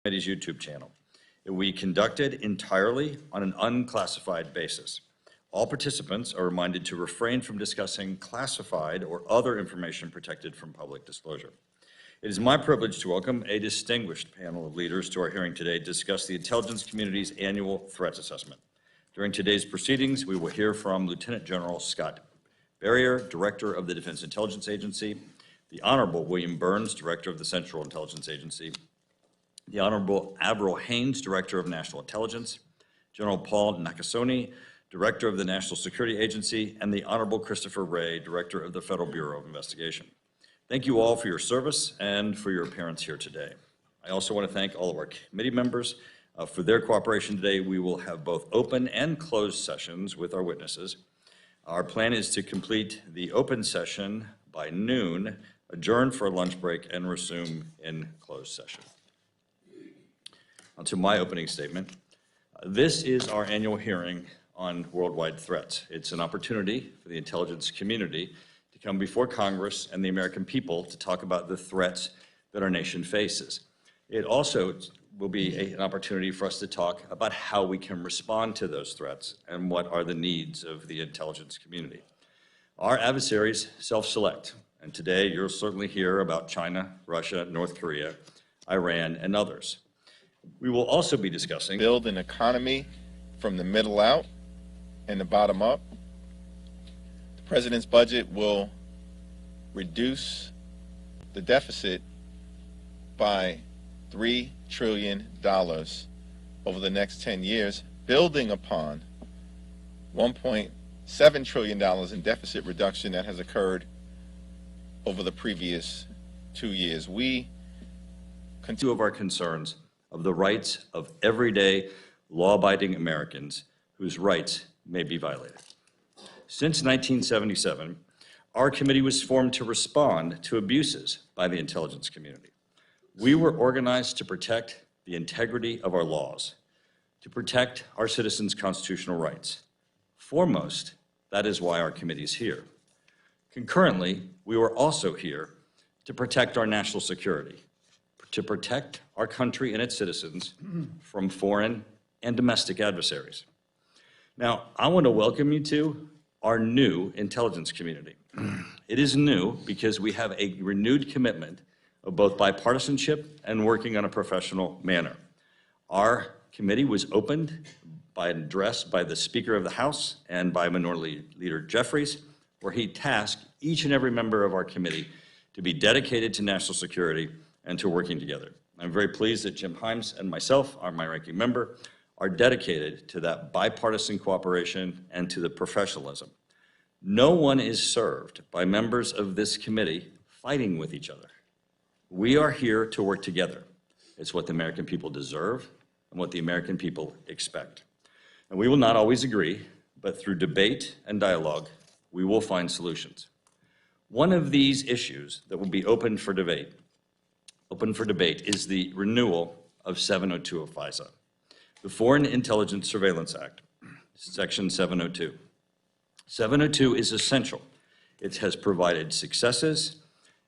Committee's YouTube channel. It will be conducted entirely on an unclassified basis. All participants are reminded to refrain from discussing classified or other information protected from public disclosure. It is my privilege to welcome a distinguished panel of leaders to our hearing today to discuss the intelligence community's annual threats assessment. During today's proceedings, we will hear from Lieutenant General Scott Berrier, Director of the Defense Intelligence Agency, the Honorable William Burns, Director of the Central Intelligence Agency, the Honorable Avril Haines, Director of National Intelligence, General Paul Nakasone, Director of the National Security Agency, and the Honorable Christopher Wray, Director of the Federal Bureau of Investigation. Thank you all for your service and for your appearance here today. I also want to thank all of our committee members for their cooperation today. We will have both open and closed sessions with our witnesses. Our plan is to complete the open session by noon, adjourn for a lunch break, and resume in closed session. On to my opening statement. This is our annual hearing on worldwide threats. It's an opportunity for the intelligence community to come before Congress and the American people to talk about the threats that our nation faces. It also will be an opportunity for us to talk about how we can respond to those threats and what are the needs of the intelligence community. Our adversaries self-select, and today you'll certainly hear about China, Russia, North Korea, Iran, and others. We will also be discussing build an economy from the middle out and the bottom up. The president's budget will reduce the deficit by $3 trillion over the next 10 years, building upon $1.7 trillion in deficit reduction that has occurred over the previous 2 years. We continue of our concerns of the rights of everyday law-abiding Americans whose rights may be violated. Since 1977, our committee was formed to respond to abuses by the intelligence community. We were organized to protect the integrity of our laws, to protect our citizens' constitutional rights. Foremost, that is why our committee is here. Concurrently, we were also here to protect our national security, to protect our country and its citizens from foreign and domestic adversaries. Now, I want to welcome you to our new intelligence community. It is new because we have a renewed commitment of both bipartisanship and working on a professional manner. Our committee was opened by an address by the Speaker of the House and by Minority Leader Jeffries, where he tasked each and every member of our committee to be dedicated to national security and to working together. I'm very pleased that Jim Haines and myself, my ranking member, are dedicated to that bipartisan cooperation and to the professionalism. No one is served by members of this committee fighting with each other. We are here to work together. It's what the American people deserve and what the American people expect. And we will not always agree, but through debate and dialogue, we will find solutions. One of these issues that will be open for debate is the renewal of 702 of FISA, the Foreign Intelligence Surveillance Act, Section 702. 702 is essential. It has provided successes,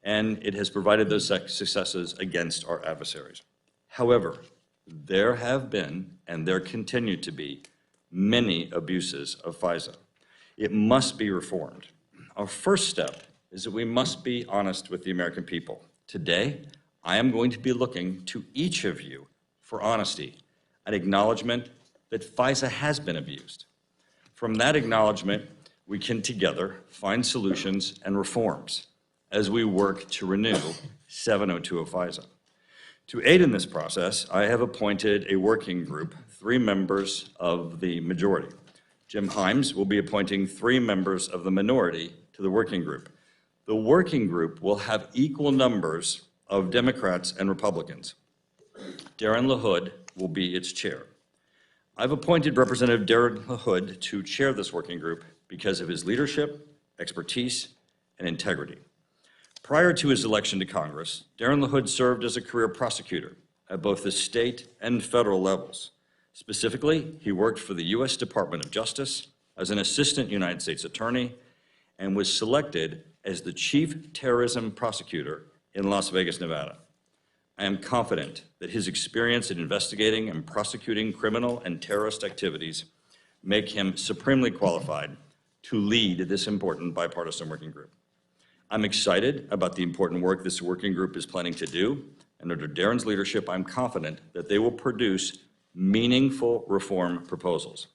and it has provided those successes against our adversaries. However, there have been, and there continue to be, many abuses of FISA. It must be reformed. Our first step is that we must be honest with the American people. Today, I am going to be looking to each of you for honesty, an acknowledgement that FISA has been abused. From that acknowledgement, we can together find solutions and reforms as we work to renew 702 of FISA. To aid in this process, I have appointed a working group, 3 members of the majority. Jim Haines will be appointing 3 members of the minority to the working group. The working group will have equal numbers of Democrats and Republicans. Darren LaHood will be its chair. I've appointed Representative Darren LaHood to chair this working group because of his leadership, expertise, and integrity. Prior to his election to Congress, Darren LaHood served as a career prosecutor at both the state and federal levels. Specifically, he worked for the U.S. Department of Justice as an assistant United States attorney and was selected as the chief terrorism prosecutor in Las Vegas, Nevada. I am confident that his experience in investigating and prosecuting criminal and terrorist activities make him supremely qualified to lead this important bipartisan working group. I'm excited about the important work this working group is planning to do, and under Darren's leadership, I'm confident that they will produce meaningful reform proposals.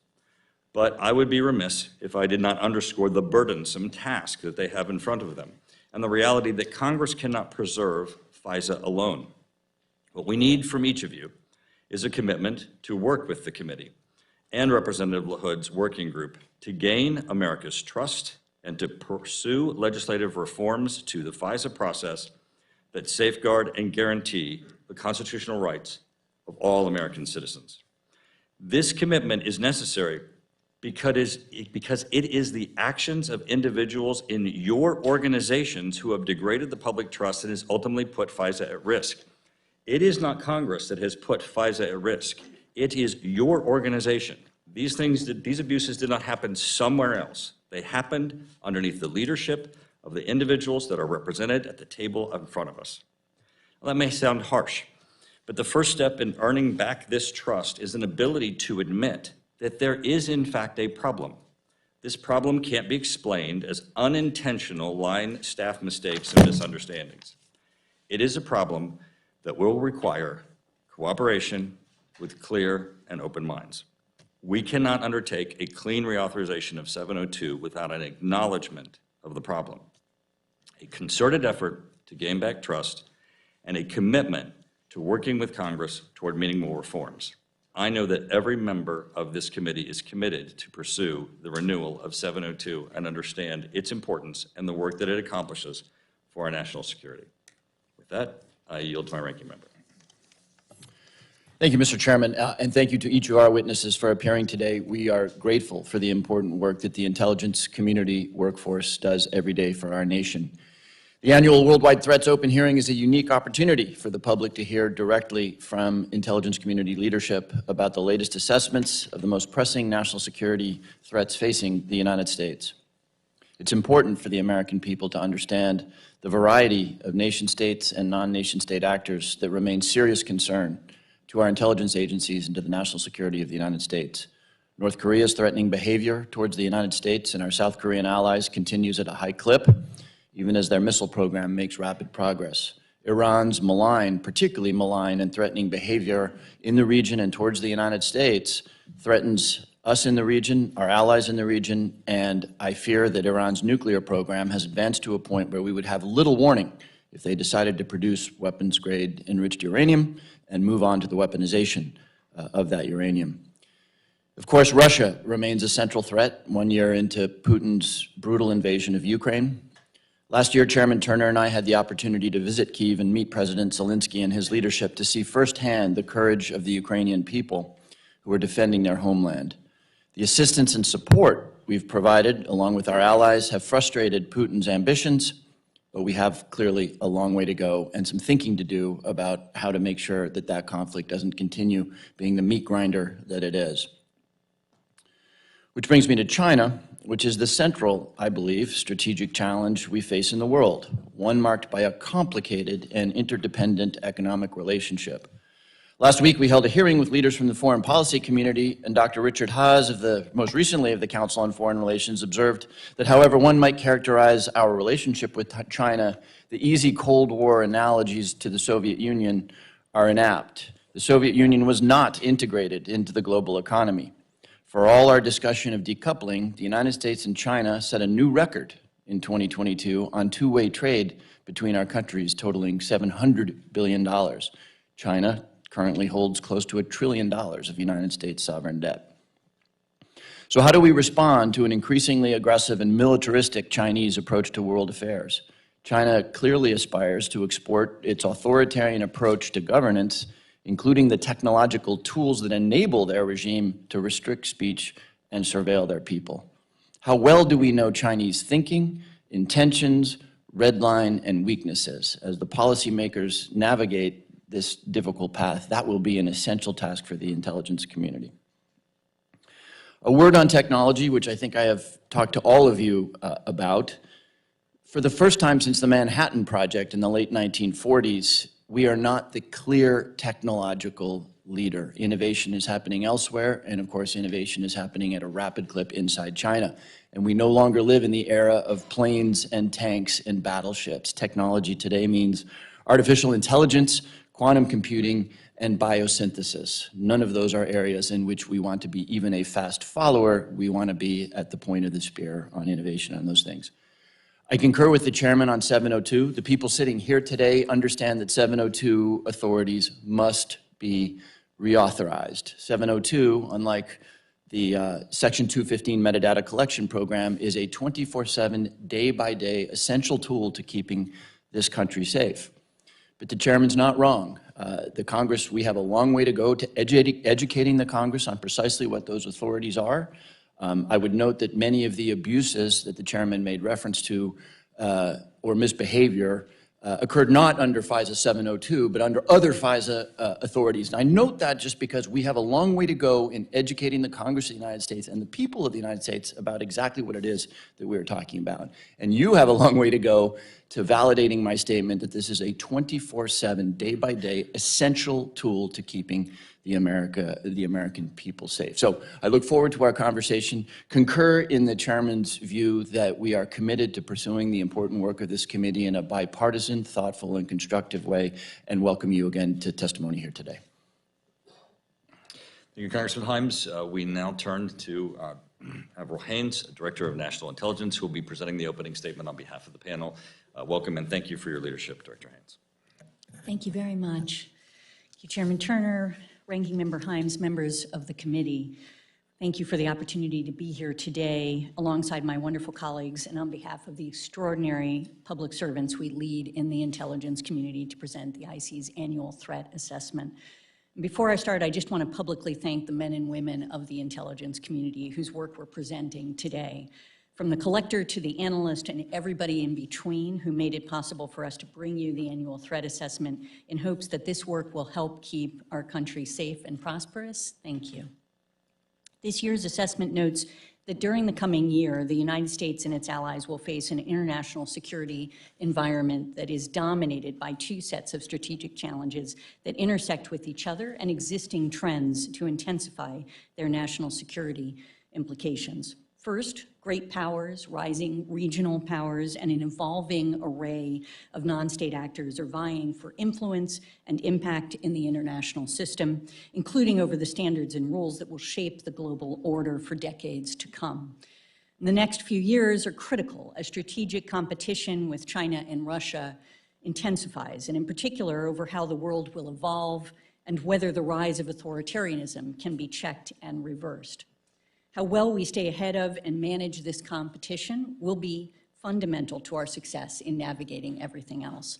But I would be remiss if I did not underscore the burdensome task that they have in front of them, and the reality that Congress cannot preserve FISA alone. What we need from each of you is a commitment to work with the committee and Representative LaHood's working group to gain America's trust and to pursue legislative reforms to the FISA process that safeguard and guarantee the constitutional rights of all American citizens. This commitment is necessary because it is the actions of individuals in your organizations who have degraded the public trust and has ultimately put FISA at risk. It is not Congress that has put FISA at risk. It is your organization. These abuses did not happen somewhere else. They happened underneath the leadership of the individuals that are represented at the table in front of us. Well, that may sound harsh, but the first step in earning back this trust is an ability to admit that there is, in fact, a problem. This problem can't be explained as unintentional line staff mistakes and misunderstandings. It is a problem that will require cooperation with clear and open minds. We cannot undertake a clean reauthorization of 702 without an acknowledgement of the problem, a concerted effort to gain back trust, and a commitment to working with Congress toward meaningful reforms. I know that every member of this committee is committed to pursue the renewal of 702 and understand its importance and the work that it accomplishes for our national security. With that, I yield to my ranking member. Thank you, Mr. Chairman, and thank you to each of our witnesses for appearing today. We are grateful for the important work that the intelligence community workforce does every day for our nation. The annual Worldwide Threats Open Hearing is a unique opportunity for the public to hear directly from intelligence community leadership about the latest assessments of the most pressing national security threats facing the United States. It's important for the American people to understand the variety of nation-states and non-nation state actors that remain serious concern to our intelligence agencies and to the national security of the United States. North Korea's threatening behavior towards the United States and our South Korean allies continues at a high clip, even as their missile program makes rapid progress. Iran's malign, particularly malign and threatening behavior in the region and towards the United States threatens us in the region, our allies in the region, and I fear that Iran's nuclear program has advanced to a point where we would have little warning if they decided to produce weapons-grade enriched uranium and move on to the weaponization of that uranium. Of course, Russia remains a central threat 1 year into Putin's brutal invasion of Ukraine. Last year, Chairman Turner and I had the opportunity to visit Kyiv and meet President Zelensky and his leadership to see firsthand the courage of the Ukrainian people who are defending their homeland. The assistance and support we've provided, along with our allies, have frustrated Putin's ambitions, but we have clearly a long way to go and some thinking to do about how to make sure that that conflict doesn't continue being the meat grinder that it is. Which brings me to China, which is the central, I believe, strategic challenge we face in the world, one marked by a complicated and interdependent economic relationship. Last week, we held a hearing with leaders from the foreign policy community, and Dr. Richard Haas, most recently of the Council on Foreign Relations, observed that however one might characterize our relationship with China, the easy Cold War analogies to the Soviet Union are inapt. The Soviet Union was not integrated into the global economy. For all our discussion of decoupling, the United States and China set a new record in 2022 on two-way trade between our countries, totaling $700 billion. China currently holds close to $1 trillion of United States sovereign debt. So how do we respond to an increasingly aggressive and militaristic Chinese approach to world affairs? China clearly aspires to export its authoritarian approach to governance, including the technological tools that enable their regime to restrict speech and surveil their people. How well do we know Chinese thinking, intentions, red line, and weaknesses? As the policymakers navigate this difficult path, that will be an essential task for the intelligence community. A word on technology, which I think I have talked to all of you about. For the first time since the Manhattan Project in the late 1940s, we are not the clear technological leader. Innovation is happening elsewhere, and of course, innovation is happening at a rapid clip inside China. And we no longer live in the era of planes and tanks and battleships. Technology today means artificial intelligence, quantum computing, and biosynthesis. None of those are areas in which we want to be even a fast follower. We want to be at the point of the spear on innovation on those things. I concur with the chairman on 702. The people sitting here today understand that 702 authorities must be reauthorized. 702, unlike the Section 215 metadata collection program, is a 24/7, day-by-day essential tool to keeping this country safe. But the chairman's not wrong. The Congress, we have a long way to go to educating the Congress on precisely what those authorities are. I would note that many of the abuses that the chairman made reference to or misbehavior occurred not under FISA 702, but under other FISA authorities. And I note that just because we have a long way to go in educating the Congress of the United States and the people of the United States about exactly what it is that we're talking about. And you have a long way to go to validating my statement that this is a 24/7, day-by-day, essential tool to keeping the American people safe. So I look forward to our conversation, concur in the chairman's view that we are committed to pursuing the important work of this committee in a bipartisan, thoughtful, and constructive way, and welcome you again to testimony here today. Thank you, Congressman Haines. We now turn to Avril Haines, Director of National Intelligence, who will be presenting the opening statement on behalf of the panel. Welcome and thank you for your leadership, Director Haines. Thank you very much. Thank you, Chairman Turner, Ranking Member Haines, members of the committee. Thank you for the opportunity to be here today alongside my wonderful colleagues and on behalf of the extraordinary public servants we lead in the intelligence community to present the IC's annual threat assessment. Before I start, I just want to publicly thank the men and women of the intelligence community whose work we're presenting today. From the collector to the analyst and everybody in between who made it possible for us to bring you the annual threat assessment in hopes that this work will help keep our country safe and prosperous. Thank you. This year's assessment notes that during the coming year, the United States and its allies will face an international security environment that is dominated by two sets of strategic challenges that intersect with each other and existing trends to intensify their national security implications. First, great powers, rising regional powers, and an evolving array of non-state actors are vying for influence and impact in the international system, including over the standards and rules that will shape the global order for decades to come. The next few years are critical as strategic competition with China and Russia intensifies, and in particular over how the world will evolve and whether the rise of authoritarianism can be checked and reversed. How well we stay ahead of and manage this competition will be fundamental to our success in navigating everything else.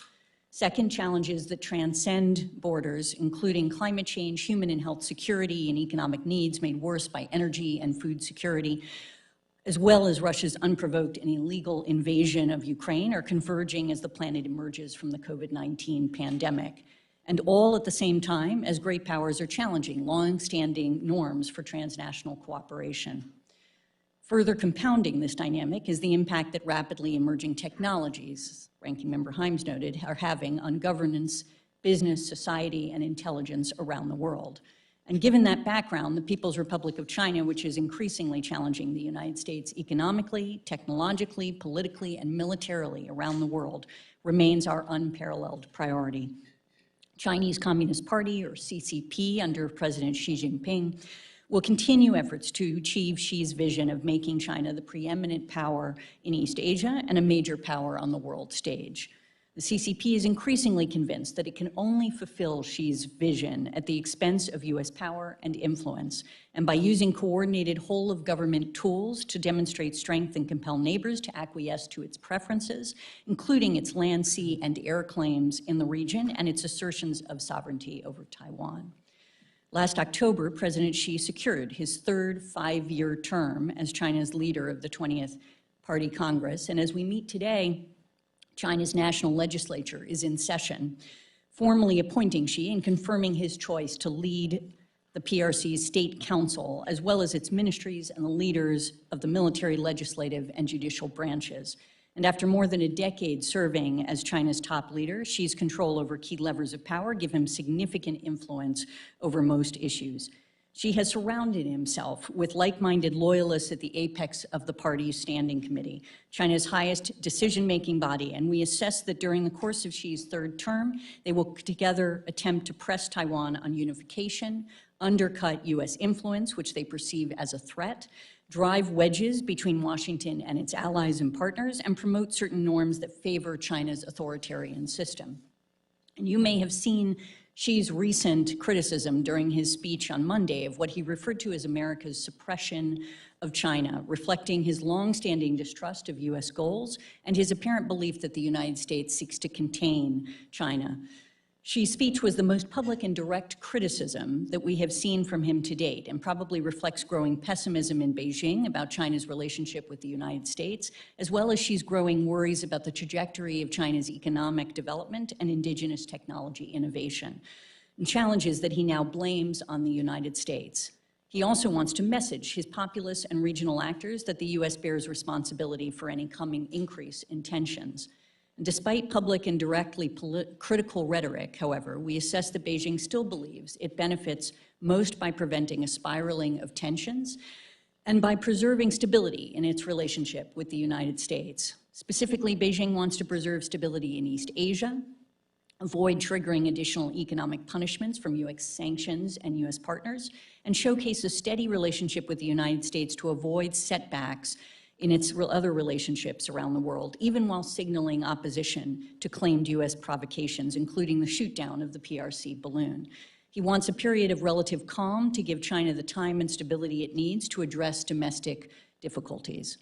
Second, challenges that transcend borders, including climate change, human and health security, and economic needs made worse by energy and food security, as well as Russia's unprovoked and illegal invasion of Ukraine, are converging as the planet emerges from the COVID-19 pandemic. And all at the same time as great powers are challenging long-standing norms for transnational cooperation. Further compounding this dynamic is the impact that rapidly emerging technologies, Ranking Member Haines noted, are having on governance, business, society, and intelligence around the world. And given that background, the People's Republic of China, which is increasingly challenging the United States economically, technologically, politically, and militarily around the world, remains our unparalleled priority. Chinese Communist Party, or CCP, under President Xi Jinping, will continue efforts to achieve Xi's vision of making China the preeminent power in East Asia and a major power on the world stage. The CCP is increasingly convinced that it can only fulfill Xi's vision at the expense of U.S. power and influence, and by using coordinated whole-of-government tools to demonstrate strength and compel neighbors to acquiesce to its preferences, including its land, sea, and air claims in the region and its assertions of sovereignty over Taiwan. Last October, President Xi secured his third five-year term as China's leader of the 20th Party Congress, and as we meet today, China's national legislature is in session, formally appointing Xi and confirming his choice to lead the PRC's State Council, as well as its ministries and the leaders of the military, legislative, and judicial branches. And after more than a decade serving as China's top leader, Xi's control over key levers of power give him significant influence over most issues. Xi has surrounded himself with like-minded loyalists at the apex of the party's standing committee, China's highest decision-making body, and we assess that during the course of Xi's third term, they will together attempt to press Taiwan on unification, undercut U.S. influence, which they perceive as a threat, drive wedges between Washington and its allies and partners, and promote certain norms that favor China's authoritarian system. And you may have seen Xi's recent criticism during his speech on Monday of what he referred to as America's suppression of China, reflecting his longstanding distrust of U.S. goals and his apparent belief that the United States seeks to contain China. Xi's speech was the most public and direct criticism that we have seen from him to date, and probably reflects growing pessimism in Beijing about China's relationship with the United States, as well as Xi's growing worries about the trajectory of China's economic development and indigenous technology innovation, and challenges that he now blames on the United States. He also wants to message his populous and regional actors that the U.S. bears responsibility for any coming increase in tensions. Despite public and directly critical rhetoric, however, we assess that Beijing still believes it benefits most by preventing a spiraling of tensions and by preserving stability in its relationship with the United States. Specifically, Beijing wants to preserve stability in East Asia, avoid triggering additional economic punishments from U.S. sanctions and U.S. partners, and showcase a steady relationship with the United States to avoid setbacks in its other relationships around the world, even while signaling opposition to claimed U.S. provocations, including the shoot-down of the PRC balloon. He wants a period of relative calm to give China the time and stability it needs to address domestic difficulties.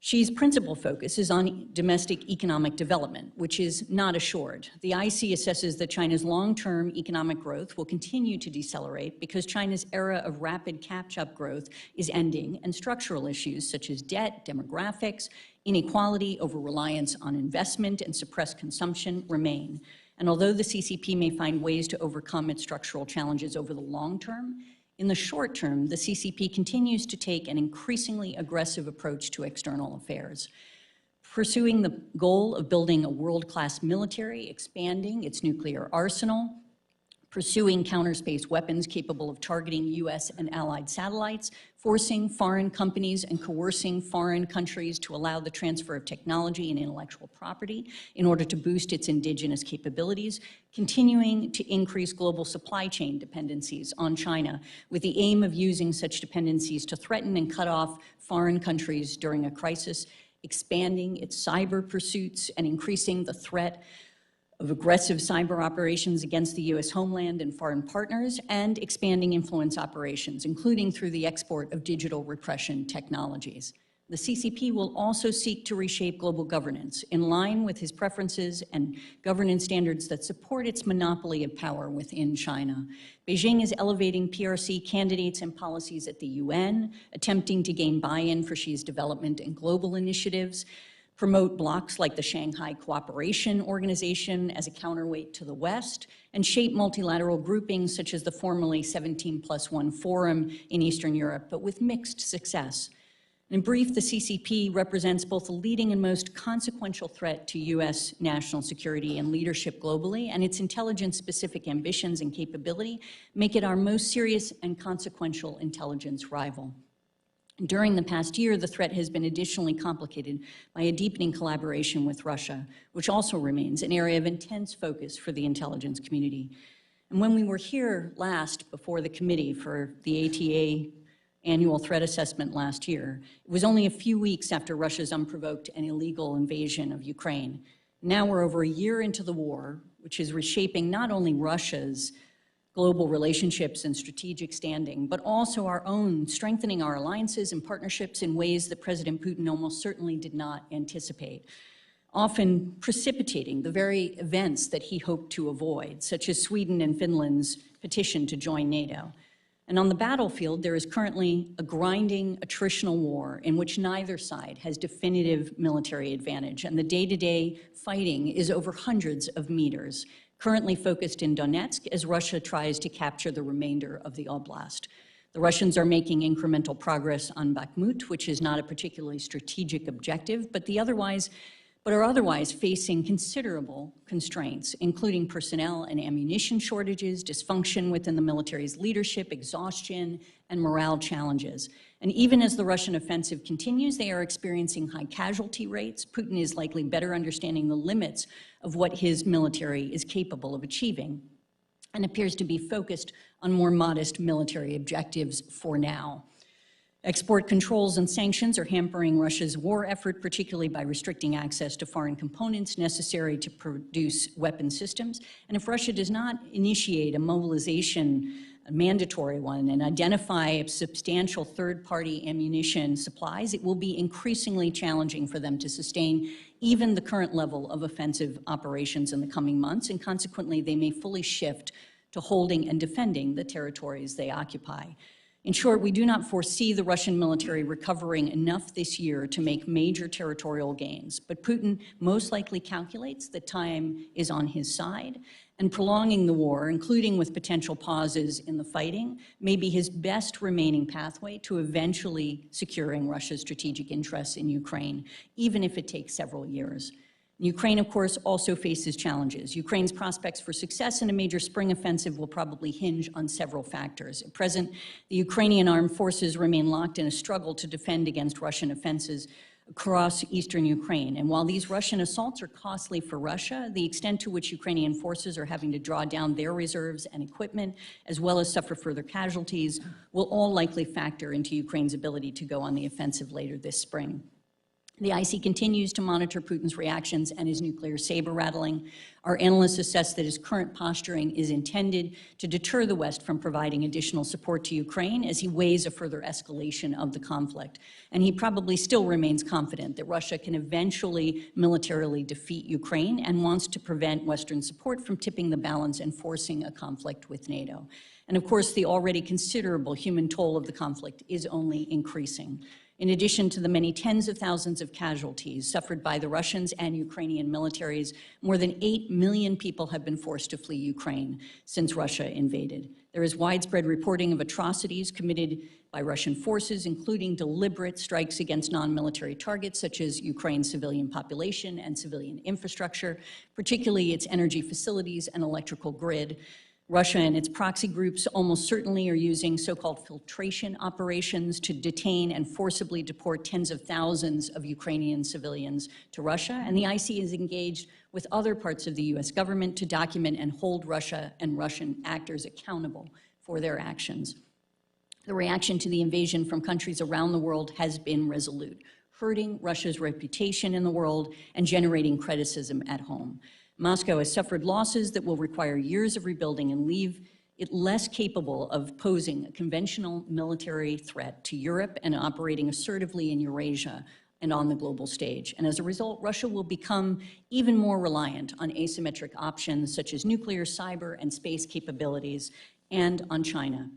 Xi's principal focus is on domestic economic development, which is not assured. The IC assesses that China's long-term economic growth will continue to decelerate because China's era of rapid catch-up growth is ending, and structural issues such as debt, demographics, inequality, over-reliance on investment, and suppressed consumption remain. And although the CCP may find ways to overcome its structural challenges over the long term, in the short term, the CCP continues to take an increasingly aggressive approach to external affairs, pursuing the goal of building a world-class military, expanding its nuclear arsenal, pursuing counter-space weapons capable of targeting U.S. and allied satellites, forcing foreign companies and coercing foreign countries to allow the transfer of technology and intellectual property in order to boost its indigenous capabilities, continuing to increase global supply chain dependencies on China with the aim of using such dependencies to threaten and cut off foreign countries during a crisis, expanding its cyber pursuits and increasing the threat of aggressive cyber operations against the U.S. homeland and foreign partners, and expanding influence operations, including through the export of digital repression technologies. The CCP will also seek to reshape global governance in line with his preferences and governance standards that support its monopoly of power within China. Beijing is elevating PRC candidates and policies at the UN, attempting to gain buy-in for Xi's development and global initiatives, promote blocs like the Shanghai Cooperation Organization as a counterweight to the West, and shape multilateral groupings such as the formerly 17+1 Forum in Eastern Europe, but with mixed success. In brief, the CCP represents both the leading and most consequential threat to U.S. national security and leadership globally, and its intelligence-specific ambitions and capability make it our most serious and consequential intelligence rival. During the past year, the threat has been additionally complicated by a deepening collaboration with Russia, which also remains an area of intense focus for the intelligence community. And when we were here last before the committee for the ATA annual threat assessment last year, it was only a few weeks after Russia's unprovoked and illegal invasion of Ukraine. Now we're over a year into the war, which is reshaping not only Russia's global relationships and strategic standing, but also our own, strengthening our alliances and partnerships in ways that President Putin almost certainly did not anticipate, often precipitating the very events that he hoped to avoid, such as Sweden and Finland's petition to join NATO. And on the battlefield, there is currently a grinding attritional war in which neither side has definitive military advantage, and the day-to-day fighting is over hundreds of meters, currently focused in Donetsk as Russia tries to capture the remainder of the oblast. The Russians are making incremental progress on Bakhmut, which is not a particularly strategic objective, but are otherwise facing considerable constraints, including personnel and ammunition shortages, dysfunction within the military's leadership, exhaustion, and morale challenges. And even as the Russian offensive continues, they are experiencing high casualty rates. Putin is likely better understanding the limits of what his military is capable of achieving, and appears to be focused on more modest military objectives for now. Export controls and sanctions are hampering Russia's war effort, particularly by restricting access to foreign components necessary to produce weapon systems. And if Russia does not initiate a mobilization, a mandatory one, and identify substantial third-party ammunition supplies, it will be increasingly challenging for them to sustain even the current level of offensive operations in the coming months, and consequently, they may fully shift to holding and defending the territories they occupy. In short, we do not foresee the Russian military recovering enough this year to make major territorial gains, but Putin most likely calculates that time is on his side, and prolonging the war, including with potential pauses in the fighting, may be his best remaining pathway to eventually securing Russia's strategic interests in Ukraine, even if it takes several years. Ukraine, of course, also faces challenges. Ukraine's prospects for success in a major spring offensive will probably hinge on several factors. At present, the Ukrainian armed forces remain locked in a struggle to defend against Russian offenses across eastern Ukraine. And while these Russian assaults are costly for Russia, the extent to which Ukrainian forces are having to draw down their reserves and equipment, as well as suffer further casualties, will all likely factor into Ukraine's ability to go on the offensive later this spring. The IC continues to monitor Putin's reactions and his nuclear saber rattling. Our analysts assess that his current posturing is intended to deter the West from providing additional support to Ukraine as he weighs a further escalation of the conflict. And he probably still remains confident that Russia can eventually militarily defeat Ukraine and wants to prevent Western support from tipping the balance and forcing a conflict with NATO. And of course, the already considerable human toll of the conflict is only increasing. In addition to the many tens of thousands of casualties suffered by the Russians and Ukrainian militaries, more than 8 million people have been forced to flee Ukraine since Russia invaded. There is widespread reporting of atrocities committed by Russian forces, including deliberate strikes against non-military targets, such as Ukraine's civilian population and civilian infrastructure, particularly its energy facilities and electrical grid. Russia and its proxy groups almost certainly are using so-called filtration operations to detain and forcibly deport tens of thousands of Ukrainian civilians to Russia, and the IC is engaged with other parts of the U.S. government to document and hold Russia and Russian actors accountable for their actions. The reaction to the invasion from countries around the world has been resolute, hurting Russia's reputation in the world and generating criticism at home. Moscow has suffered losses that will require years of rebuilding and leave it less capable of posing a conventional military threat to Europe and operating assertively in Eurasia and on the global stage. And as a result, Russia will become even more reliant on asymmetric options such as nuclear, cyber, and space capabilities, and on China.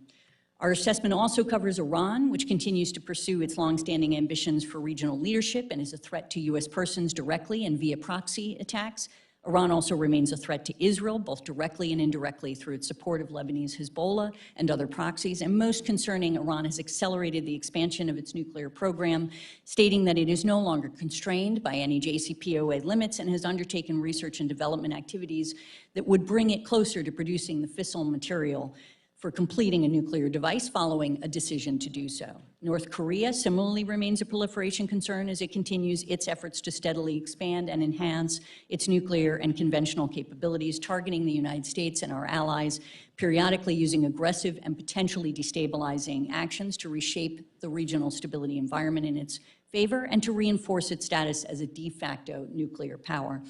Our assessment also covers Iran, which continues to pursue its longstanding ambitions for regional leadership and is a threat to U.S. persons directly and via proxy attacks. Iran also remains a threat to Israel, both directly and indirectly through its support of Lebanese Hezbollah and other proxies. And most concerning, Iran has accelerated the expansion of its nuclear program, stating that it is no longer constrained by any JCPOA limits and has undertaken research and development activities that would bring it closer to producing the fissile material for completing a nuclear device following a decision to do so. North Korea similarly remains a proliferation concern as it continues its efforts to steadily expand and enhance its nuclear and conventional capabilities, targeting the United States and our allies, periodically using aggressive and potentially destabilizing actions to reshape the regional stability environment in its favor and to reinforce its status as a de facto nuclear power.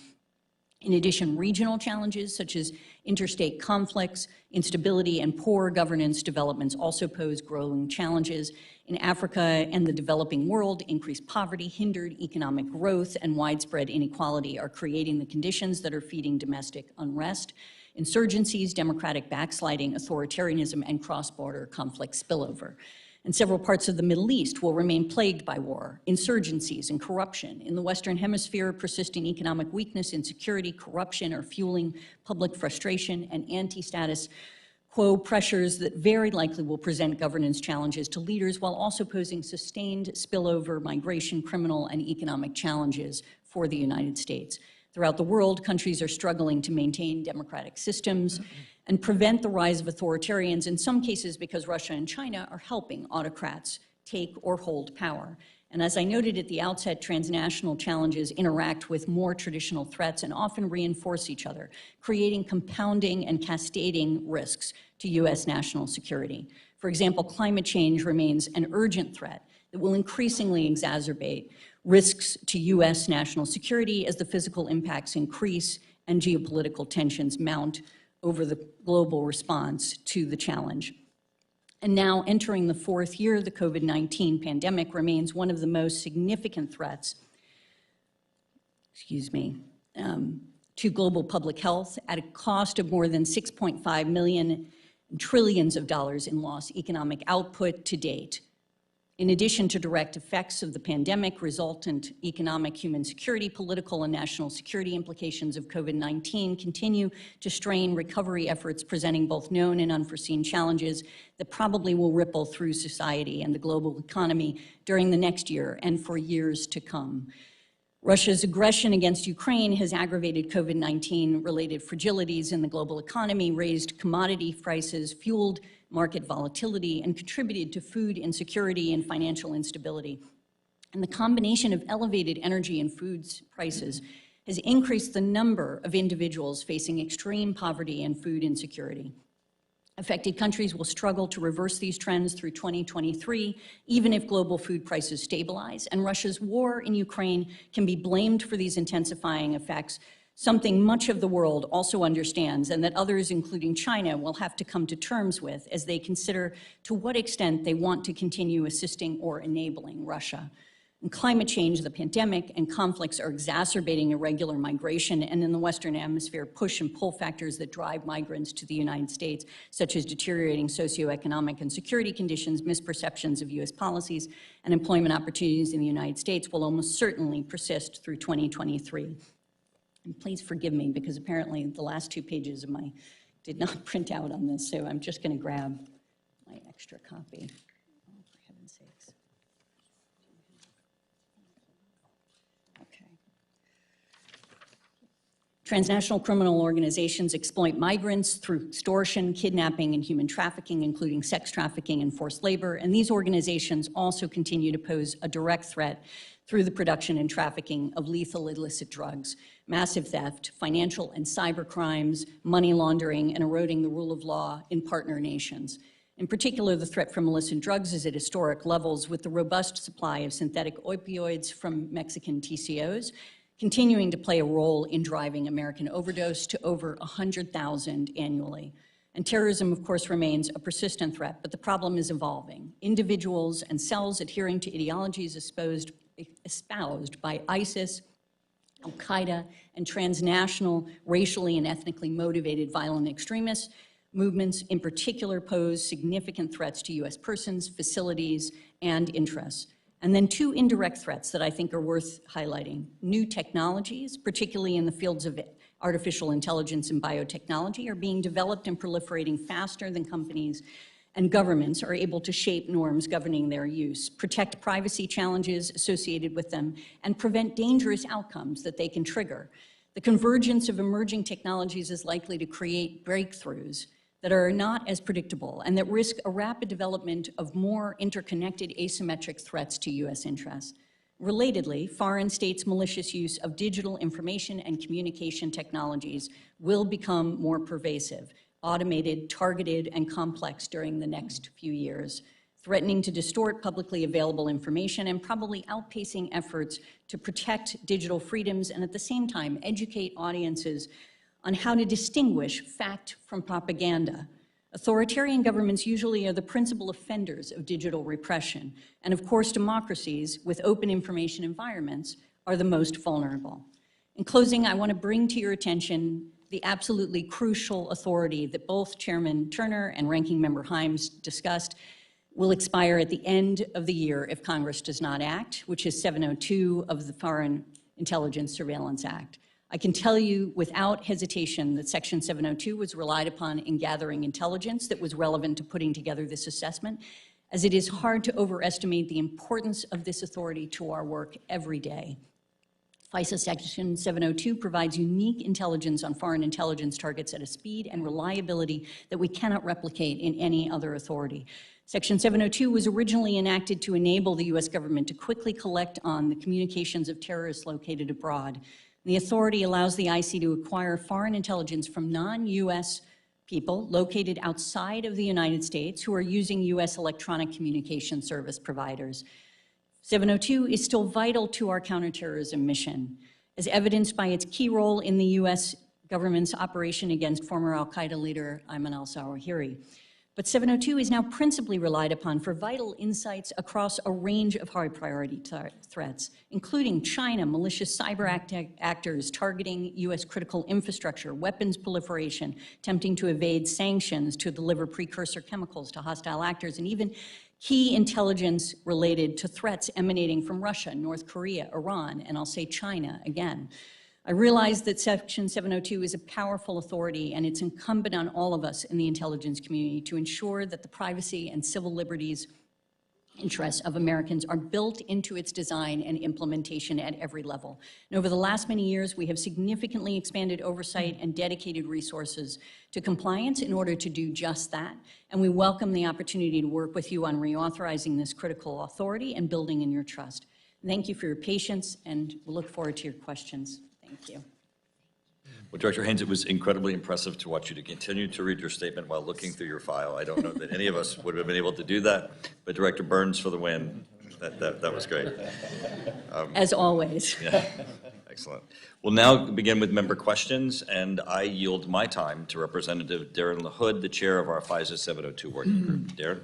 In addition, regional challenges such as interstate conflicts, instability, and poor governance developments also pose growing challenges. In Africa and the developing world, increased poverty, hindered economic growth, and widespread inequality are creating the conditions that are feeding domestic unrest, insurgencies, democratic backsliding, authoritarianism, and cross-border conflict spillover. And several parts of the Middle East will remain plagued by war, insurgencies, and corruption. In the Western Hemisphere, persisting economic weakness, insecurity, corruption are fueling public frustration and anti-status quo pressures that very likely will present governance challenges to leaders while also posing sustained spillover migration, criminal, and economic challenges for the United States. Throughout the world, countries are struggling to maintain democratic systems and prevent the rise of authoritarians, in some cases because Russia and China are helping autocrats take or hold power. And as I noted at the outset, transnational challenges interact with more traditional threats and often reinforce each other, creating compounding and cascading risks to U.S. national security. For example, climate change remains an urgent threat that will increasingly exacerbate risks to U.S. national security as the physical impacts increase and geopolitical tensions mount over the global response to the challenge. And now, entering the fourth year, the COVID-19 pandemic remains one of the most significant threats, to global public health at a cost of more than $6.5 million trillions of dollars in lost economic output to date. In addition to direct effects of the pandemic, resultant economic, human security, political, and national security implications of COVID-19 continue to strain recovery efforts, presenting both known and unforeseen challenges that probably will ripple through society and the global economy during the next year and for years to come. Russia's aggression against Ukraine has aggravated COVID-19 related fragilities in the global economy, raised commodity prices, fueled market volatility, and contributed to food insecurity and financial instability. And the combination of elevated energy and foods prices has increased the number of individuals facing extreme poverty and food insecurity. Affected countries will struggle to reverse these trends through 2023, even if global food prices stabilize. And Russia's war in Ukraine can be blamed for these intensifying effects, something much of the world also understands and that others, including China, will have to come to terms with as they consider to what extent they want to continue assisting or enabling Russia. And climate change, the pandemic, and conflicts are exacerbating irregular migration, and in the Western Hemisphere, push and pull factors that drive migrants to the United States, such as deteriorating socioeconomic and security conditions, misperceptions of U.S. policies, and employment opportunities in the United States will almost certainly persist through 2023. And please forgive me, because apparently the last 2 pages of my did not print out on this, so I'm just going to grab my extra copy. Oh, for heaven's sakes. Okay. Transnational criminal organizations exploit migrants through extortion, kidnapping, and human trafficking, including sex trafficking and forced labor. And these organizations also continue to pose a direct threat through the production and trafficking of lethal illicit drugs, massive theft, financial and cyber crimes, money laundering, and eroding the rule of law in partner nations. In particular, the threat from illicit drugs is at historic levels, with the robust supply of synthetic opioids from Mexican TCOs continuing to play a role in driving American overdose to over 100,000 annually. And terrorism, of course, remains a persistent threat, but the problem is evolving. Individuals and cells adhering to ideologies espoused by ISIS, Al-Qaeda, and transnational, racially and ethnically motivated violent extremist movements in particular pose significant threats to U.S. persons, facilities, and interests. And then 2 indirect threats that I think are worth highlighting. New technologies, particularly in the fields of artificial intelligence and biotechnology, are being developed and proliferating faster than companies and governments are able to shape norms governing their use, protect privacy challenges associated with them, and prevent dangerous outcomes that they can trigger. The convergence of emerging technologies is likely to create breakthroughs that are not as predictable and that risk a rapid development of more interconnected asymmetric threats to U.S. interests. Relatedly, foreign states' malicious use of digital information and communication technologies will become more pervasive, automated, targeted, and complex during the next few years, threatening to distort publicly available information and probably outpacing efforts to protect digital freedoms and at the same time educate audiences on how to distinguish fact from propaganda. Authoritarian governments usually are the principal offenders of digital repression, and of course democracies with open information environments are the most vulnerable. In closing, I want to bring to your attention the absolutely crucial authority that both Chairman Turner and Ranking Member Haines discussed will expire at the end of the year if Congress does not act, which is 702 of the Foreign Intelligence Surveillance Act. I can tell you without hesitation that Section 702 was relied upon in gathering intelligence that was relevant to putting together this assessment, as it is hard to overestimate the importance of this authority to our work every day. FISA Section 702 provides unique intelligence on foreign intelligence targets at a speed and reliability that we cannot replicate in any other authority. Section 702 was originally enacted to enable the U.S. government to quickly collect on the communications of terrorists located abroad. The authority allows the IC to acquire foreign intelligence from non-U.S. people located outside of the United States who are using U.S. electronic communication service providers. 702 is still vital to our counterterrorism mission, as evidenced by its key role in the U.S. government's operation against former al-Qaeda leader Ayman al-Zawahiri. But 702 is now principally relied upon for vital insights across a range of high-priority threats, including China, malicious cyber actors targeting U.S. critical infrastructure, weapons proliferation, attempting to evade sanctions to deliver precursor chemicals to hostile actors, and even key intelligence related to threats emanating from Russia, North Korea, Iran, and I'll say China again. I realize that Section 702 is a powerful authority, and it's incumbent on all of us in the intelligence community to ensure that the privacy and civil liberties interests of Americans are built into its design and implementation at every level. And over the last many years, we have significantly expanded oversight and dedicated resources to compliance in order to do just that. And we welcome the opportunity to work with you on reauthorizing this critical authority and building in your trust. Thank you for your patience, and we'll look forward to your questions. Thank you. Well, Director Haines, it was incredibly impressive to watch you to continue to read your statement while looking through your file. I don't know that any of us would have been able to do that, but Director Burns for the win. That was great. As always. Yeah, excellent. We'll now begin with member questions, and I yield my time to Representative Darren LaHood, the chair of our FISA 702 working group. Darren?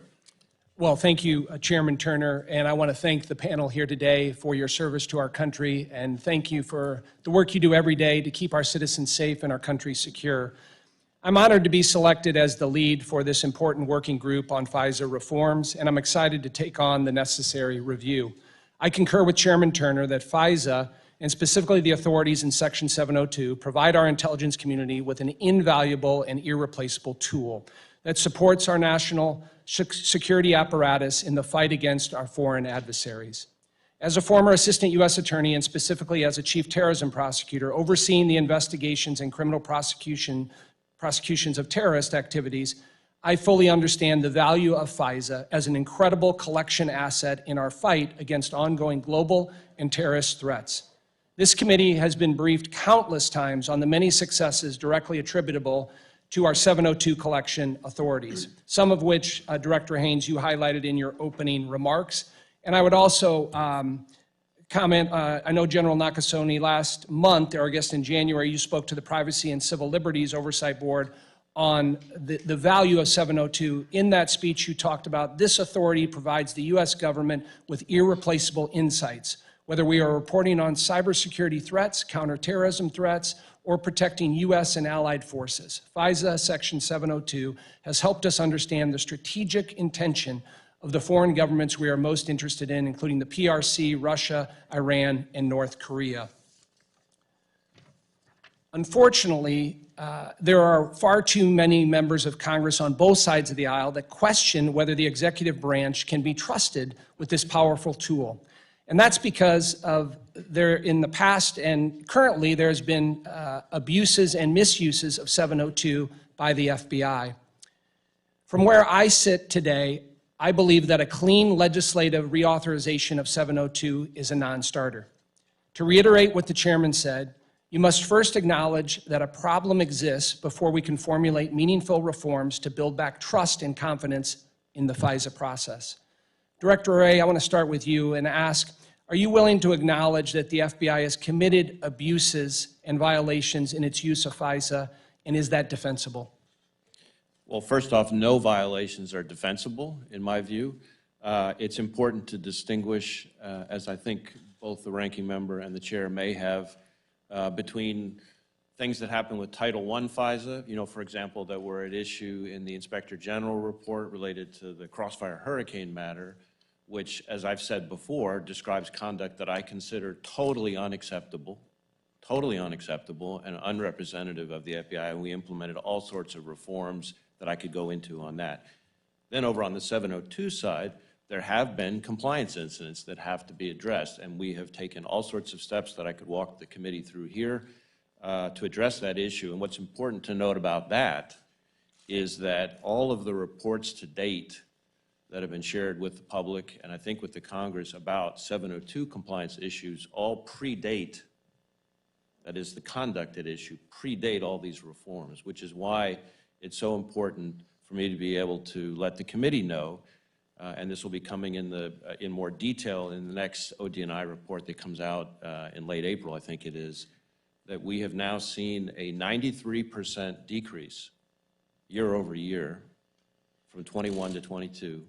Well, thank you, Chairman Turner, and I want to thank the panel here today for your service to our country, and thank you for the work you do every day to keep our citizens safe and our country secure. I'm honored to be selected as the lead for this important working group on FISA reforms, and I'm excited to take on the necessary review. I concur with Chairman Turner that FISA, and specifically the authorities in Section 702, provide our intelligence community with an invaluable and irreplaceable tool that supports our national security apparatus in the fight against our foreign adversaries. As a former assistant U.S. attorney and specifically as a chief terrorism prosecutor overseeing the investigations and criminal prosecutions of terrorist activities, I fully understand the value of FISA as an incredible collection asset in our fight against ongoing global and terrorist threats. This committee has been briefed countless times on the many successes directly attributable to our 702 collection authorities, some of which, Director Haines, you highlighted in your opening remarks. And I would also comment, I know General Nakasone last month, or I guess in January, you spoke to the Privacy and Civil Liberties Oversight Board on the value of 702. In that speech, you talked about this authority provides the U.S. government with irreplaceable insights, whether we are reporting on cybersecurity threats, counterterrorism threats, or protecting U.S. and allied forces. FISA Section 702 has helped us understand the strategic intention of the foreign governments we are most interested in, including the PRC, Russia, Iran, and North Korea. Unfortunately, there are far too many members of Congress on both sides of the aisle that question whether the executive branch can be trusted with this powerful tool. And that's because of in the past and currently there's been abuses and misuses of 702 by the FBI. From where I sit today, I believe that a clean legislative reauthorization of 702 is a non-starter. To reiterate what the chairman said, you must first acknowledge that a problem exists before we can formulate meaningful reforms to build back trust and confidence in the FISA process. Director Wray, I want to start with you and ask, are you willing to acknowledge that the FBI has committed abuses and violations in its use of FISA, and is that defensible? Well, first off, no violations are defensible, in my view. It's important to distinguish, as I think both the ranking member and the chair may have, between things that happen with Title I FISA, for example, that were at issue in the Inspector General report related to the Crossfire Hurricane matter, which, as I've said before, describes conduct that I consider totally unacceptable, totally unacceptable and unrepresentative of the FBI, and we implemented all sorts of reforms that I could go into on that. Then over on the 702 side, there have been compliance incidents that have to be addressed, and we have taken all sorts of steps that I could walk the committee through here to address that issue. And what's important to note about that is that all of the reports to date that have been shared with the public, and I think with the Congress, about 702 compliance issues all predate, that is the conduct at issue, predate all these reforms, which is why it's so important for me to be able to let the committee know, and this will be coming in more detail in the next OD&I report that comes out in late April, I think it is, that we have now seen a 93% decrease year over year from 21 to 22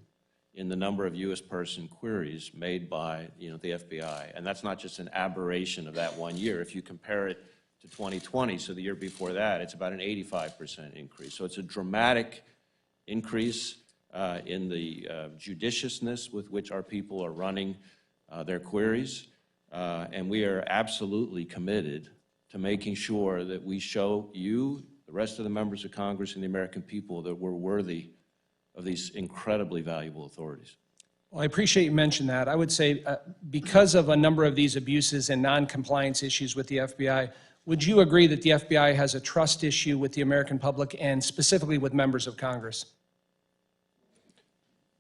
in the number of U.S. person queries made by the FBI. And that's not just an aberration of that 1 year. If you compare it to 2020, so the year before that, it's about an 85% increase. So it's a dramatic increase in the judiciousness with which our people are running their queries. And we are absolutely committed to making sure that we show you, the rest of the members of Congress and the American people, that we're worthy of these incredibly valuable authorities. Well, I appreciate you mentioned that. I would say because of a number of these abuses and non-compliance issues with the FBI, would you agree that the FBI has a trust issue with the American public and specifically with members of Congress?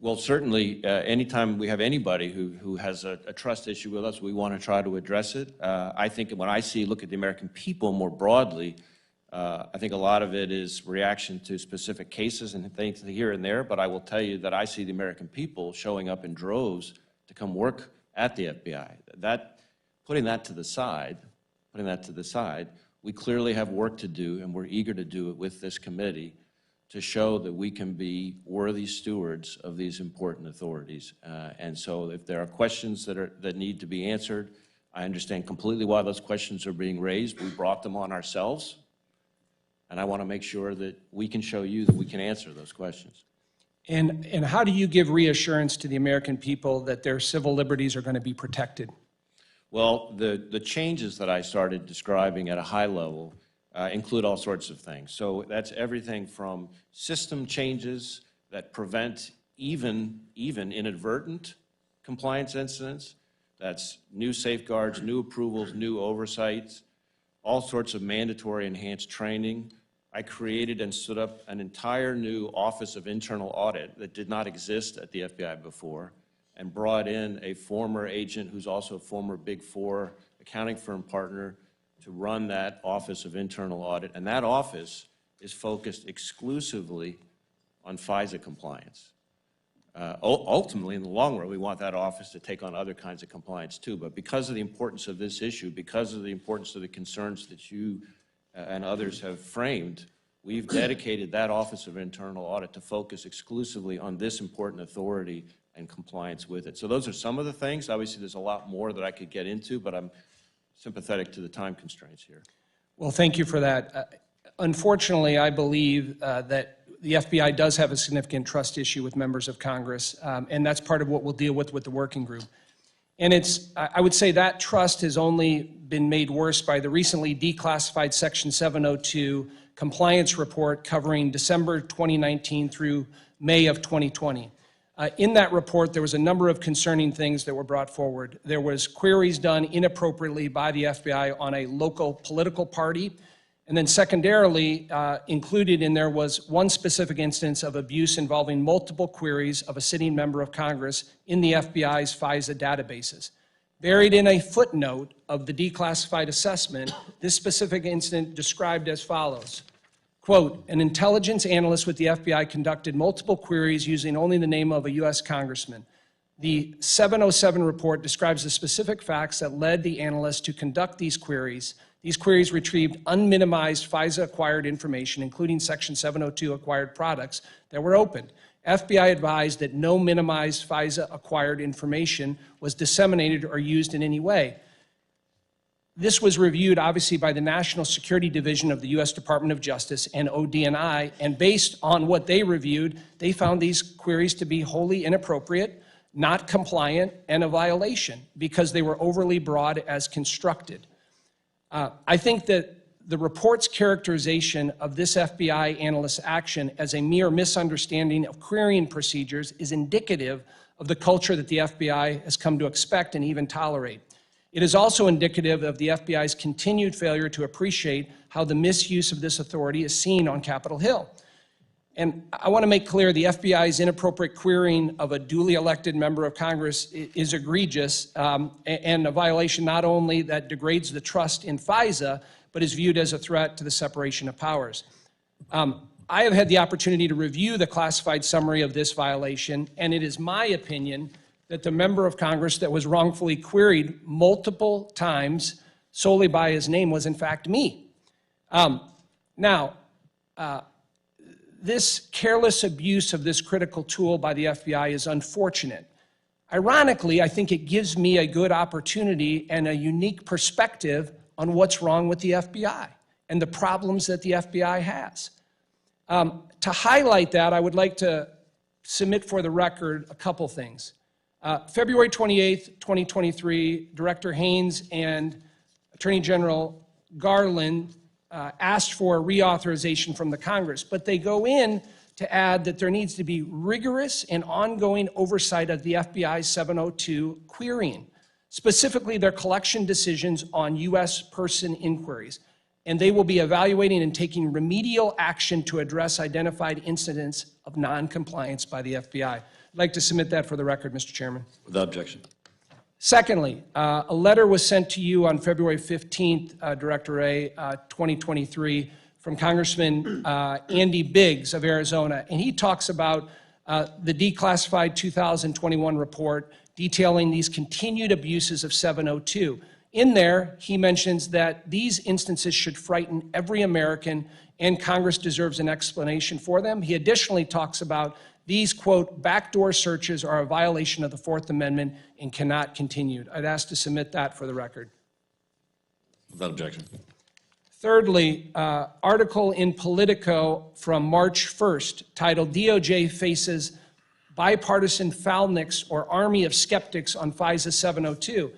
Well, certainly, anytime we have anybody who has a trust issue with us, we want to try to address it. I think when I look at the American people more broadly, I think a lot of it is reaction to specific cases and things here and there, but I will tell you that I see the American people showing up in droves to come work at the FBI. Putting that to the side, we clearly have work to do, and we're eager to do it with this committee to show that we can be worthy stewards of these important authorities. And so if there are questions that need to be answered, I understand completely why those questions are being raised. We brought them on ourselves. And I want to make sure that we can show you that we can answer those questions. And how do you give reassurance to the American people that their civil liberties are going to be protected? Well, the changes that I started describing at a high level include all sorts of things. So that's everything from system changes that prevent even inadvertent compliance incidents. That's new safeguards, new approvals, new oversights, all sorts of mandatory enhanced training. I created and stood up an entire new Office of Internal Audit that did not exist at the FBI before, and brought in a former agent who's also a former Big Four accounting firm partner to run that Office of Internal Audit. And that office is focused exclusively on FISA compliance. Ultimately, in the long run, we want that office to take on other kinds of compliance too. But because of the importance of this issue, because of the importance of the concerns that you and others have framed, we've dedicated that Office of Internal Audit to focus exclusively on this important authority and compliance with it. So those are some of the things. Obviously, there's a lot more that I could get into, but I'm sympathetic to the time constraints here. Well, thank you for that. Unfortunately, I believe that the FBI does have a significant trust issue with members of Congress, and that's part of what we'll deal with the working group. And I would say that trust has only been made worse by the recently declassified Section 702 compliance report covering December 2019 through May of 2020. In that report, there was a number of concerning things that were brought forward. There was queries done inappropriately by the FBI on a local political party. And then secondarily, included in there was one specific instance of abuse involving multiple queries of a sitting member of Congress in the FBI's FISA databases. Buried in a footnote of the declassified assessment, this specific incident described as follows. Quote, an intelligence analyst with the FBI conducted multiple queries using only the name of a U.S. congressman. The 707 report describes the specific facts that led the analyst to conduct these queries. These queries retrieved unminimized FISA-acquired information, including Section 702 acquired products that were opened. FBI advised that no minimized FISA-acquired information was disseminated or used in any way. This was reviewed, obviously, by the National Security Division of the U.S. Department of Justice and OD&I, and based on what they reviewed, they found these queries to be wholly inappropriate, not compliant, and a violation because they were overly broad as constructed. I think that the report's characterization of this FBI analyst's action as a mere misunderstanding of querying procedures is indicative of the culture that the FBI has come to expect and even tolerate. It is also indicative of the FBI's continued failure to appreciate how the misuse of this authority is seen on Capitol Hill. And I want to make clear the FBI's inappropriate querying of a duly elected member of Congress is egregious and a violation not only that degrades the trust in FISA, but is viewed as a threat to the separation of powers. I have had the opportunity to review the classified summary of this violation, and it is my opinion that the member of Congress that was wrongfully queried multiple times solely by his name was in fact me. This careless abuse of this critical tool by the FBI is unfortunate. Ironically, I think it gives me a good opportunity and a unique perspective on what's wrong with the FBI and the problems that the FBI has. To highlight that, I would like to submit for the record a couple things. February 28th, 2023, Director Haines and Attorney General Garland asked for a reauthorization from the Congress, but they go in to add that there needs to be rigorous and ongoing oversight of the FBI's 702 querying, specifically their collection decisions on U.S. person inquiries. And they will be evaluating and taking remedial action to address identified incidents of noncompliance by the FBI. I'd like to submit that for the record, Mr. Chairman. Without objection. Secondly, a letter was sent to you on February 15th, Director Wray, 2023, from Congressman Andy Biggs of Arizona, and he talks about the declassified 2021 report detailing these continued abuses of 702. In there, he mentions that these instances should frighten every American, and Congress deserves an explanation for them. He additionally talks about these, quote, backdoor searches are a violation of the Fourth Amendment and cannot continue. I'd ask to submit that for the record. Without objection. Thirdly, article in Politico from March 1st titled DOJ Faces Bipartisan Foulniks or Army of Skeptics on FISA 702.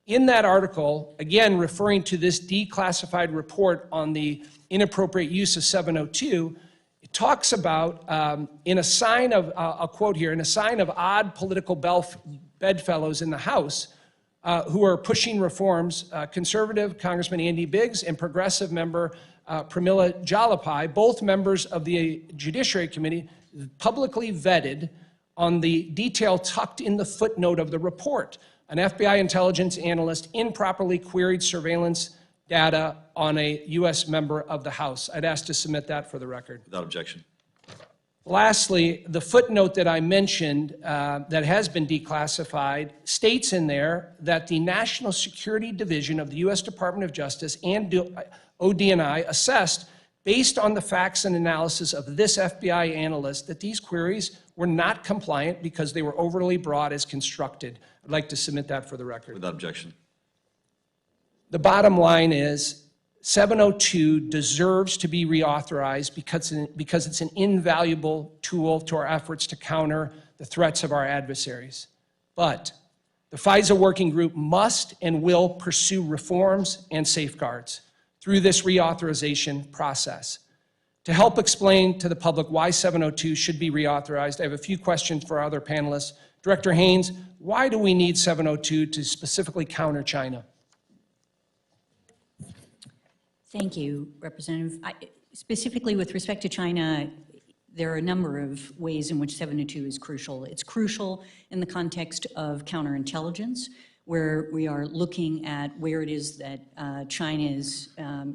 In that article, again referring to this declassified report on the inappropriate use of 702, it talks about, in a sign of, I'll quote here, in a sign of odd political bedfellows in the House who are pushing reforms, conservative Congressman Andy Biggs and progressive member Pramila Jalapai, both members of the Judiciary Committee, publicly vetted on the detail tucked in the footnote of the report. An FBI intelligence analyst improperly queried surveillance data on a U.S. member of the House. I'd ask to submit that for the record. Without objection. Lastly, the footnote that I mentioned that has been declassified states in there that the National Security Division of the U.S. Department of Justice and ODNI assessed, based on the facts and analysis of this FBI analyst, that these queries were not compliant because they were overly broad as constructed. I'd like to submit that for the record. Without objection. The bottom line is 702 deserves to be reauthorized because it's an invaluable tool to our efforts to counter the threats of our adversaries. But the FISA working group must and will pursue reforms and safeguards through this reauthorization process. To help explain to the public why 702 should be reauthorized, I have a few questions for our other panelists. Director Haines, why do we need 702 to specifically counter China? Thank you, Representative. Specifically with respect to China, there are a number of ways in which 702 is crucial. It's crucial in the context of counterintelligence, where we are looking at where it is that China's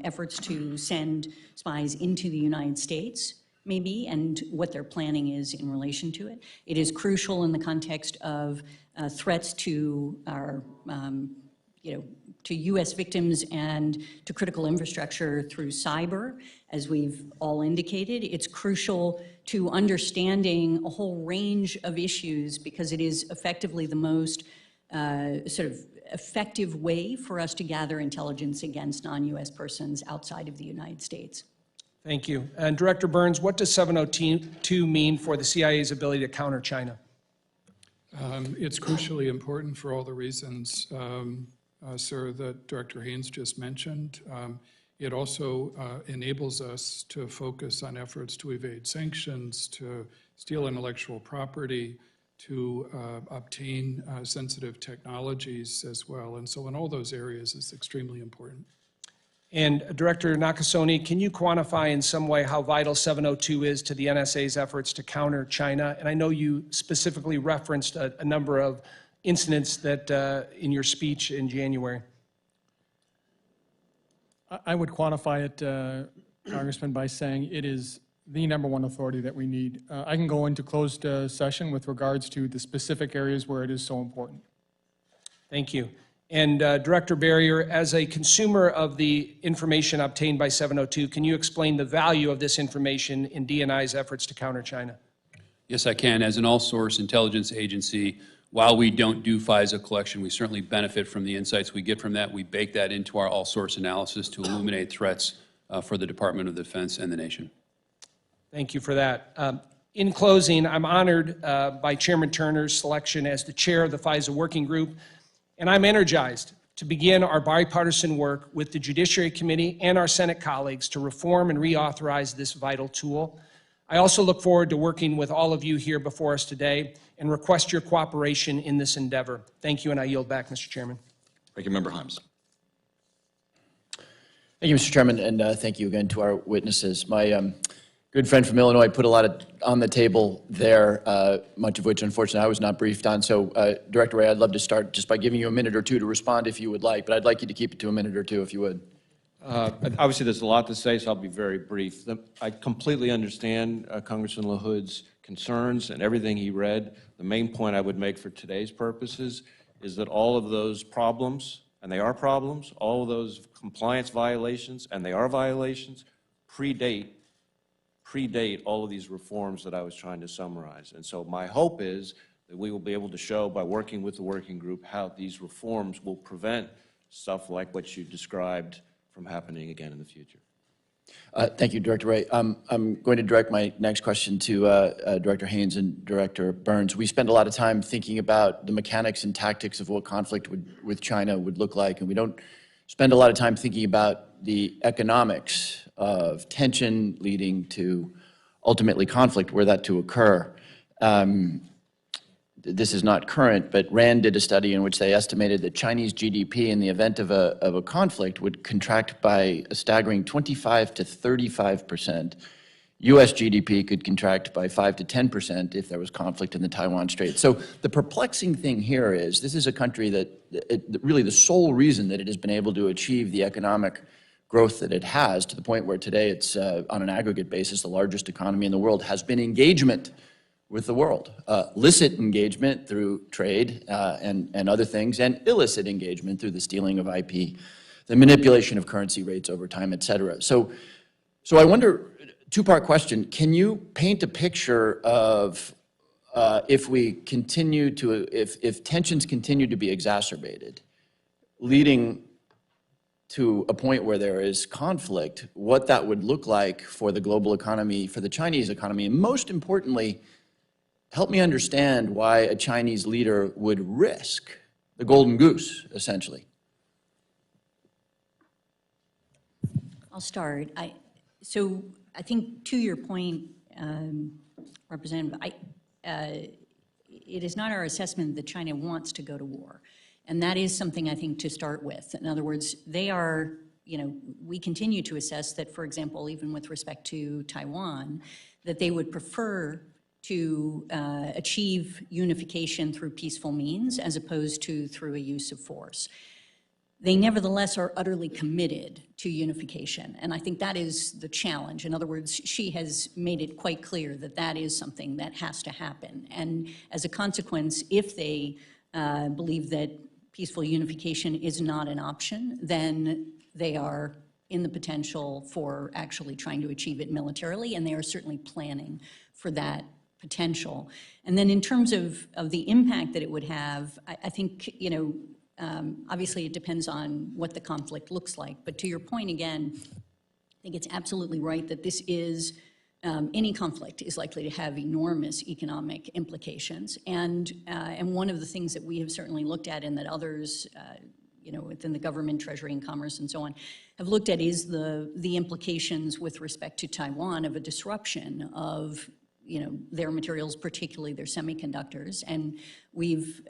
efforts to send spies into the United States may be and what their planning is in relation to it. It is crucial in the context of threats to our, to U.S. victims and to critical infrastructure through cyber, as we've all indicated. It's crucial to understanding a whole range of issues because it is effectively the most sort of effective way for us to gather intelligence against non-U.S. persons outside of the United States. Thank you. And Director Burns, what does 702 mean for the CIA's ability to counter China? It's crucially important for all the reasons sir, that Director Haines just mentioned. It also enables us to focus on efforts to evade sanctions, to steal intellectual property, to obtain sensitive technologies as well. And so in all those areas, it's extremely important. And Director Nakasone, can you quantify in some way how vital 702 is to the NSA's efforts to counter China? And I know you specifically referenced a number of incidents that in your speech in January. I would quantify it, Congressman, by saying it is the #1 authority that we need. I can go into closed session with regards to the specific areas where it is so important. Thank you. And Director Berrier, as a consumer of the information obtained by 702, can you explain the value of this information in DNI's efforts to counter China? Yes, I can. As an all-source intelligence agency, while we don't do FISA collection, we certainly benefit from the insights we get from that. We bake that into our all-source analysis to illuminate threats for the Department of Defense and the nation. Thank you for that. In closing, I'm honored by Chairman Turner's selection as the chair of the FISA Working Group, and I'm energized to begin our bipartisan work with the Judiciary Committee and our Senate colleagues to reform and reauthorize this vital tool. I also look forward to working with all of you here before us today and request your cooperation in this endeavor. Thank you, and I yield back, Mr. Chairman. Ranking Member Haines. Thank you, Mr. Chairman, and thank you again to our witnesses. My good friend from Illinois put a lot on the table there, much of which, unfortunately, I was not briefed on. So, Director Wray, I'd love to start just by giving you a minute or two to respond if you would like, but I'd like you to keep it to a minute or two if you would. Obviously, there's a lot to say, so I'll be very brief. I completely understand Congressman LaHood's concerns and everything he read. The main point I would make for today's purposes is that all of those problems, and they are problems, all of those compliance violations, and they are violations, predate all of these reforms that I was trying to summarize. And so my hope is that we will be able to show by working with the working group how these reforms will prevent stuff like what you described from happening again in the future. Thank you, Director Wray. I'm going to direct my next question to Director Haines and Director Burns. We spend a lot of time thinking about the mechanics and tactics of what conflict with China would look like, and we don't spend a lot of time thinking about the economics of tension leading to ultimately conflict, were that to occur. This is not current, but RAND did a study in which they estimated that Chinese GDP in the event of a conflict would contract by a staggering 25 to 35%. U.S. GDP could contract by 5 to 10% if there was conflict in the Taiwan Strait. So the perplexing thing here is this is a country that really the sole reason that it has been able to achieve the economic growth that it has, to the point where today it's on an aggregate basis the largest economy in the world, has been engagement with the world. Licit engagement through trade and other things, and illicit engagement through the stealing of IP, the manipulation of currency rates over time, et cetera. So I wonder, two-part question, can you paint a picture of if tensions continue to be exacerbated, leading to a point where there is conflict, what that would look like for the global economy, for the Chinese economy, and most importantly, help me understand why a Chinese leader would risk the golden goose, essentially. I'll start. So I think to your point, Representative, it is not our assessment that China wants to go to war. And that is something I think to start with. In other words, they are, we continue to assess that, for example, even with respect to Taiwan, that they would prefer to achieve unification through peaceful means as opposed to through a use of force. They nevertheless are utterly committed to unification, and I think that is the challenge. In other words, she has made it quite clear that that is something that has to happen. And as a consequence, if they believe that peaceful unification is not an option, then they are in the potential for actually trying to achieve it militarily, and they are certainly planning for that potential. And then in terms of the impact that it would have, I think, obviously it depends on what the conflict looks like. But to your point again, I think it's absolutely right that this is, any conflict is likely to have enormous economic implications. And one of the things that we have certainly looked at and that others, within the government, Treasury and Commerce and so on, have looked at is the implications with respect to Taiwan of a disruption of their materials, particularly their semiconductors. And we've,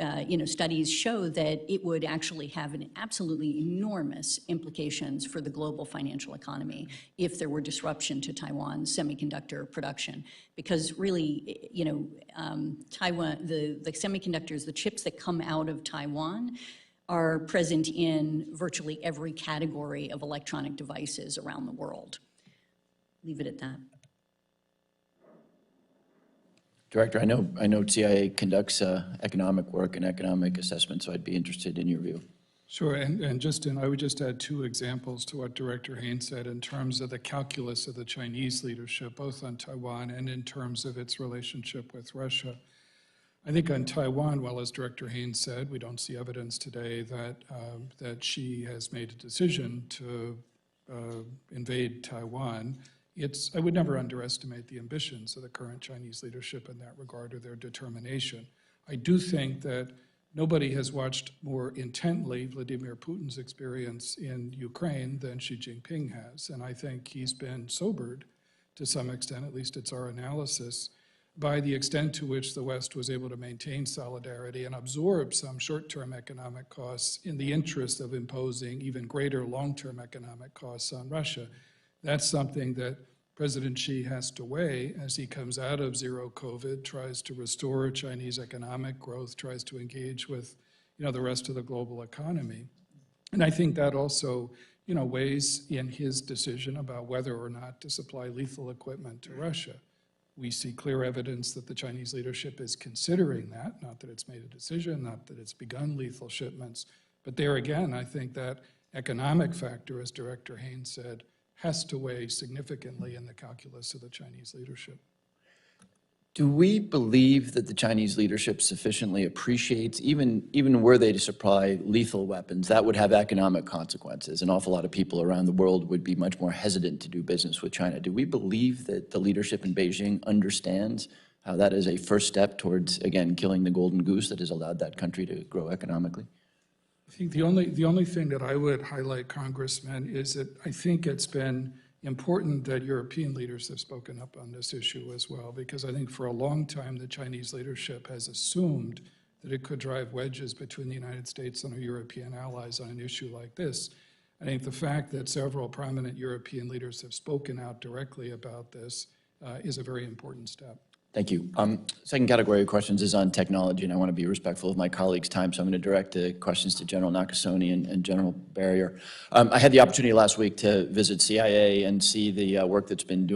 studies show that it would actually have an absolutely enormous implications for the global financial economy if there were disruption to Taiwan's semiconductor production. Because really, Taiwan, the semiconductors, the chips that come out of Taiwan are present in virtually every category of electronic devices around the world. Leave it at that. Director, I know CIA conducts economic work and economic assessment, so I'd be interested in your view. Sure, and I would just add two examples to what Director Haines said in terms of the calculus of the Chinese leadership, both on Taiwan and in terms of its relationship with Russia. I think on Taiwan, well, as Director Haines said, we don't see evidence today that she has made a decision to invade Taiwan. I would never underestimate the ambitions of the current Chinese leadership in that regard or their determination. I do think that nobody has watched more intently Vladimir Putin's experience in Ukraine than Xi Jinping has, and I think he's been sobered to some extent, at least it's our analysis, by the extent to which the West was able to maintain solidarity and absorb some short-term economic costs in the interest of imposing even greater long-term economic costs on Russia. That's something that President Xi has to weigh as he comes out of zero COVID, tries to restore Chinese economic growth, tries to engage with the rest of the global economy. And I think that also weighs in his decision about whether or not to supply lethal equipment to Russia. We see clear evidence that the Chinese leadership is considering that, not that it's made a decision, not that it's begun lethal shipments. But there again, I think that economic factor, as Director Haines said, has to weigh significantly in the calculus of the Chinese leadership. Do we believe that the Chinese leadership sufficiently appreciates, even were they to supply lethal weapons, that would have economic consequences? An awful lot of people around the world would be much more hesitant to do business with China. Do we believe that the leadership in Beijing understands how that is a first step towards, again, killing the golden goose that has allowed that country to grow economically? I think the only thing that I would highlight, Congressman, is that I think it's been important that European leaders have spoken up on this issue as well, because I think for a long time the Chinese leadership has assumed that it could drive wedges between the United States and our European allies on an issue like this. I think the fact that several prominent European leaders have spoken out directly about this is a very important step. Thank you. Second category of questions is on technology, and I want to be respectful of my colleagues' time, so I'm going to direct the questions to General Nakasone and General Berrier. I had the opportunity last week to visit CIA and see the work that's been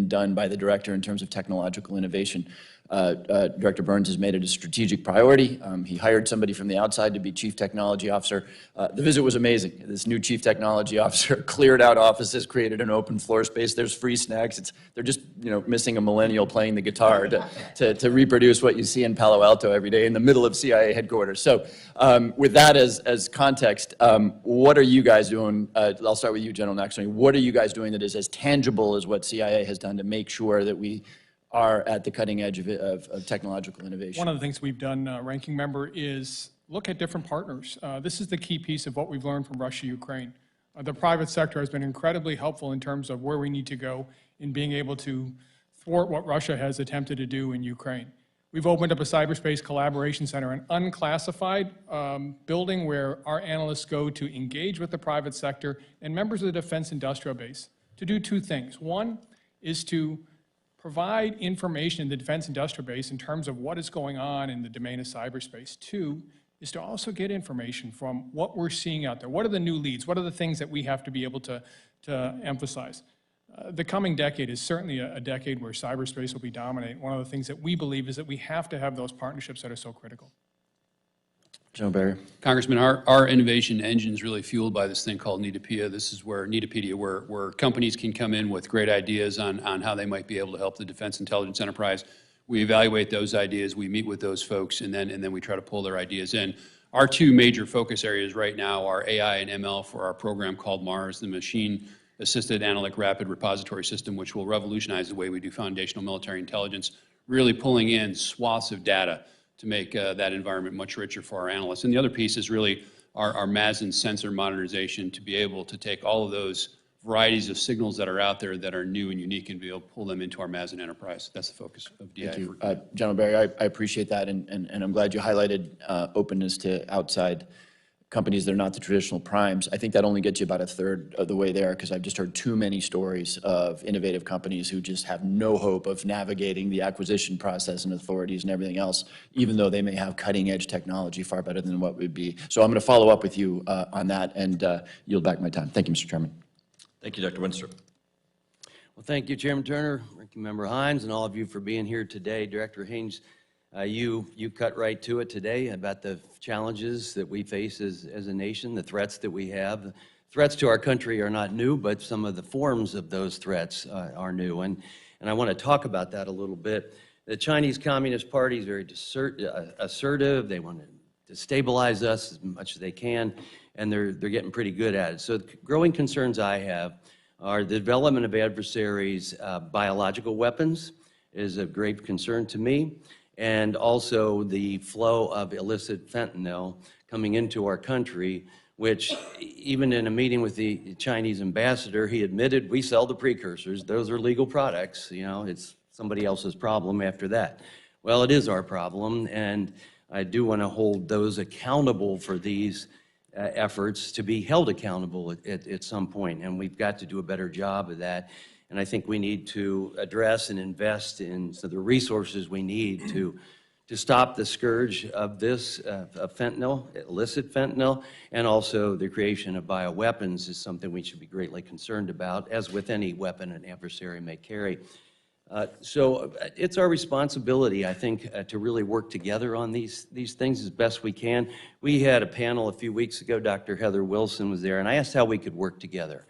done by the director in terms of technological innovation. Director Burns has made it a strategic priority. He hired somebody from the outside to be Chief Technology Officer. The visit was amazing. This new Chief Technology Officer cleared out offices, created an open floor space. There's free snacks. They're just missing a millennial playing the guitar to reproduce what you see in Palo Alto every day in the middle of CIA headquarters. So with that as context, what are you guys doing? I'll start with you, General Nakasone. What are you guys doing that is as tangible as what CIA has done to make sure that we are at the cutting edge of technological innovation? One of the things we've done, Ranking Member, is look at different partners. This is the key piece of what we've learned from Russia, Ukraine. The private sector has been incredibly helpful in terms of where we need to go in being able to thwart what Russia has attempted to do in Ukraine. We've opened up a cyberspace collaboration center, an unclassified building where our analysts go to engage with the private sector and members of the defense industrial base to do two things. One is to provide information in the defense industrial base in terms of what is going on in the domain of cyberspace. Two is to also get information from what we're seeing out there. What are the new leads? What are the things that we have to be able to emphasize? The coming decade is certainly a decade where cyberspace will be dominant. One of the things that we believe is that we have to have those partnerships that are so critical. General Berrier. Congressman, our innovation engine is really fueled by this thing called Nitopedia. This is where companies can come in with great ideas on how they might be able to help the defense intelligence enterprise. We evaluate those ideas, we meet with those folks, and then we try to pull their ideas in. Our two major focus areas right now are AI and ML for our program called MARS, the Machine Assisted Analytic Rapid Repository System, which will revolutionize the way we do foundational military intelligence, really pulling in swaths of data to make that environment much richer for our analysts. And the other piece is really our MASN sensor modernization to be able to take all of those varieties of signals that are out there that are new and unique and be able to pull them into our MASN enterprise. That's the focus of DI. Thank you. General Berrier, I appreciate that, and I'm glad you highlighted openness to outside companies that are not the traditional primes. I think that only gets you about a third of the way there, because I've just heard too many stories of innovative companies who just have no hope of navigating the acquisition process and authorities and everything else, even though they may have cutting-edge technology far better than what would be. So I'm going to follow up with you on that and yield back my time. Thank you, Mr. Chairman. Thank you, Dr. Winstrup. Well, thank you, Chairman Turner, Ranking Member Haines, and all of you for being here today. Director Haines, you cut right to it today about the challenges that we face as a nation, the threats that we have. Threats to our country are not new, but some of the forms of those threats are new, and I want to talk about that a little bit. The Chinese Communist Party is very assertive. They want to destabilize us as much as they can, and they're getting pretty good at it. So the growing concerns I have are the development of adversaries' biological weapons is of great concern to me, and also the flow of illicit fentanyl coming into our country, which even in a meeting with the Chinese ambassador, he admitted we sell the precursors. Those are legal products. You know, it's somebody else's problem after that. Well, it is our problem, and I do want to hold those accountable for these efforts to be held accountable at some point, and we've got to do a better job of that. And I think we need to address and invest in the resources we need to stop the scourge of this, of fentanyl, illicit fentanyl, and also the creation of bioweapons is something we should be greatly concerned about, as with any weapon an adversary may carry. So it's our responsibility, I think, to really work together on these things as best we can. We had a panel a few weeks ago. Dr. Heather Wilson was there, and I asked how we could work together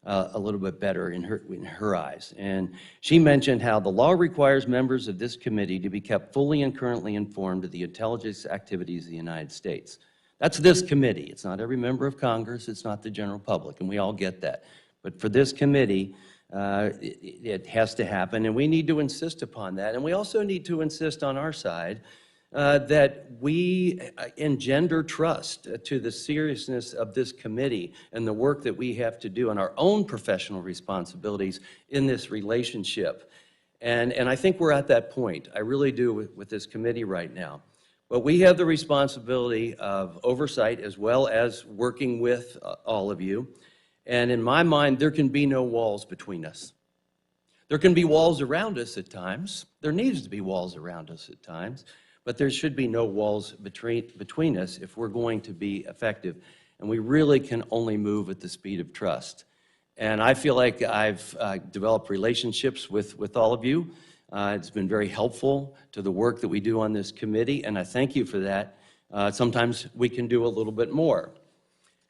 a little bit better in her eyes. And she mentioned how the law requires members of this committee to be kept fully and currently informed of the intelligence activities of the United States. That's this committee. It's not every member of Congress. It's not the general public, and we all get that. But for this committee, it has to happen, and we need to insist upon that. And we also need to insist on our side that we engender trust to the seriousness of this committee and the work that we have to do and our own professional responsibilities in this relationship. And I think we're at that point. I really do with this committee right now. But we have the responsibility of oversight as well as working with all of you. And in my mind, there can be no walls between us. There can be walls around us at times. There needs to be walls around us at times. But there should be no walls between us if we're going to be effective. And we really can only move at the speed of trust. And I feel like I've developed relationships with all of you. It's been very helpful to the work that we do on this committee, and I thank you for that. Sometimes we can do a little bit more.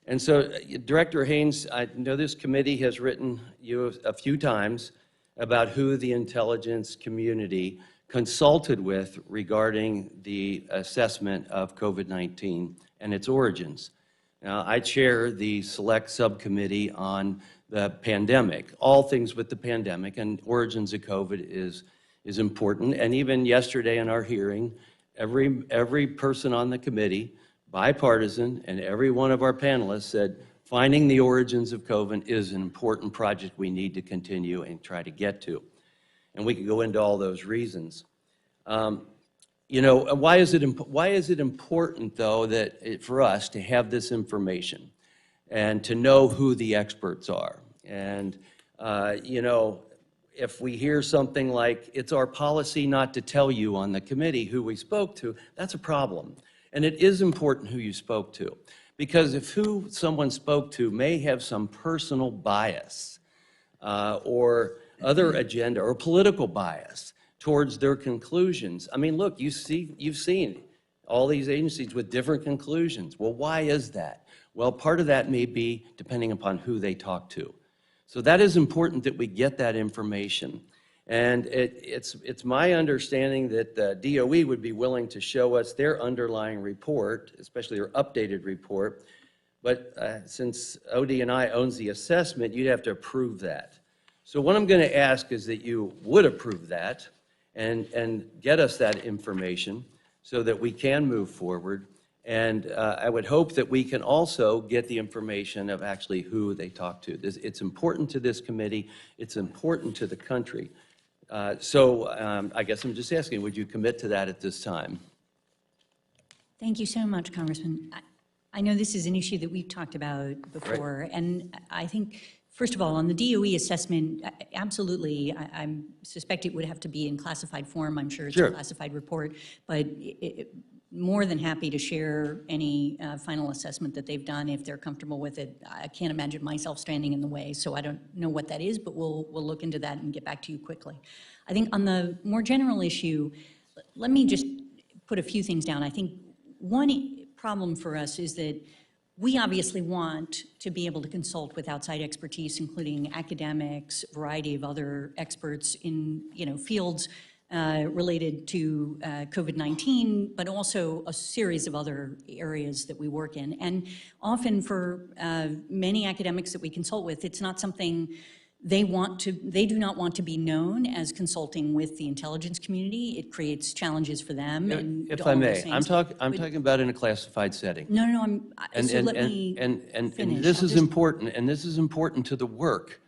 And so, Director Haines, I know this committee has written you a few times about who the intelligence community consulted with regarding the assessment of COVID-19 and its origins. Now, I chair the select subcommittee on the pandemic, all things with the pandemic, and origins of COVID is important. And even yesterday in our hearing, every person on the committee, bipartisan, and every one of our panelists said, finding the origins of COVID is an important project we need to continue and try to get to. And we can go into all those reasons. You know, why is it important, though, that for us to have this information and to know who the experts are? And, you know, if we hear something like, it's our policy not to tell you on the committee who we spoke to, that's a problem. And it is important who you spoke to, because if who someone spoke to may have some personal bias or other agenda or political bias towards their conclusions. I mean, look, you've seen all these agencies with different conclusions. Well, why is that? Well, part of that may be depending upon who they talk to. So that is important that we get that information. And it's my understanding that the DOE would be willing to show us their underlying report, especially their updated report. But since OD&I owns the assessment, you'd have to approve that. So what I'm going to ask is that you would approve that and get us that information so that we can move forward. And I would hope that we can also get the information of actually who they talk to. It's important to this committee. It's important to the country. So I guess I'm just asking, would you commit to that at this time? Thank you so much, Congressman. I know this is an issue that we've talked about before, and I think, first of all, on the DOE assessment, absolutely, I suspect it would have to be in classified form. I'm sure it's a classified report, but more than happy to share any final assessment that they've done if they're comfortable with it. I can't imagine myself standing in the way, so I don't know what that is, but we'll look into that and get back to you quickly. I think on the more general issue, let me just put a few things down. I think one problem for us is that we obviously want to be able to consult with outside expertise, including academics, a variety of other experts in fields related to COVID-19, but also a series of other areas that we work in. And often for many academics that we consult with, it's not something they do not want to be known as consulting with the intelligence community. It creates challenges for them. If I may, I'm talking about in a classified setting. No, let me and finish. this is important, and this is important to the work,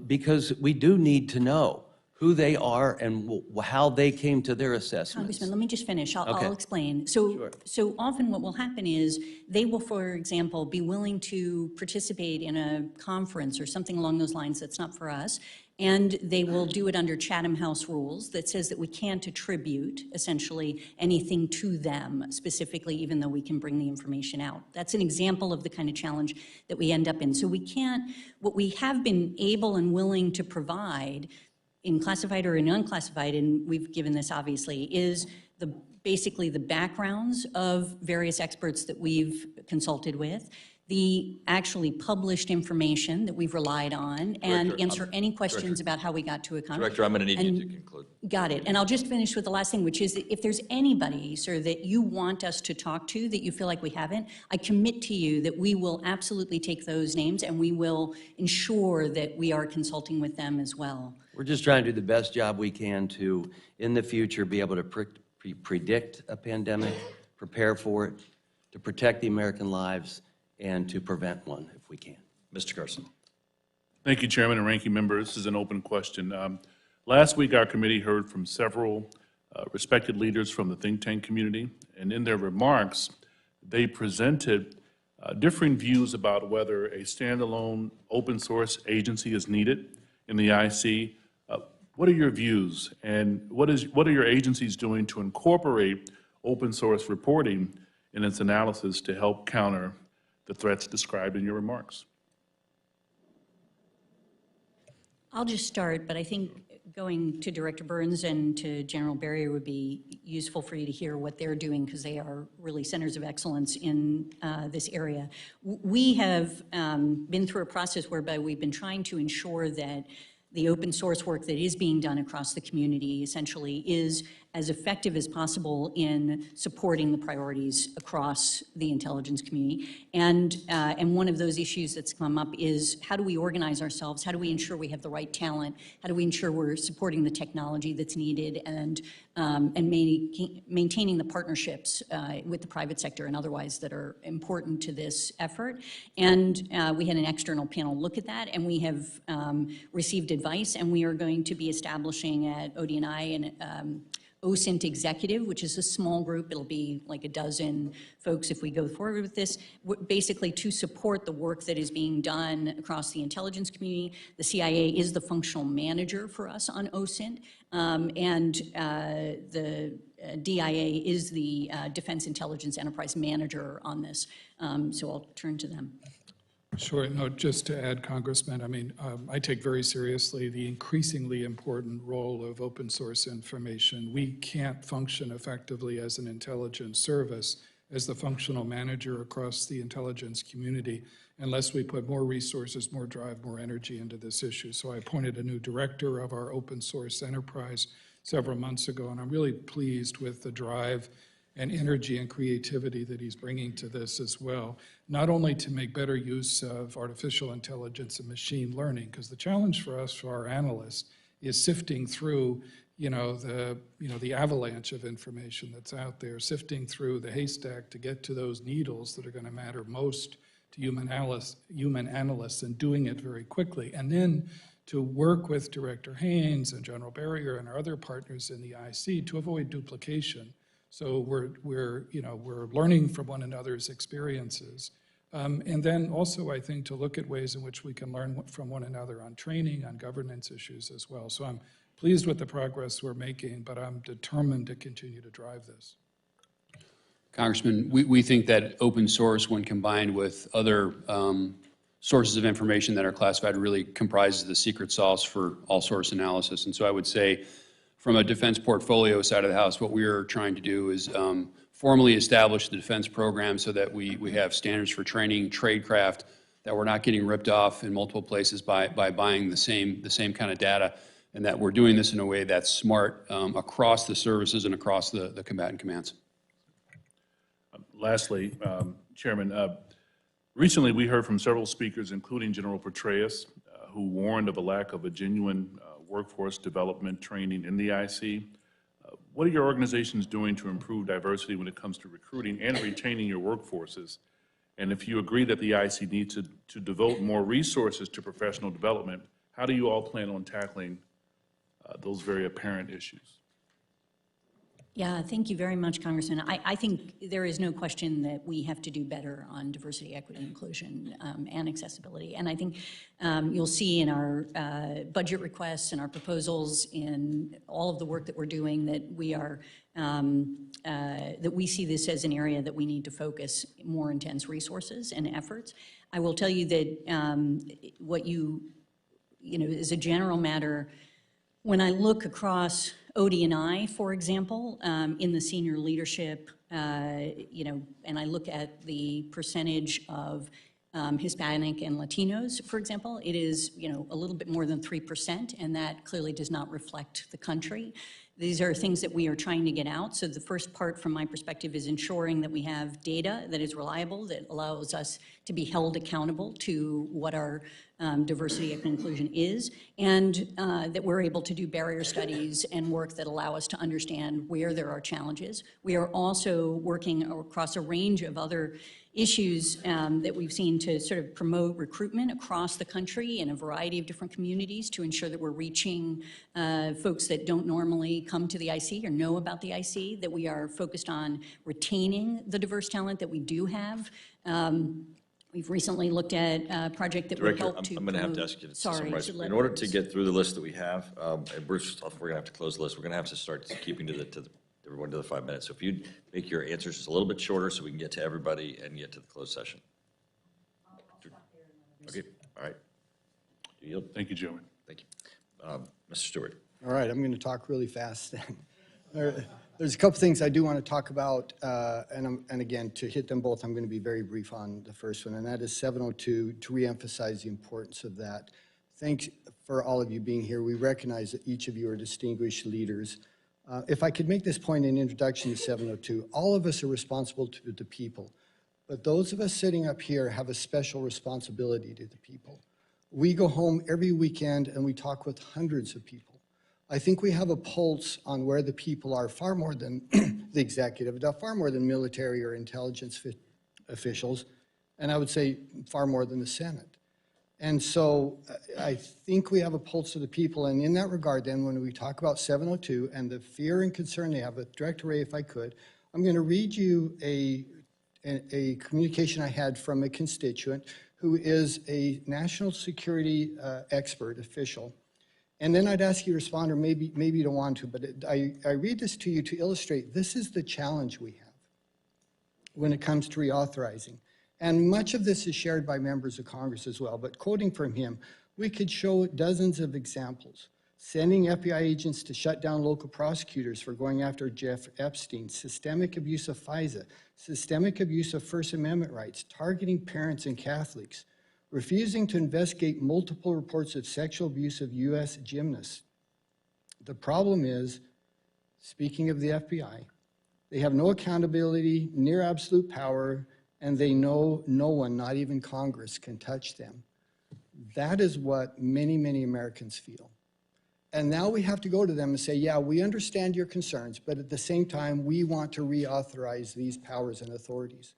because we do need to know who they are and how they came to their assessments. Congressman, let me just finish. I'll explain. So often what will happen is they will, for example, be willing to participate in a conference or something along those lines that's not for us, and they will do it under Chatham House rules that says that we can't attribute, essentially, anything to them specifically, even though we can bring the information out. That's an example of the kind of challenge that we end up in. So we can't, what we have been able and willing to provide in classified or in unclassified, and we've given this obviously, is basically the backgrounds of various experts that we've consulted with, the actually published information that we've relied on, and answer any questions about how we got to a contract. Director, I'm going to need you to conclude. Got it. And I'll just finish with the last thing, which is that if there's anybody, sir, that you want us to talk to that you feel like we haven't, I commit to you that we will absolutely take those names and we will ensure that we are consulting with them as well. We're just trying to do the best job we can to, in the future, be able to predict a pandemic, prepare for it, to protect the American lives, and to prevent one if we can. Mr. Carson. Thank you, Chairman and Ranking Member. This is an open question. Last week, our committee heard from several respected leaders from the think tank community, and in their remarks, they presented differing views about whether a standalone open source agency is needed in the IC. What are your views, and what are your agencies doing to incorporate open source reporting in its analysis to help counter the threats described in your remarks? I'll just start, but I think going to Director Burns and to General Berrier would be useful for you to hear what they're doing, because they are really centers of excellence in this area. We have been through a process whereby we've been trying to ensure that the open source work that is being done across the community essentially is as effective as possible in supporting the priorities across the intelligence community. And one of those issues that's come up is how do we organize ourselves? How do we ensure we have the right talent? How do we ensure we're supporting the technology that's needed and maintaining the partnerships with the private sector and otherwise that are important to this effort? And we had an external panel look at that, and we have received advice, and we are going to be establishing at ODNI and OSINT Executive, which is a small group. It'll be like a dozen folks if we go forward with this, basically to support the work that is being done across the intelligence community. The CIA is the functional manager for us on OSINT, and the DIA is the Defense Intelligence Enterprise Manager on this. So I'll turn to them. Sure. No, just to add, Congressman, I mean, I take very seriously the increasingly important role of open source information. We can't function effectively as an intelligence service, as the functional manager across the intelligence community, unless we put more resources, more drive, more energy into this issue. So I appointed a new director of our open source enterprise several months ago, and I'm really pleased with the drive and energy and creativity that he's bringing to this as well, not only to make better use of artificial intelligence and machine learning, because the challenge for us, for our analysts, is sifting through, the avalanche of information that's out there, sifting through the haystack to get to those needles that are going to matter most to human analysts, and doing it very quickly. And then to work with Director Haines and General Berrier and our other partners in the IC to avoid duplication. So we're learning from one another's experiences. And then also, I think, to look at ways in which we can learn from one another on training, on governance issues as well. So I'm pleased with the progress we're making, but I'm determined to continue to drive this. Congressman, we think that open source, when combined with other sources of information that are classified, really comprises the secret sauce for all source analysis. And so I would say, from a defense portfolio side of the house, what we're trying to do is formally establish the defense program so that we have standards for training tradecraft, that we're not getting ripped off in multiple places by buying the same kind of data, and that we're doing this in a way that's smart across the services and across the combatant commands. Lastly, Chairman, recently we heard from several speakers, including General Petraeus, who warned of a lack of a genuine workforce development training in the IC. What are your organizations doing to improve diversity when it comes to recruiting and retaining your workforces? And if you agree that the IC needs to devote more resources to professional development, how do you all plan on tackling those very apparent issues? Yeah, thank you very much, Congressman. I think there is no question that we have to do better on diversity, equity, inclusion, and accessibility. And I think you'll see in our budget requests and our proposals, in all of the work that we're doing, that we are that we see this as an area that we need to focus more intense resources and efforts. I will tell you that what as a general matter, when I look across OD&I, for example, in the senior leadership, and I look at the percentage of Hispanic and Latinos, for example, it is, a little bit more than 3%, and that clearly does not reflect the country. These are things that we are trying to get out. So the first part, from my perspective, is ensuring that we have data that is reliable, that allows us to be held accountable to what our diversity and inclusion is, and that we're able to do barrier studies and work that allow us to understand where there are challenges. We are also working across a range of other issues that we've seen to sort of promote recruitment across the country in a variety of different communities to ensure that we're reaching folks that don't normally come to the IC or know about the IC, that we are focused on retaining the diverse talent that we do have. We've recently looked at a project that would help to I'm going to have to ask you to summarize. Sorry, In order to get through the list that we have, and Bruce, we're going to have to close the list. We're going to have to start keeping everyone to the 5 minutes. So if you'd make your answers just a little bit shorter so we can get to everybody and get to the closed session. Okay, all right. Do you yield? Thank you, Chairman. Thank you. Mr. Stewart. All right, I'm going to talk really fast then. There's a couple things I do want to talk about, and again, to hit them both, I'm going to be very brief on the first one, and that is 702, to reemphasize the importance of that. Thanks for all of you being here. We recognize that each of you are distinguished leaders. If I could make this point in introduction to 702, all of us are responsible to the people, but those of us sitting up here have a special responsibility to the people. We go home every weekend and we talk with hundreds of people. I think we have a pulse on where the people are, far more than the executive, far more than military or intelligence officials, and I would say far more than the Senate. And so I think we have a pulse of the people, and in that regard then, when we talk about 702 and the fear and concern they have, with Director Wray, if I could, I'm going to read you a communication I had from a constituent who is a national security expert official. And then I'd ask you to respond, or maybe you don't want to, but I read this to you to illustrate this is the challenge we have when it comes to reauthorizing. And much of this is shared by members of Congress as well, but quoting from him, we could show dozens of examples. Sending FBI agents to shut down local prosecutors for going after Jeff Epstein, systemic abuse of FISA, systemic abuse of First Amendment rights, targeting parents and Catholics, refusing to investigate multiple reports of sexual abuse of U.S. gymnasts. The problem is, speaking of the FBI, they have no accountability, near absolute power, and they know no one, not even Congress, can touch them. That is what many, many Americans feel. And now we have to go to them and say, yeah, we understand your concerns, but at the same time, we want to reauthorize these powers and authorities.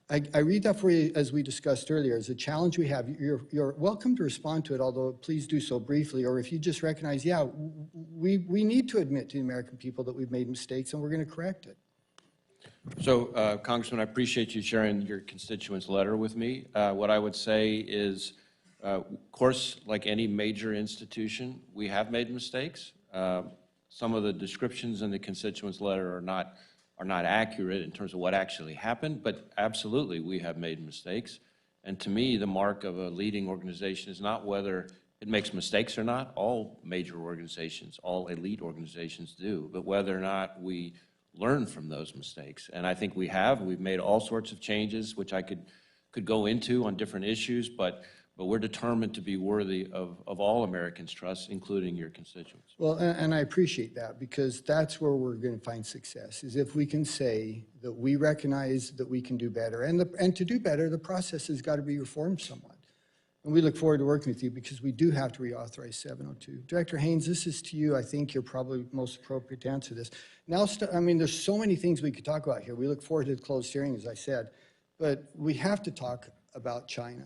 I read that for you, as we discussed earlier, as a challenge we have. You're welcome to respond to it, although please do so briefly, or if you just recognize, yeah, we need to admit to the American people that we've made mistakes and we're going to correct it. So, Congressman, I appreciate you sharing your constituents' letter with me. What I would say is, of course, like any major institution, we have made mistakes. Some of the descriptions in the constituents' letter are not accurate in terms of what actually happened, but absolutely we have made mistakes. And to me, the mark of a leading organization is not whether it makes mistakes or not. All major organizations, all elite organizations do, but whether or not we learn from those mistakes. And I think we have. We've made all sorts of changes, which I could go into on different issues, but we're determined to be worthy of all Americans' trust, including your constituents. Well, and I appreciate that, because that's where we're going to find success, is if we can say that we recognize that we can do better. And to do better, the process has got to be reformed somewhat. And we look forward to working with you, because we do have to reauthorize 702. Director Haines, this is to you. I think you're probably most appropriate to answer this. Now, I mean, there's so many things we could talk about here. We look forward to the closed hearing, as I said, but we have to talk about China.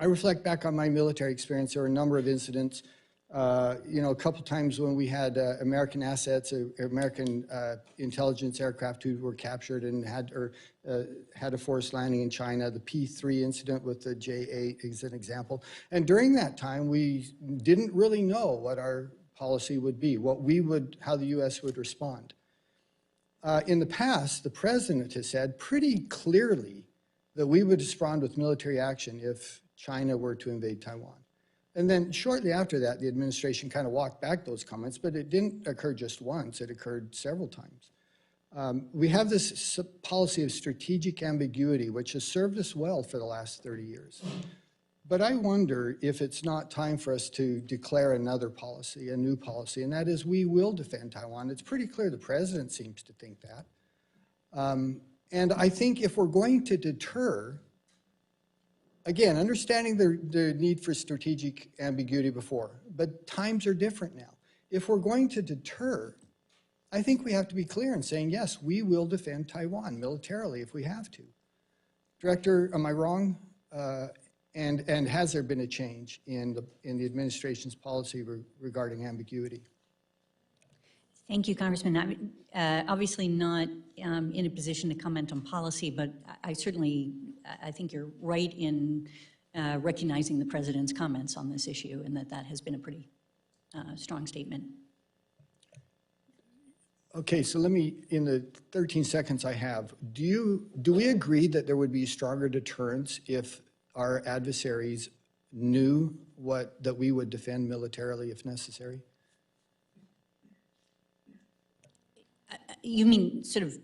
I reflect back on my military experience. There were a number of incidents, a couple times when we had American assets, American intelligence aircraft who were captured and had a forced landing in China. The P-3 incident with the J-8 is an example. And during that time, we didn't really know what our policy would be, how the U.S. would respond. In the past, the president has said pretty clearly that we would respond with military action if China were to invade Taiwan. And then shortly after that, the administration kind of walked back those comments, but it didn't occur just once, it occurred several times. We have this policy of strategic ambiguity, which has served us well for the last 30 years. But I wonder if it's not time for us to declare another policy, a new policy, and that is we will defend Taiwan. It's pretty clear the president seems to think that. And I think if we're going to deter, again, understanding the need for strategic ambiguity before, but times are different now. If we're going to deter, I think we have to be clear in saying, yes, we will defend Taiwan militarily if we have to. Director, am I wrong? And has there been a change in the administration's policy regarding ambiguity? Thank you, Congressman. I'm obviously not in a position to comment on policy, but I think you're right in recognizing the president's comments on this issue, and that has been a pretty strong statement. Okay, so let me, in the 13 seconds I have, do we agree that there would be stronger deterrence if our adversaries knew that we would defend militarily if necessary? You mean sort of,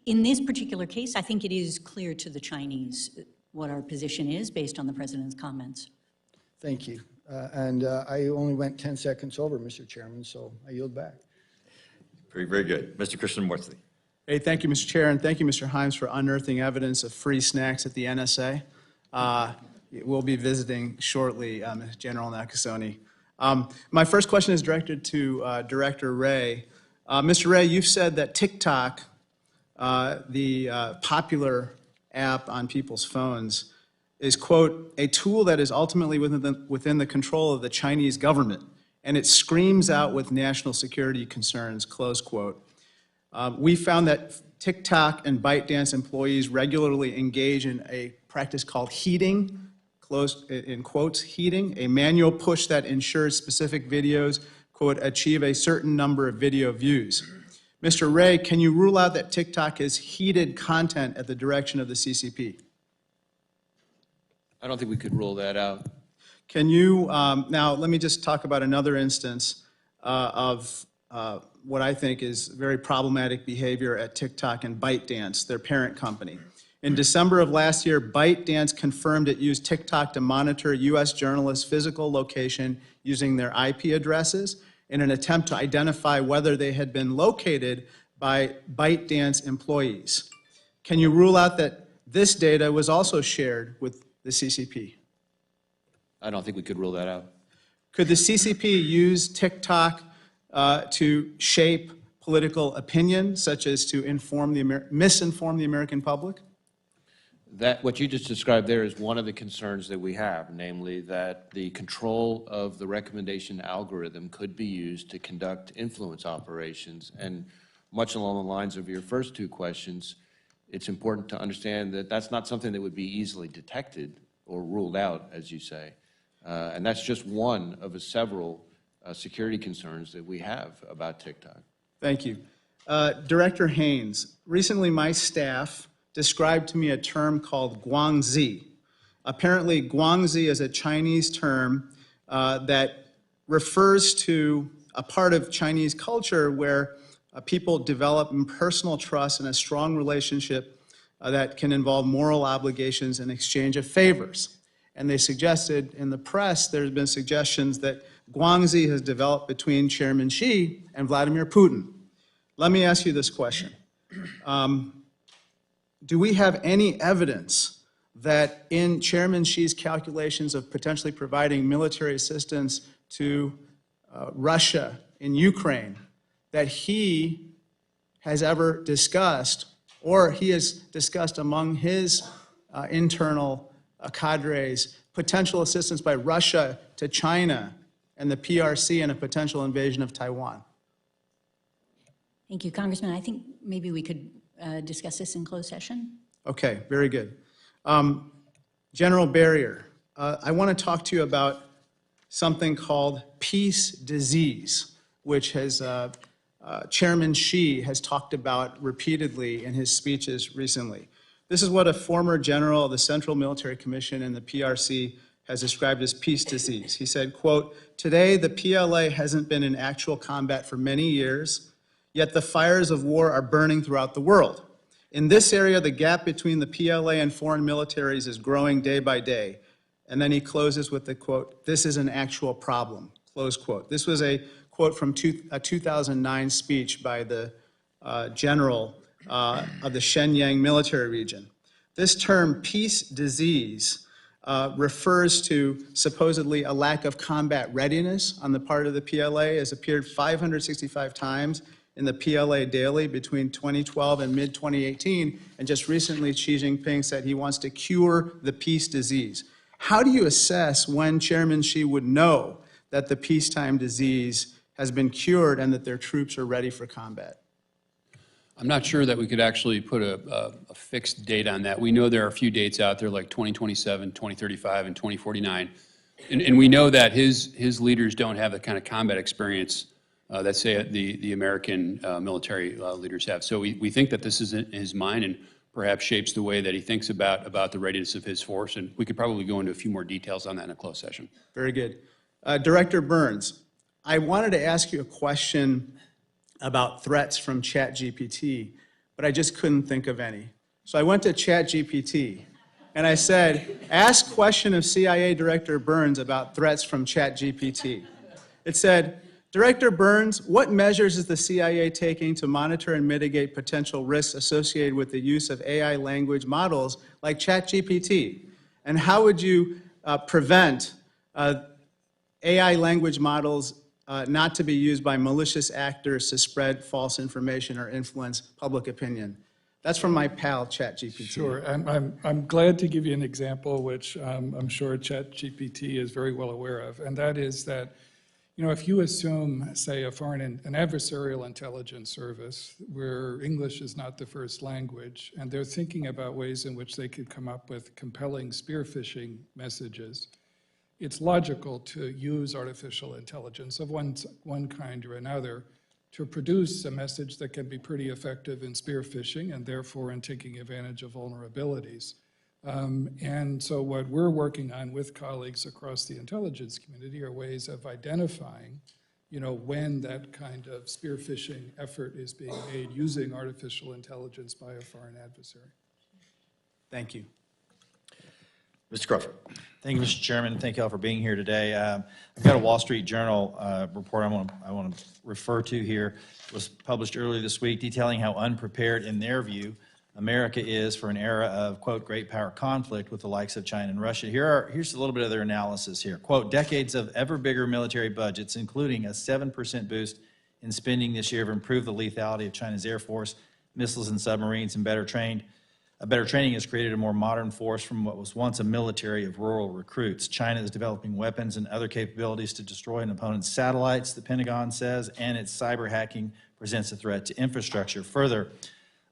in this particular case, I think it is clear to the Chinese what our position is based on the president's comments. Thank you. And I only went 10 seconds over, Mr. Chairman, so I yield back. Very, very good. Mr. Christian Wortley. Hey, thank you, Mr. Chair, and thank you, Mr. Haines, for unearthing evidence of free snacks at the NSA. We'll be visiting shortly, General Nakasone. My first question is directed to Director Wray. Mr. Wray, you've said that TikTok, the popular app on people's phones, is, quote, a tool that is ultimately within the control of the Chinese government, and it screams out with national security concerns, close quote. We found that TikTok and ByteDance employees regularly engage in a practice called heeding, close in quotes, heeding, a manual push that ensures specific videos, quote, achieve a certain number of video views. Mr. Wray, can you rule out that TikTok has heeded content at the direction of the CCP? I don't think we could rule that out. Can you, now let me just talk about another instance of what I think is very problematic behavior at TikTok and ByteDance, their parent company. In December of last year, ByteDance confirmed it used TikTok to monitor U.S. journalists' physical location using their IP addresses in an attempt to identify whether they had been located by ByteDance employees. Can you rule out that this data was also shared with the CCP? I don't think we could rule that out. Could the CCP use TikTok to shape political opinion, such as to misinform the American public? That, what you just described there is one of the concerns that we have, namely that the control of the recommendation algorithm could be used to conduct influence operations. And much along the lines of your first two questions, it's important to understand that that's not something that would be easily detected or ruled out, as you say. And that's just one of the several security concerns that we have about TikTok. Thank you. Director Haines, recently my staff described to me a term called guangzi. Apparently, guangzi is a Chinese term that refers to a part of Chinese culture where people develop personal trust and a strong relationship that can involve moral obligations in exchange of favors. And they suggested in the press, there's been suggestions that guangzi has developed between Chairman Xi and Vladimir Putin. Let me ask you this question. Do we have any evidence that in Chairman Xi's calculations of potentially providing military assistance to Russia in Ukraine, that he has ever discussed, or he has discussed among his internal cadres, potential assistance by Russia to China and the PRC in a potential invasion of Taiwan? Thank you, Congressman. I think maybe we could discuss this in closed session. Okay, very good. General Berrier, I want to talk to you about something called peace disease, which has Chairman Xi has talked about repeatedly in his speeches recently. This is what a former general of the Central Military Commission and the PRC has described as peace disease. He said, quote, "Today the PLA hasn't been in actual combat for many years, yet the fires of war are burning throughout the world. In this area, the gap between the PLA and foreign militaries is growing day by day." And then he closes with the quote, "This is an actual problem," close quote. This was a quote from a 2009 speech by the general of the Shenyang military region. This term, peace disease, refers to supposedly a lack of combat readiness on the part of the PLA. Has appeared 565 times in the PLA Daily between 2012 and mid-2018, and just recently Xi Jinping said he wants to cure the peace disease. How do you assess when Chairman Xi would know that the peacetime disease has been cured and that their troops are ready for combat? I'm not sure that we could actually put a fixed date on that. We know there are a few dates out there like 2027, 2035, and 2049. And we know that his leaders don't have the kind of combat experience that, say, the American military leaders have. So we think that this is in his mind and perhaps shapes the way that he thinks about the readiness of his force. And we could probably go into a few more details on that in a closed session. Very good. Director Burns, I wanted to ask you a question about threats from ChatGPT, but I just couldn't think of any. So I went to ChatGPT and I said, ask question of CIA Director Burns about threats from ChatGPT. It said, Director Burns, what measures is the CIA taking to monitor and mitigate potential risks associated with the use of AI language models like ChatGPT? And how would you prevent AI language models not to be used by malicious actors to spread false information or influence public opinion? That's from my pal, ChatGPT. Sure, I'm glad to give you an example, which I'm sure ChatGPT is very well aware of, and that is that, you know, if you assume, say, an adversarial intelligence service where English is not the first language, and they're thinking about ways in which they could come up with compelling spear phishing messages, it's logical to use artificial intelligence of one kind or another to produce a message that can be pretty effective in spear phishing and therefore in taking advantage of vulnerabilities. And so what we're working on with colleagues across the intelligence community are ways of identifying, you know, when that kind of spear phishing effort is being made using artificial intelligence by a foreign adversary. Thank you. Mr. Crawford. Thank you, Mr. Chairman. Thank you all for being here today. I've got a Wall Street Journal report I want to refer to here. It was published earlier this week detailing how unprepared, in their view, America is for an era of, quote, great power conflict with the likes of China and Russia. Here's a little bit of their analysis here. Quote, decades of ever bigger military budgets, including a 7% boost in spending this year, have improved the lethality of China's Air Force, missiles and submarines, and better training has created a more modern force from what was once a military of rural recruits. China is developing weapons and other capabilities to destroy an opponent's satellites, the Pentagon says, and its cyber hacking presents a threat to infrastructure. Further,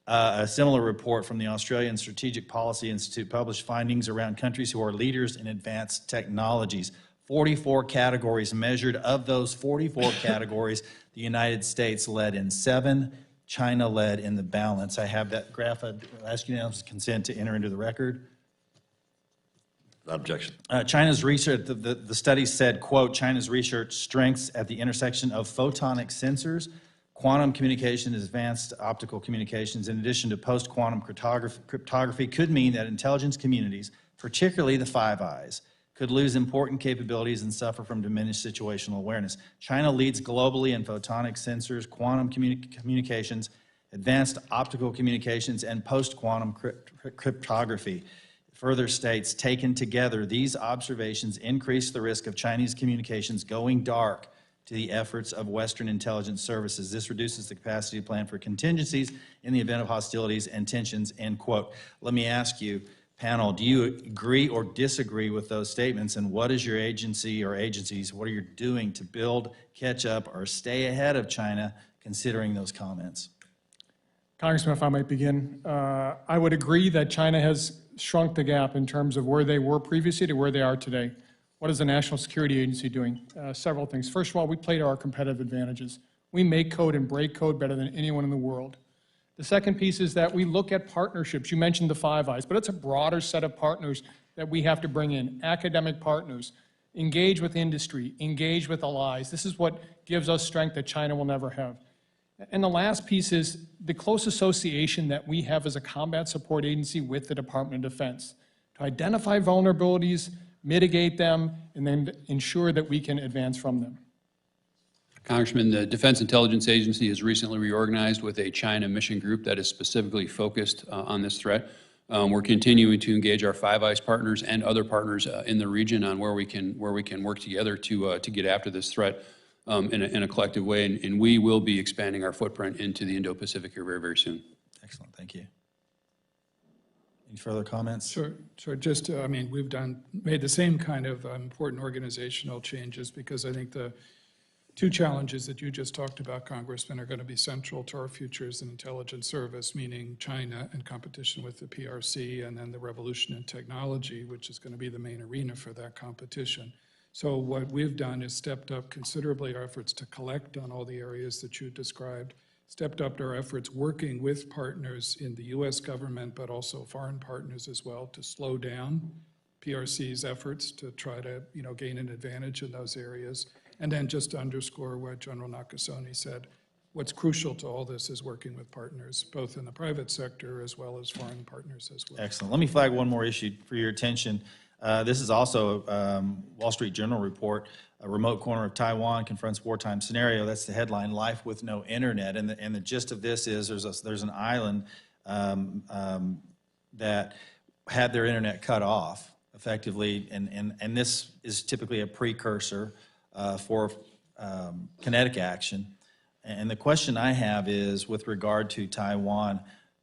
a similar report from the Australian Strategic Policy Institute published findings around countries who are leaders in advanced technologies. 44 categories measured. Of those 44 categories, the United States led in 7, China led in the balance. I have that graph. I'd ask unanimous consent to enter into the record. Without objection. China's research, the study said, quote, China's research strengths at the intersection of photonic sensors, quantum communication, advanced optical communications, in addition to post-quantum cryptography, could mean that intelligence communities, particularly the Five Eyes, could lose important capabilities and suffer from diminished situational awareness. China leads globally in photonic sensors, quantum communications, advanced optical communications, and post-quantum cryptography. Further states, taken together, these observations increase the risk of Chinese communications going dark to the efforts of Western intelligence services. This reduces the capacity to plan for contingencies in the event of hostilities and tensions, end quote. Let me ask you, panel, do you agree or disagree with those statements, and what is your agency or agencies, what are you doing to build, catch up, or stay ahead of China, considering those comments? Congressman, if I might begin, I would agree that China has shrunk the gap in terms of where they were previously to where they are today. What is the National Security Agency doing? Several things. First of all, we play to our competitive advantages. We make code and break code better than anyone in the world. The second piece is that we look at partnerships. You mentioned the Five Eyes, but it's a broader set of partners that we have to bring in. Academic partners, engage with industry, engage with allies. This is what gives us strength that China will never have. And the last piece is the close association that we have as a combat support agency with the Department of Defense to identify vulnerabilities, mitigate them, and then ensure that we can advance from them. Congressman, the Defense Intelligence Agency has recently reorganized with a China mission group that is specifically focused on this threat. We're continuing to engage our Five Eyes partners and other partners in the region on where we can work together to get after this threat in a collective way, and we will be expanding our footprint into the Indo-Pacific here very, very soon. Excellent, thank you. Any further comments? Sure. Just, I mean, we've made the same kind of important organizational changes because I think the two challenges that you just talked about, Congressman, are going to be central to our future as an intelligence service, meaning China and competition with the PRC, and then the revolution in technology, which is going to be the main arena for that competition. So what we've done is stepped up considerably our efforts to collect on all the areas that you described, stepped up our efforts working with partners in the U.S. government, but also foreign partners as well, to slow down PRC's efforts to try to, gain an advantage in those areas. And then just to underscore what General Nakasone said, what's crucial to all this is working with partners, both in the private sector as well as foreign partners as well. Excellent. Let me flag one more issue for your attention. This is also a Wall Street Journal report. A remote corner of Taiwan confronts wartime scenario. That's the headline, Life with No Internet. And the gist of this is there's an island that had their internet cut off effectively, and this is typically a precursor for kinetic action. And the question I have is, with regard to Taiwan,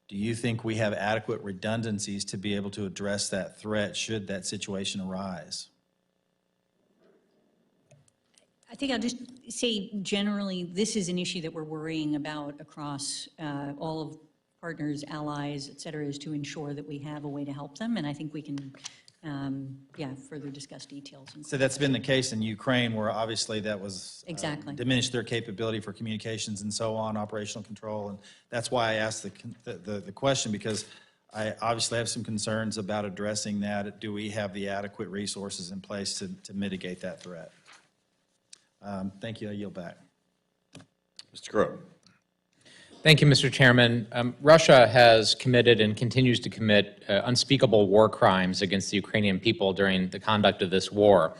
do you think we have adequate redundancies to be able to address that threat should that situation arise? I think I'll just say generally, this is an issue that we're worrying about across all of partners, allies, et cetera, is to ensure that we have a way to help them. And I think we can, further discuss details. So that's been the case in Ukraine, where obviously that was exactly diminished their capability for communications and so on, operational control. And that's why I asked the question, because I obviously have some concerns about addressing that. Do we have the adequate resources in place to mitigate that threat? Thank you. I yield back. Mr. Crow. Thank you, Mr. Chairman. Russia has committed and continues to commit unspeakable war crimes against the Ukrainian people during the conduct of this war.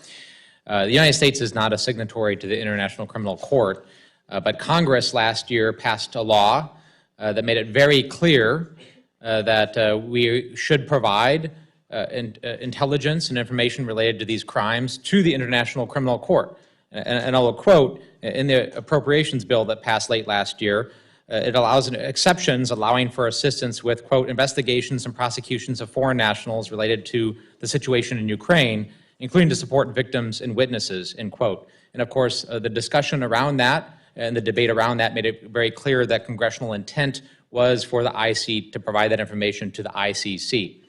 The United States is not a signatory to the International Criminal Court, but Congress last year passed a law that made it very clear that we should provide intelligence and information related to these crimes to the International Criminal Court. And I will quote, in the appropriations bill that passed late last year, it allows exceptions allowing for assistance with, quote, investigations and prosecutions of foreign nationals related to the situation in Ukraine, including to support victims and witnesses, end quote. And of course, the discussion around that and the debate around that made it very clear that congressional intent was for the IC to provide that information to the ICC.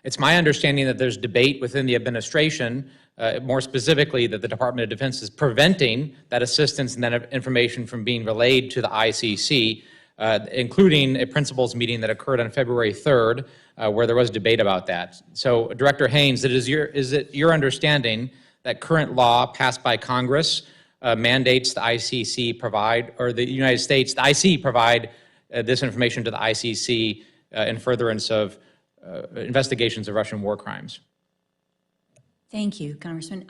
It's my understanding that there's debate within the administration, more specifically that the Department of Defense is preventing that assistance and that information from being relayed to the ICC, including a principals meeting that occurred on February 3rd, where there was debate about that. So, Director Haines, is it your understanding that current law passed by Congress mandates the ICC provide, or the United States, the IC provide this information to the ICC in furtherance of investigations of Russian war crimes? Thank you, Congressman.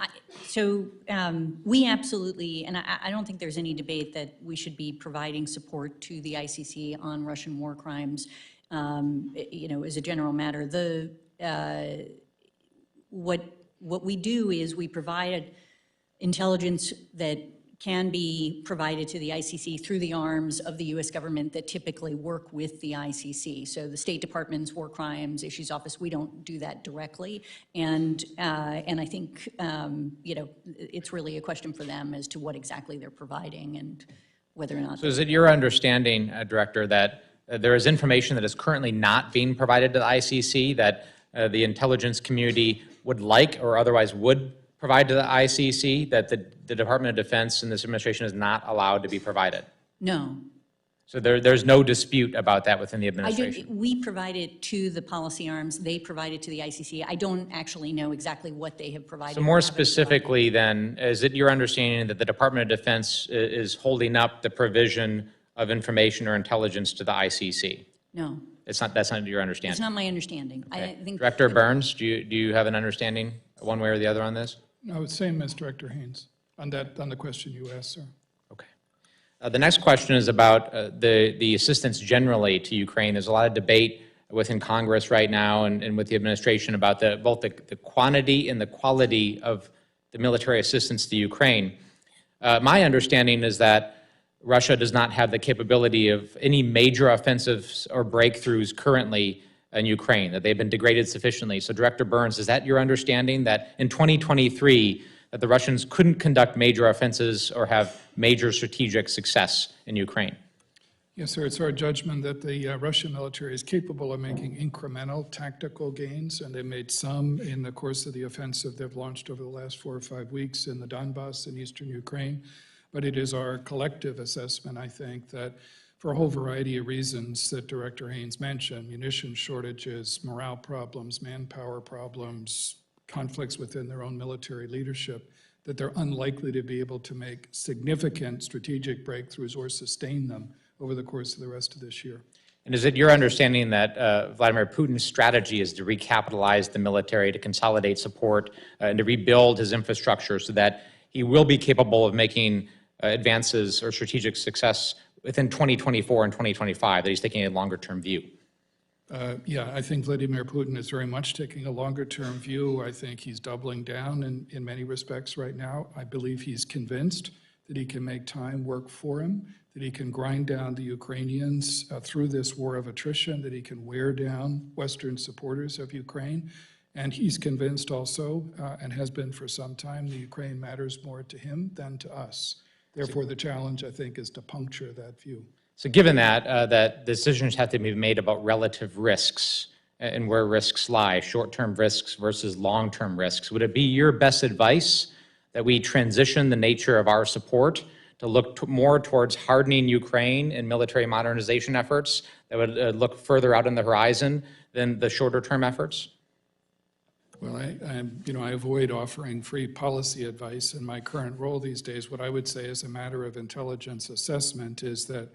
We absolutely, and I don't think there's any debate that we should be providing support to the ICC on Russian war crimes, as a general matter. What we do is we provide intelligence that can be provided to the ICC through the arms of the U.S. government that typically work with the ICC. So the State Department's War Crimes Issues Office, we don't do that directly. And I think, it's really a question for them as to what exactly they're providing and whether or not. So is it your understanding, Director, that there is information that is currently not being provided to the ICC that the intelligence community would like or otherwise would provide to the ICC, that the Department of Defense and this administration is not allowed to be provided? No. So there's no dispute about that within the administration? We provide it to the policy arms. They provide it to the ICC. I don't actually know exactly what they have provided. So more specifically then, is it your understanding that the Department of Defense is holding up the provision of information or intelligence to the ICC? No. That's not your understanding? It's not my understanding. Okay. I think Director Burns, do you have an understanding one way or the other on this? No, it's same as Director Haines on the question you asked, sir. Okay. The next question is about the assistance generally to Ukraine. There's a lot of debate within Congress right now and with the administration about both the quantity and the quality of the military assistance to Ukraine. My understanding is that Russia does not have the capability of any major offensives or breakthroughs currently in Ukraine, that they've been degraded sufficiently. So Director Burns, is that your understanding that in 2023 that the Russians couldn't conduct major offenses or have major strategic success in Ukraine? Yes, sir. It's our judgment that the Russian military is capable of making incremental tactical gains, and they made some in the course of the offensive they've launched over the last 4 or 5 weeks in the Donbass and eastern Ukraine. But it is our collective assessment, I think, that for a whole variety of reasons that Director Haines mentioned, munition shortages, morale problems, manpower problems, conflicts within their own military leadership, that they're unlikely to be able to make significant strategic breakthroughs or sustain them over the course of the rest of this year. And is it your understanding that Vladimir Putin's strategy is to recapitalize the military, to consolidate support, and to rebuild his infrastructure so that he will be capable of making advances or strategic success within 2024 and 2025, that he's taking a longer-term view? Yeah, I think Vladimir Putin is very much taking a longer-term view. I think he's doubling down in many respects right now. I believe he's convinced that he can make time work for him, that he can grind down the Ukrainians through this war of attrition, that he can wear down Western supporters of Ukraine. And he's convinced also, and has been for some time, that Ukraine matters more to him than to us. Therefore, the challenge, I think, is to puncture that view. So given that, that decisions have to be made about relative risks and where risks lie, short-term risks versus long-term risks, would it be your best advice that we transition the nature of our support to look more towards hardening Ukraine and military modernization efforts that would look further out on the horizon than the shorter-term efforts? Well, I avoid offering free policy advice in my current role these days. What I would say as a matter of intelligence assessment is that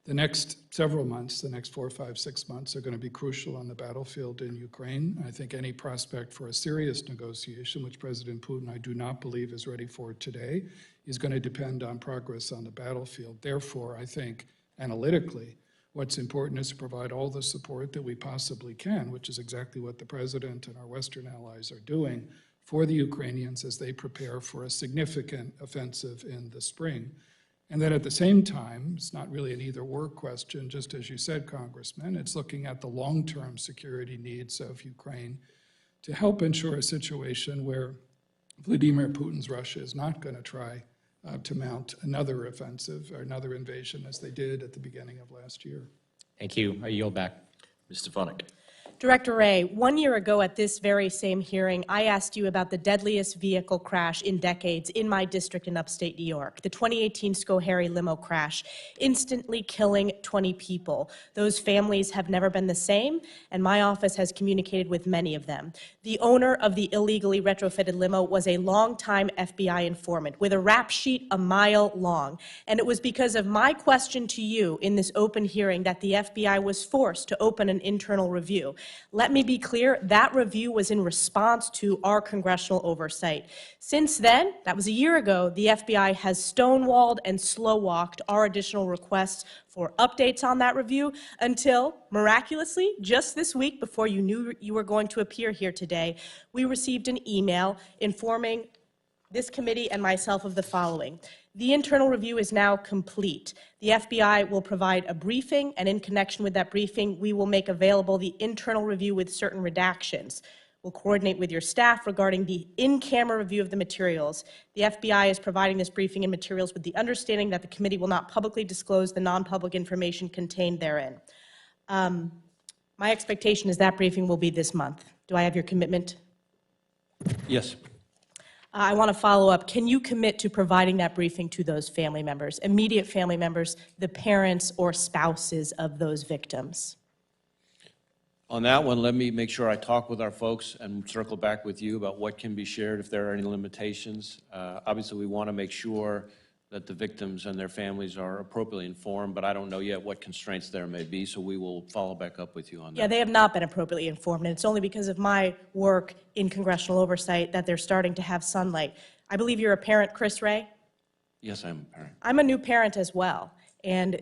the next several months, the next 4, 5, 6 months are going to be crucial on the battlefield in Ukraine. I think any prospect for a serious negotiation, which President Putin, I do not believe, is ready for today, is going to depend on progress on the battlefield. Therefore, I think analytically, What's important is to provide all the support that we possibly can, which is exactly what the President and our Western allies are doing for the Ukrainians as they prepare for a significant offensive in the spring. And then at the same time, it's not really an either-or question, just as you said, Congressman, it's looking at the long-term security needs of Ukraine to help ensure a situation where Vladimir Putin's Russia is not going to try to mount another offensive or another invasion as they did at the beginning of last year. Thank you. I yield back. Ms. Stefanik. Director Wray, 1 year ago at this very same hearing, I asked you about the deadliest vehicle crash in decades in my district in upstate New York, the 2018 Schoharie limo crash, instantly killing 20 people. Those families have never been the same, and my office has communicated with many of them. The owner of the illegally retrofitted limo was a longtime FBI informant with a rap sheet a mile long, and it was because of my question to you in this open hearing that the FBI was forced to open an internal review. Let me be clear, that review was in response to our congressional oversight. Since then, that was a year ago, the FBI has stonewalled and slow-walked our additional requests for updates on that review until, miraculously, just this week before you knew you were going to appear here today, we received an email informing this committee and myself of the following. The internal review is now complete. The FBI will provide a briefing, and in connection with that briefing, we will make available the internal review with certain redactions. We'll coordinate with your staff regarding the in-camera review of the materials. The FBI is providing this briefing and materials with the understanding that the committee will not publicly disclose the non-public information contained therein. My expectation is that briefing will be this month. Do I have your commitment? Yes. I want to follow up. Can you commit to providing that briefing to those family members, immediate family members, the parents or spouses of those victims? On that one, let me make sure I talk with our folks and circle back with you about what can be shared if there are any limitations. Obviously, we want to make sure that the victims and their families are appropriately informed, but I don't know yet what constraints there may be, so we will follow back up with you on that. Yeah, they have not been appropriately informed, and it's only because of my work in congressional oversight that they're starting to have sunlight. I believe you're a parent, Chris Wray? Yes, I'm a parent. I'm a new parent as well, and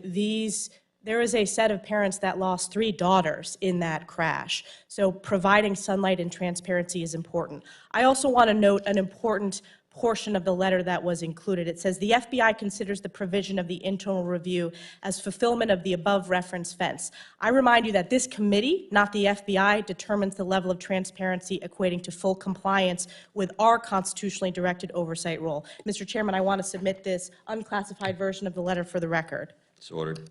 there is a set of parents that lost 3 daughters in that crash, so providing sunlight and transparency is important. I also want to note an important portion of the letter that was included. It says, the FBI considers the provision of the internal review as fulfillment of the above referenced fence. I remind you that this committee, not the FBI, determines the level of transparency equating to full compliance with our constitutionally directed oversight role. Mr. Chairman, I want to submit this unclassified version of the letter for the record. So ordered.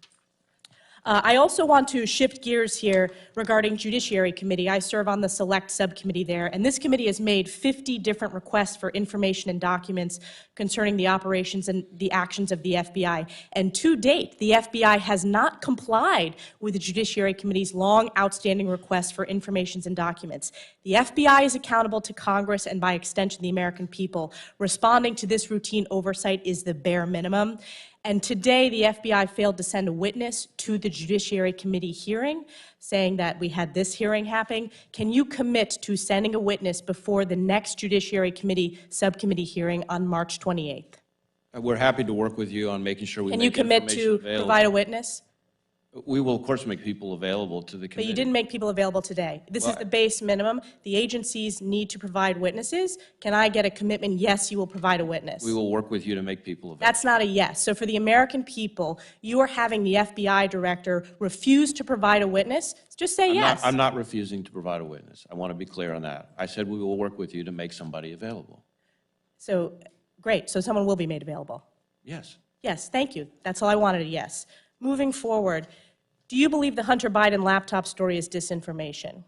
I also want to shift gears here regarding Judiciary Committee. I serve on the Select Subcommittee there, and this committee has made 50 different requests for information and documents concerning the operations and the actions of the FBI. And to date, the FBI has not complied with the Judiciary Committee's long outstanding requests for information and documents. The FBI is accountable to Congress and by extension the American people. Responding to this routine oversight is the bare minimum. And today, the FBI failed to send a witness to the Judiciary Committee hearing, saying that we had this hearing happening. Can you commit to sending a witness before the next Judiciary Committee subcommittee hearing on March 28th? We're happy to work with you on making sure we Can make you commit information to available. provide a witness? We will, of course, make people available to the committee. But you didn't make people available today. This is the base minimum. The agencies need to provide witnesses. Can I get a commitment, yes, you will provide a witness? We will work with you to make people available. That's not a yes. So for the American people, you are having the FBI director refuse to provide a witness? Just say yes. I'm not refusing to provide a witness. I want to be clear on that. I said we will work with you to make somebody available. So, great. So someone will be made available? Yes. Yes, thank you. That's all I wanted, a yes. Moving forward, do you believe the Hunter Biden laptop story is disinformation?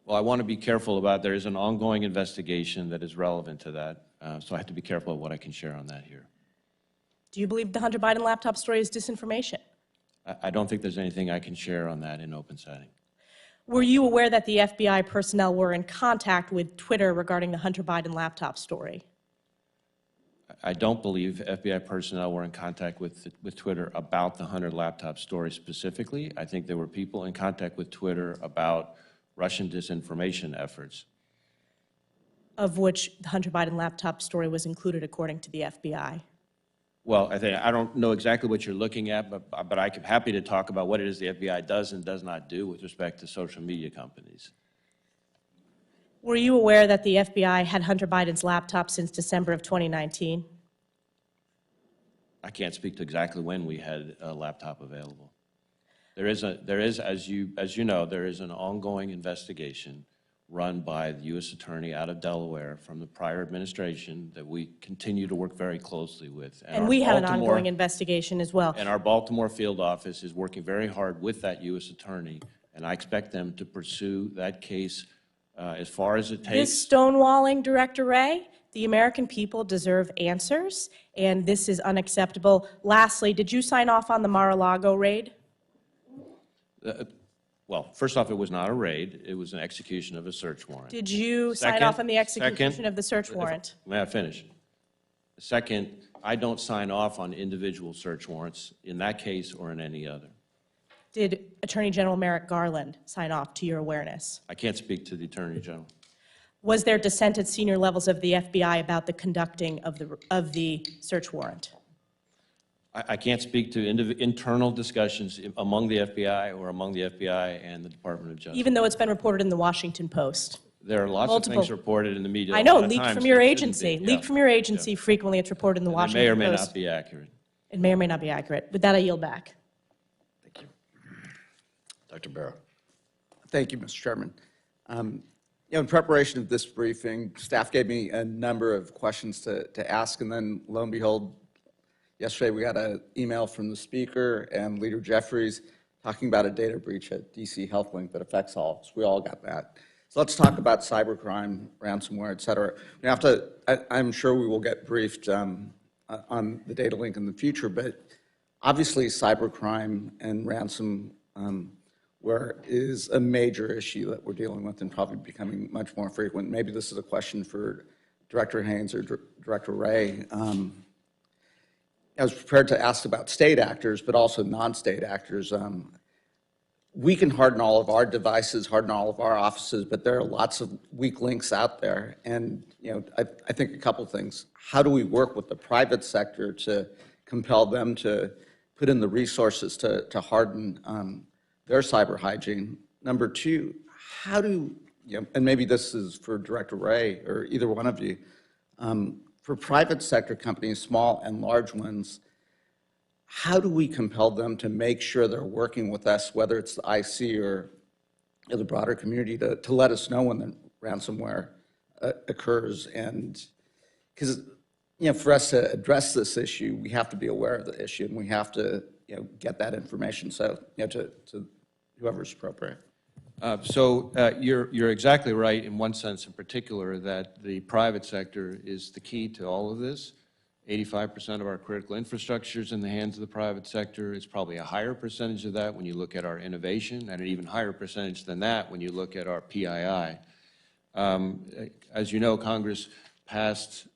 Well, I want to be careful about, there is an ongoing investigation that is relevant to that, so I have to be careful of what I can share on that here. Do you believe the Hunter Biden laptop story is disinformation? I don't think there's anything I can share on that in open setting. Were you aware that the FBI personnel were in contact with Twitter regarding the Hunter Biden laptop story? I don't believe FBI personnel were in contact with Twitter about the Hunter laptop story specifically. I think there were people in contact with Twitter about Russian disinformation efforts. Of which the Hunter Biden laptop story was included according to the FBI. Well, I don't know exactly what you're looking at, but I'm happy to talk about what it is the FBI does and does not do with respect to social media companies. Were you aware that the FBI had Hunter Biden's laptop since December of 2019? I can't speak to exactly when we had a laptop available. There is, as you know, there is an ongoing investigation run by the U.S. Attorney out of Delaware from the prior administration that we continue to work very closely with. And we have an ongoing investigation as well. And our Baltimore field office is working very hard with that U.S. Attorney, and I expect them to pursue that case as far as it takes. This stonewalling, Director Wray, the American people deserve answers, and this is unacceptable. Lastly, did you sign off on the Mar-a-Lago raid? Well, first off, it was not a raid. It was an execution of a search warrant. Did you sign off on the execution of the search warrant? May I finish? Second, I don't sign off on individual search warrants in that case or in any other. Did Attorney General Merrick Garland sign off to your awareness? I can't speak to the Attorney General. Was there dissent at senior levels of the FBI about the conducting of the search warrant? I can't speak to internal discussions among the FBI or among the FBI and the Department of Justice. Even though it's been reported in the Washington Post? There are lots of things reported in the media. I know, leaked from your agency. Leaked from your agency, frequently it's reported in the Washington Post. It may or may not be accurate. It may or may not be accurate. With that, I yield back. Thank you. Dr. Berrier. Thank you, Mr. Chairman. In preparation of this briefing, staff gave me a number of questions to ask, and then lo and behold, yesterday we got an email from the Speaker and Leader Jeffries talking about a data breach at DC HealthLink that affects all. So we all got that. So let's talk about cybercrime, ransomware, et cetera. We have to, I'm sure we will get briefed on the data link in the future, but obviously cybercrime and ransomware is a major issue that we're dealing with and probably becoming much more frequent. Maybe this is a question for Director Haines or Director Wray. I was prepared to ask about state actors, but also non-state actors. We can harden all of our devices, harden all of our offices, but there are lots of weak links out there. And I think a couple things. How do we work with the private sector to compel them to put in the resources to harden their cyber hygiene? Number two, how do, and maybe this is for Director Wray or either one of you, for private sector companies, small and large ones, how do we compel them to make sure they're working with us, whether it's the IC or the broader community, to let us know when the ransomware occurs? And because for us to address this issue, we have to be aware of the issue and we have to get that information. So to whoever's appropriate. You're exactly right in one sense in particular that the private sector is the key to all of this. 85% of our critical infrastructure is in the hands of the private sector. It's probably a higher percentage of that when you look at our innovation, and an even higher percentage than that when you look at our PII. As you know, Congress passed,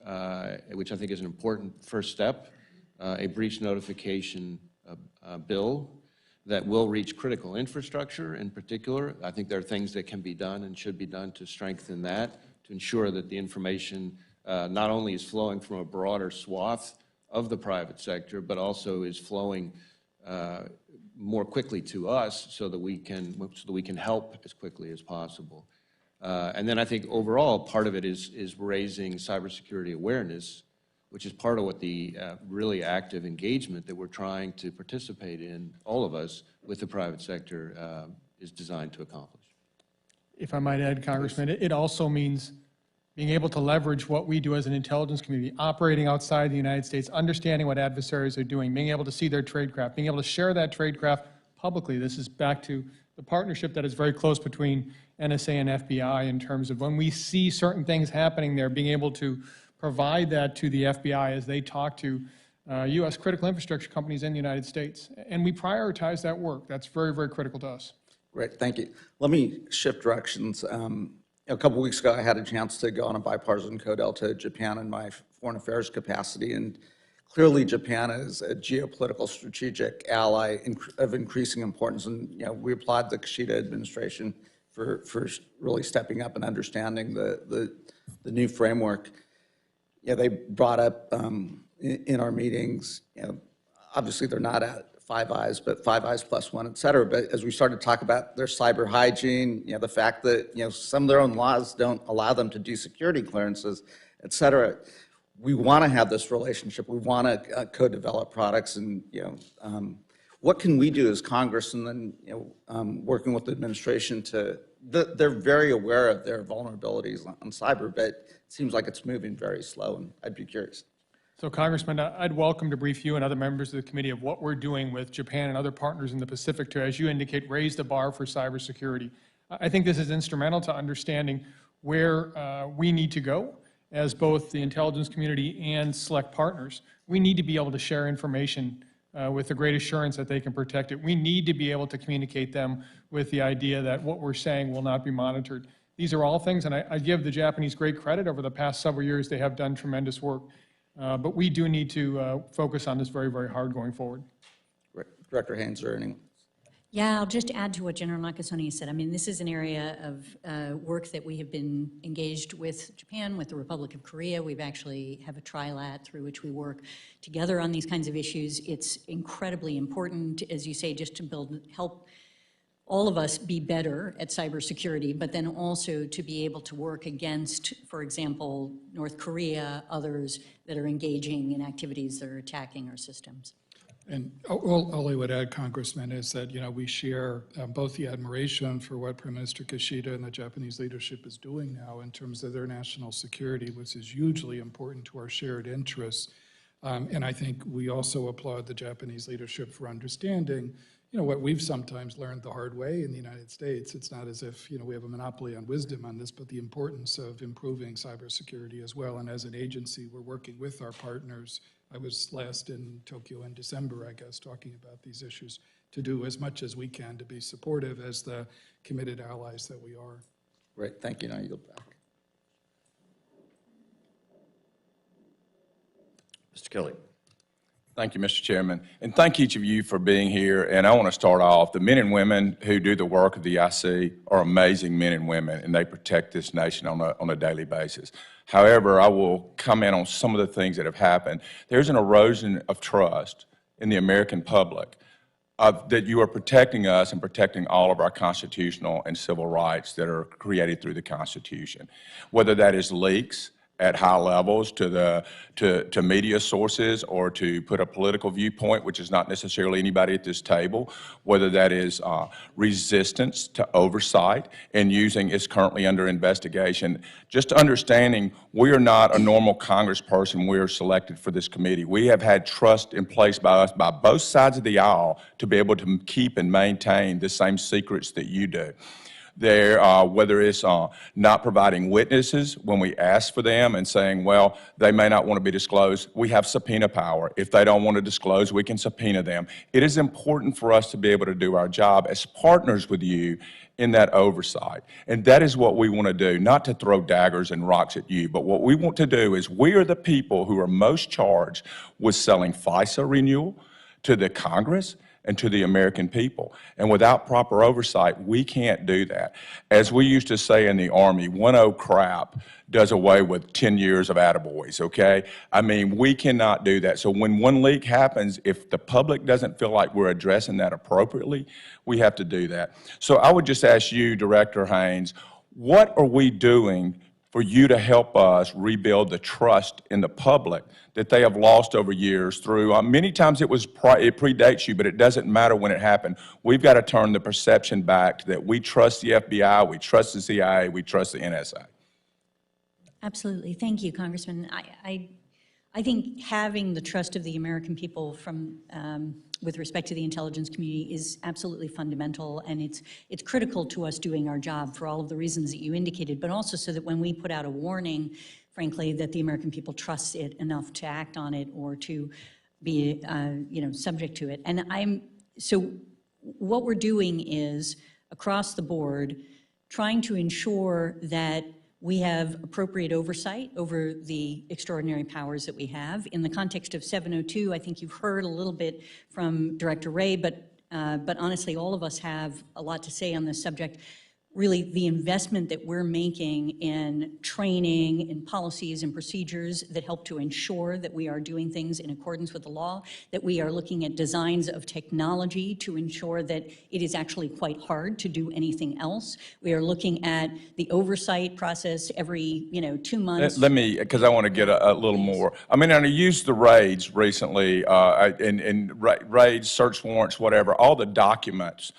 which I think is an important first step, a breach notification bill that will reach critical infrastructure in particular. I think there are things that can be done and should be done to strengthen that, to ensure that the information not only is flowing from a broader swath of the private sector, but also is flowing more quickly to us so that we can help as quickly as possible. And then I think overall part of it is raising cybersecurity awareness, which is part of what the really active engagement that we're trying to participate in, all of us, with the private sector is designed to accomplish. If I might add, Congressman, it also means being able to leverage what we do as an intelligence community, operating outside the United States, understanding what adversaries are doing, being able to see their tradecraft, being able to share that tradecraft publicly. This is back to the partnership that is very close between NSA and FBI in terms of when we see certain things happening there, being able to provide that to the FBI as they talk to U.S. critical infrastructure companies in the United States. And we prioritize that work. That's very, very critical to us. Great, thank you. Let me shift directions. A couple weeks ago, I had a chance to go on a bipartisan CODEL to Japan in my foreign affairs capacity, and clearly Japan is a geopolitical strategic ally of increasing importance, and we applaud the Kishida administration for really stepping up and understanding the new framework. They brought up in our meetings, obviously they're not at Five Eyes, but Five Eyes plus one, et cetera. But as we started to talk about their cyber hygiene, the fact that, some of their own laws don't allow them to do security clearances, et cetera, we want to have this relationship. We want to co-develop products, and, what can we do as Congress, and then, working with the administration they're very aware of their vulnerabilities on cyber, but it seems like it's moving very slow, and I'd be curious. So Congressman, I'd welcome to brief you and other members of the committee of what we're doing with Japan and other partners in the Pacific to, as you indicate, raise the bar for cybersecurity. I think this is instrumental to understanding where we need to go as both the intelligence community and select partners. We need to be able to share information with the great assurance that they can protect it. We need to be able to communicate them with the idea that what we're saying will not be monitored. These are all things, and I give the Japanese great credit. Over the past several years, they have done tremendous work. But we do need to focus on this very, very hard going forward. Director Haines or anyone? Yeah, I'll just add to what General Nakasone said. I mean, this is an area of work that we have been engaged with Japan, with the Republic of Korea. We've actually have a trilat through which we work together on these kinds of issues. It's incredibly important, as you say, just to help all of us be better at cybersecurity, but then also to be able to work against, for example, North Korea, others that are engaging in activities that are attacking our systems. And all I would add, Congressman, is that, we share both the admiration for what Prime Minister Kishida and the Japanese leadership is doing now in terms of their national security, which is hugely important to our shared interests. And I think we also applaud the Japanese leadership for understanding what we've sometimes learned the hard way in the United States. It's not as if, we have a monopoly on wisdom on this, but the importance of improving cybersecurity as well. And as an agency, we're working with our partners. I was last in Tokyo in December, I guess, talking about these issues, to do as much as we can to be supportive as the committed allies that we are. Great, thank you. Now you go back. Mr. Kelly. Thank you, Mr. Chairman, and thank each of you for being here. And I want to start off, the men and women who do the work of the IC are amazing men and women, and they protect this nation on a daily basis. However, I will comment on some of the things that have happened. There's an erosion of trust in the American public that you are protecting us and protecting all of our constitutional and civil rights that are created through the Constitution, whether that is leaks at high levels to media sources, or to put a political viewpoint, which is not necessarily anybody at this table, whether that is resistance to oversight and using is currently under investigation. Just understanding we are not a normal congressperson. We are selected for this committee. We have had trust in place by us, by both sides of the aisle, to be able to keep and maintain the same secrets that you do. Whether it's not providing witnesses when we ask for them and saying, well, they may not want to be disclosed, we have subpoena power. If they don't want to disclose, we can subpoena them. It is important for us to be able to do our job as partners with you in that oversight. And that is what we want to do, not to throw daggers and rocks at you, but what we want to do is we are the people who are most charged with selling FISA renewal to the Congress and to the American people. And without proper oversight, we can't do that. As we used to say in the Army, 1-0 crap does away with 10 years of attaboys, okay? I mean, we cannot do that. So when one leak happens, if the public doesn't feel like we're addressing that appropriately, we have to do that. So I would just ask you, Director Haines, what are we doing for you to help us rebuild the trust in the public that they have lost over years through, many times it predates you, but it doesn't matter when it happened. We've got to turn the perception back to that we trust the FBI, we trust the CIA, we trust the NSA. Absolutely. Thank you, Congressman. I think having the trust of the American people from with respect to the intelligence community is absolutely fundamental, and it's critical to us doing our job for all of the reasons that you indicated, but also so that when we put out a warning, frankly, that the American people trust it enough to act on it or to be subject to it. And so what we're doing is, across the board, trying to ensure that we have appropriate oversight over the extraordinary powers that we have. In the context of 702, I think you've heard a little bit from Director Wray, but honestly, all of us have a lot to say on this subject. really the investment that we're making in training, in policies and procedures that help to ensure that we are doing things in accordance with the law, that we are looking at designs of technology to ensure that it is actually quite hard to do anything else. We are looking at the oversight process every 2 months. Let me, because I want to get a little more. I mean, I used the raids recently, and raids, search warrants, whatever, all the documents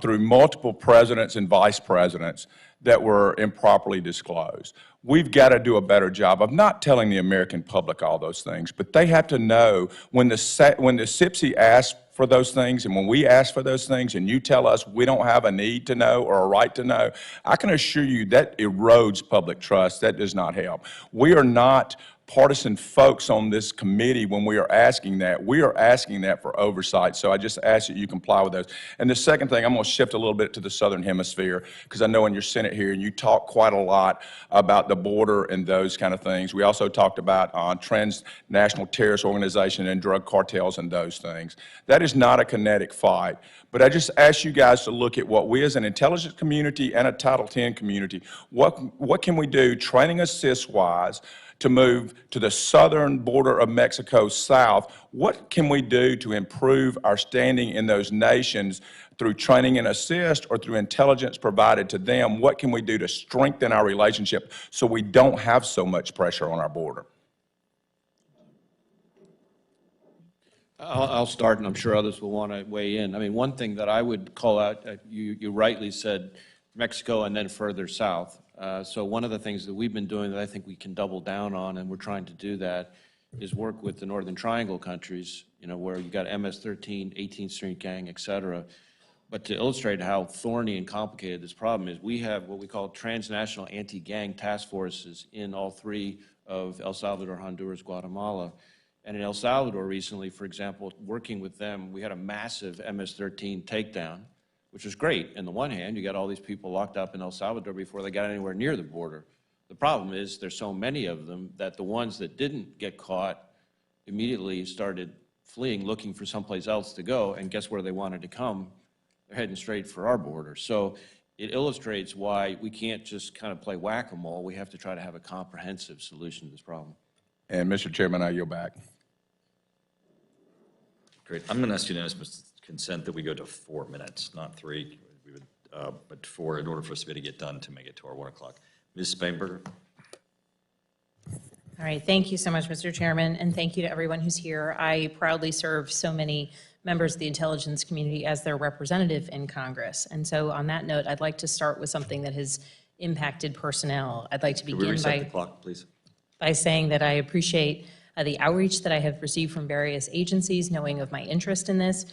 through multiple presidents and vice presidents that were improperly disclosed. We've got to do a better job of not telling the American public all those things, but they have to know when the SIPC asks for those things, and when we ask for those things, and you tell us we don't have a need to know or a right to know, I can assure you that erodes public trust. That does not help. We are not partisan folks on this committee when we are asking that. We are asking that for oversight, so I just ask that you comply with those. And the second thing, I'm going to shift a little bit to the Southern Hemisphere, because I know in your Senate here, you talk quite a lot about the border and those kind of things. We also talked about transnational terrorist organization and drug cartels and those things. That is not a kinetic fight, but I just ask you guys to look at what we as an intelligence community and a Title X community, what can we do training assist-wise to move to the southern border of Mexico south? What can we do to improve our standing in those nations through training and assist or through intelligence provided to them? What can we do to strengthen our relationship so we don't have so much pressure on our border? I'll start, and I'm sure others will want to weigh in. I mean, one thing that I would call out, you rightly said Mexico and then further south. So one of the things that we've been doing that I think we can double down on, and we're trying to do that, is work with the Northern Triangle countries, where you got MS-13, 18th Street Gang, et cetera. But to illustrate how thorny and complicated this problem is, we have what we call transnational anti-gang task forces in all three of El Salvador, Honduras, Guatemala. And in El Salvador recently, for example, working with them, we had a massive MS-13 takedown, which was great. On the one hand, you got all these people locked up in El Salvador before they got anywhere near the border. The problem is there's so many of them that the ones that didn't get caught immediately started fleeing, looking for someplace else to go, and guess where they wanted to come? They're heading straight for our border. So it illustrates why we can't just kind of play whack-a-mole. We have to try to have a comprehensive solution to this problem. And Mr. Chairman, I yield back. Great. I'm going to ask unanimous consent that we go to 4 minutes, not 3. We would, but 4 in order for us to be able to get done to make it to our 1 o'clock. Ms. Spainberger. All right. Thank you so much, Mr. Chairman, and thank you to everyone who's here. I proudly serve so many members of the intelligence community as their representative in Congress. And so on that note, I'd like to start with something that has impacted personnel. I'd like to begin reset the clock, please? By saying that I appreciate the outreach that I have received from various agencies, knowing of my interest in this.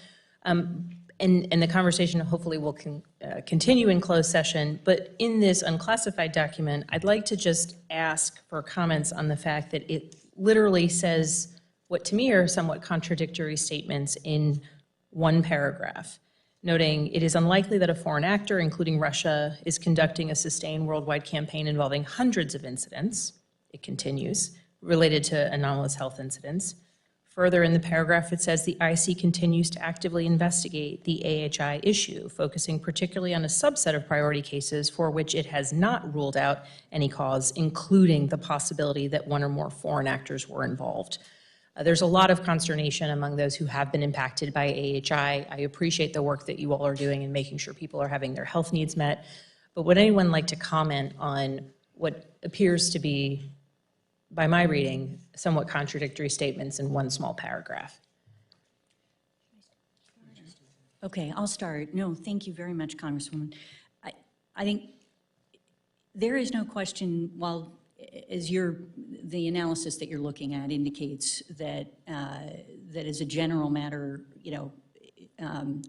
And the conversation hopefully will continue in closed session. But in this unclassified document, I'd like to just ask for comments on the fact that it literally says what to me are somewhat contradictory statements in one paragraph, noting it is unlikely that a foreign actor, including Russia, is conducting a sustained worldwide campaign involving hundreds of incidents, it continues, related to anomalous health incidents. Further in the paragraph, it says the IC continues to actively investigate the AHI issue, focusing particularly on a subset of priority cases for which it has not ruled out any cause, including the possibility that one or more foreign actors were involved. There's a lot of consternation among those who have been impacted by AHI. I appreciate the work that you all are doing in making sure people are having their health needs met. But would anyone like to comment on what appears to be, by my reading, somewhat contradictory statements in one small paragraph? Okay, I'll start. No, thank you very much, Congresswoman. I think there is no question, while as the analysis that you're looking at indicates that that as a general matter,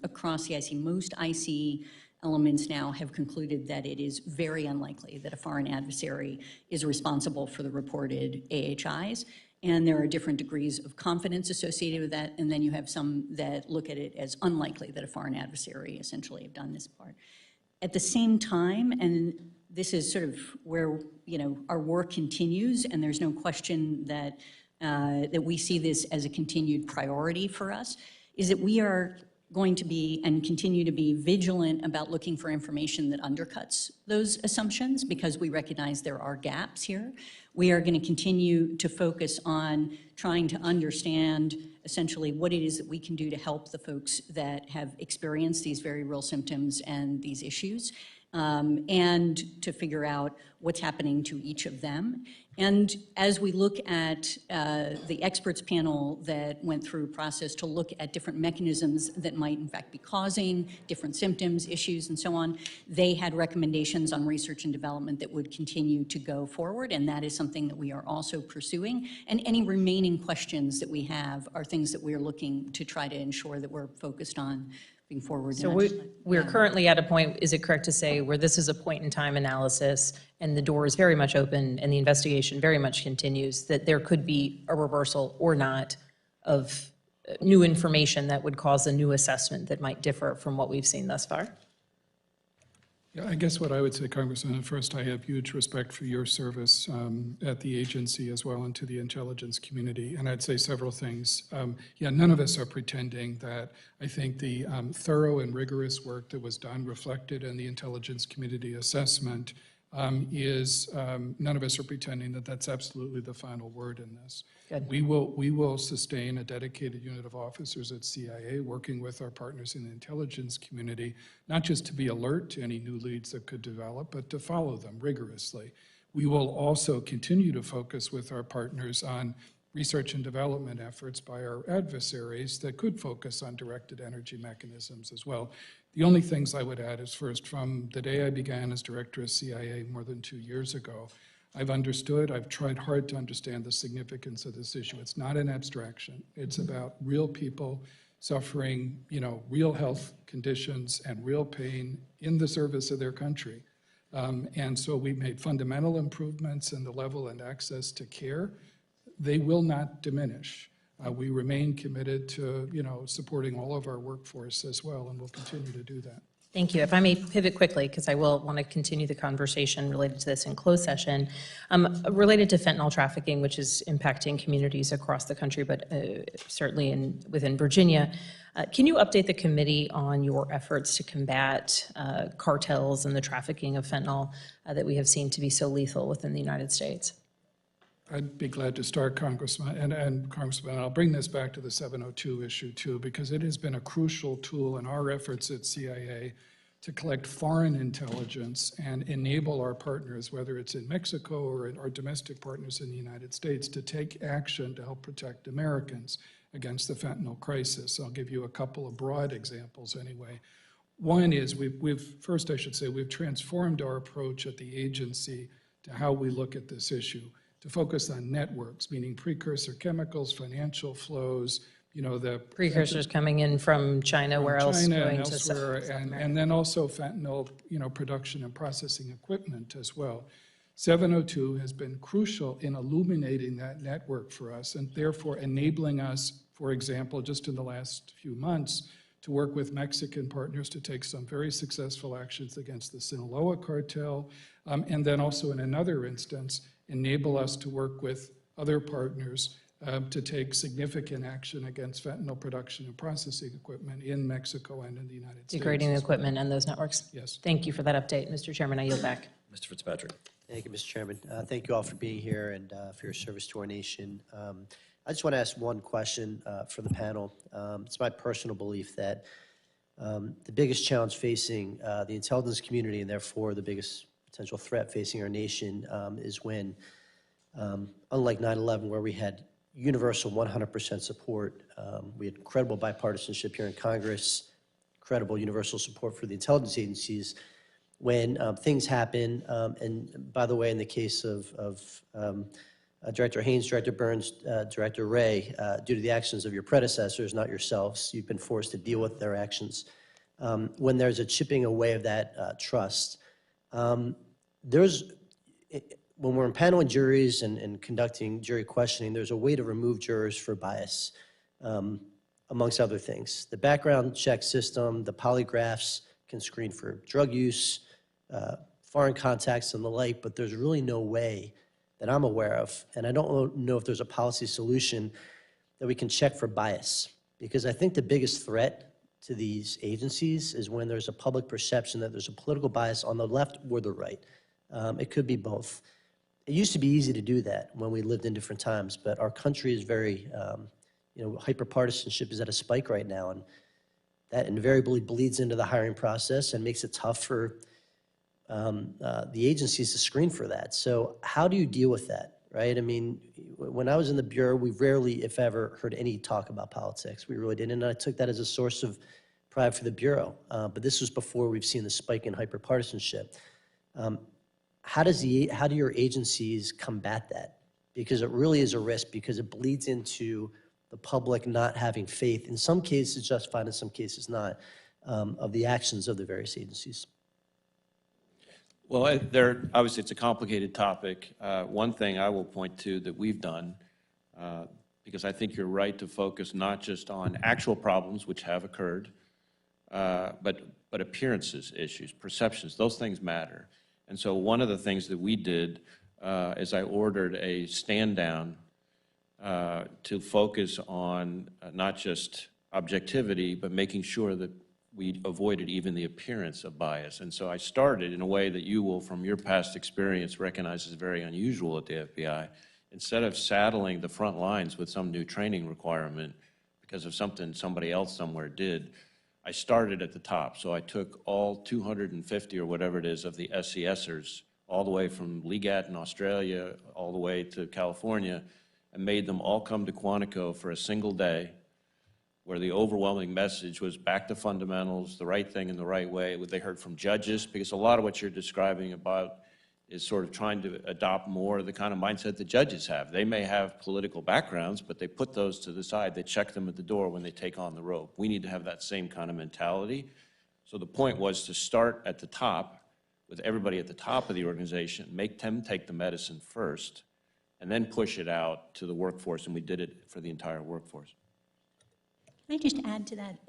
across the IC, most IC elements now have concluded that it is very unlikely that a foreign adversary is responsible for the reported AHIs. And there are different degrees of confidence associated with that. And then you have some that look at it as unlikely that a foreign adversary essentially have done this part. At the same time, and this is sort of where our work continues, and there's no question that that we see this as a continued priority for us, is that we are going to be and continue to be vigilant about looking for information that undercuts those assumptions because we recognize there are gaps here. We are going to continue to focus on trying to understand essentially what it is that we can do to help the folks that have experienced these very real symptoms and these issues, and to figure out what's happening to each of them. And as we look at the experts panel that went through a process to look at different mechanisms that might in fact be causing different symptoms, issues, and so on, they had recommendations on research and development that would continue to go forward, and that is something that we are also pursuing. And any remaining questions that we have are things that we are looking to try to ensure that we're focused on moving forward. So we're currently at a point, is it correct to say, where this is a point in time analysis and the door is very much open and the investigation very much continues, that there could be a reversal or not of new information that would cause a new assessment that might differ from what we've seen thus far? Yeah, I guess what I would say, Congressman, first, I have huge respect for your service at the agency as well and to the intelligence community. And I'd say several things. Yeah, none of us are pretending that I think the thorough and rigorous work that was done reflected in the intelligence community assessment none of us are pretending that that's absolutely the final word in this. Good. We will sustain a dedicated unit of officers at CIA working with our partners in the intelligence community, not just to be alert to any new leads that could develop, but to follow them rigorously. We will also continue to focus with our partners on research and development efforts by our adversaries that could focus on directed energy mechanisms as well. The only things I would add is first, from the day I began as director of CIA more than 2 years ago, I've tried hard to understand the significance of this issue. It's not an abstraction. It's about real people suffering, real health conditions and real pain in the service of their country. And so we made fundamental improvements in the level and access to care. They will not diminish. We remain committed to, supporting all of our workforce as well, and we'll continue to do that. Thank you. If I may pivot quickly, because I will want to continue the conversation related to this in closed session, related to fentanyl trafficking, which is impacting communities across the country, but certainly within Virginia. Can you update the committee on your efforts to combat cartels and the trafficking of fentanyl that we have seen to be so lethal within the United States? I'd be glad to start, Congressman, and Congressman, I'll bring this back to the 702 issue too, because it has been a crucial tool in our efforts at CIA to collect foreign intelligence and enable our partners, whether it's in Mexico or our domestic partners in the United States, to take action to help protect Americans against the fentanyl crisis. I'll give you a couple of broad examples anyway. One is first I should say, we've transformed our approach at the agency to how we look at this issue, to focus on networks, meaning precursor chemicals, financial flows, the precursors coming in from China, where else China going and to elsewhere, and then also fentanyl, production and processing equipment as well. 702 has been crucial in illuminating that network for us, and therefore enabling us, for example, just in the last few months, to work with Mexican partners to take some very successful actions against the Sinaloa cartel, and then also in another instance, enable us to work with other partners to take significant action against fentanyl production and processing equipment in Mexico and in the United States. degrading the equipment and those networks? Yes. Thank you for that update. Mr. Chairman, I yield back. Mr. Fitzpatrick. Thank you, Mr. Chairman. Thank you all for being here and for your service to our nation. I just want to ask one question for the panel. It's my personal belief that the biggest challenge facing the intelligence community, and therefore the biggest potential threat facing our nation, is when, unlike 9/11, where we had universal 100% support, we had incredible bipartisanship here in Congress, incredible universal support for the intelligence agencies. When things happen, and by the way, in the case of Director Haines, Director Burns, Director Wray, due to the actions of your predecessors, not yourselves, you've been forced to deal with their actions. When there's a chipping away of that trust, when we're impaneling juries and conducting jury questioning, there's a way to remove jurors for bias, amongst other things. The background check system, the polygraphs can screen for drug use, foreign contacts and the like, but there's really no way that I'm aware of, and I don't know if there's a policy solution that we can check for bias. Because I think the biggest threat to these agencies is when there's a public perception that there's a political bias on the left or the right. It could be both. It used to be easy to do that when we lived in different times, but our country is very, hyper-partisanship is at a spike right now, and that invariably bleeds into the hiring process and makes it tough for the agencies to screen for that. So how do you deal with that, right? I mean, when I was in the Bureau, we rarely, if ever, heard any talk about politics. We really didn't, and I took that as a source of pride for the Bureau. But this was before we've seen the spike in hyper-partisanship. How do your agencies combat that? Because it really is a risk, because it bleeds into the public not having faith, in some cases justified, in some cases not, of the actions of the various agencies. Well, obviously, it's a complicated topic. One thing I will point to that we've done, because I think you're right to focus not just on actual problems, which have occurred, but appearances issues, perceptions, those things matter. And so one of the things that we did is I ordered a stand-down to focus on not just objectivity, but making sure that we avoided even the appearance of bias. And so I started in a way that you will, from your past experience, recognize is very unusual at the FBI. Instead of saddling the front lines with some new training requirement because of something somebody else somewhere did, I started at the top. So I took all 250 or whatever it is of the SCSers, all the way from Legat in Australia, all the way to California, and made them all come to Quantico for a single day, where the overwhelming message was back to fundamentals, the right thing in the right way, what they heard from judges, because a lot of what you're describing about is sort of trying to adopt more of the kind of mindset that judges have. They may have political backgrounds, but they put those to the side. They check them at the door when they take on the rope. We need to have that same kind of mentality. So the point was to start at the top, with everybody at the top of the organization, make them take the medicine first, and then push it out to the workforce, and we did it for the entire workforce. Can I just add to that?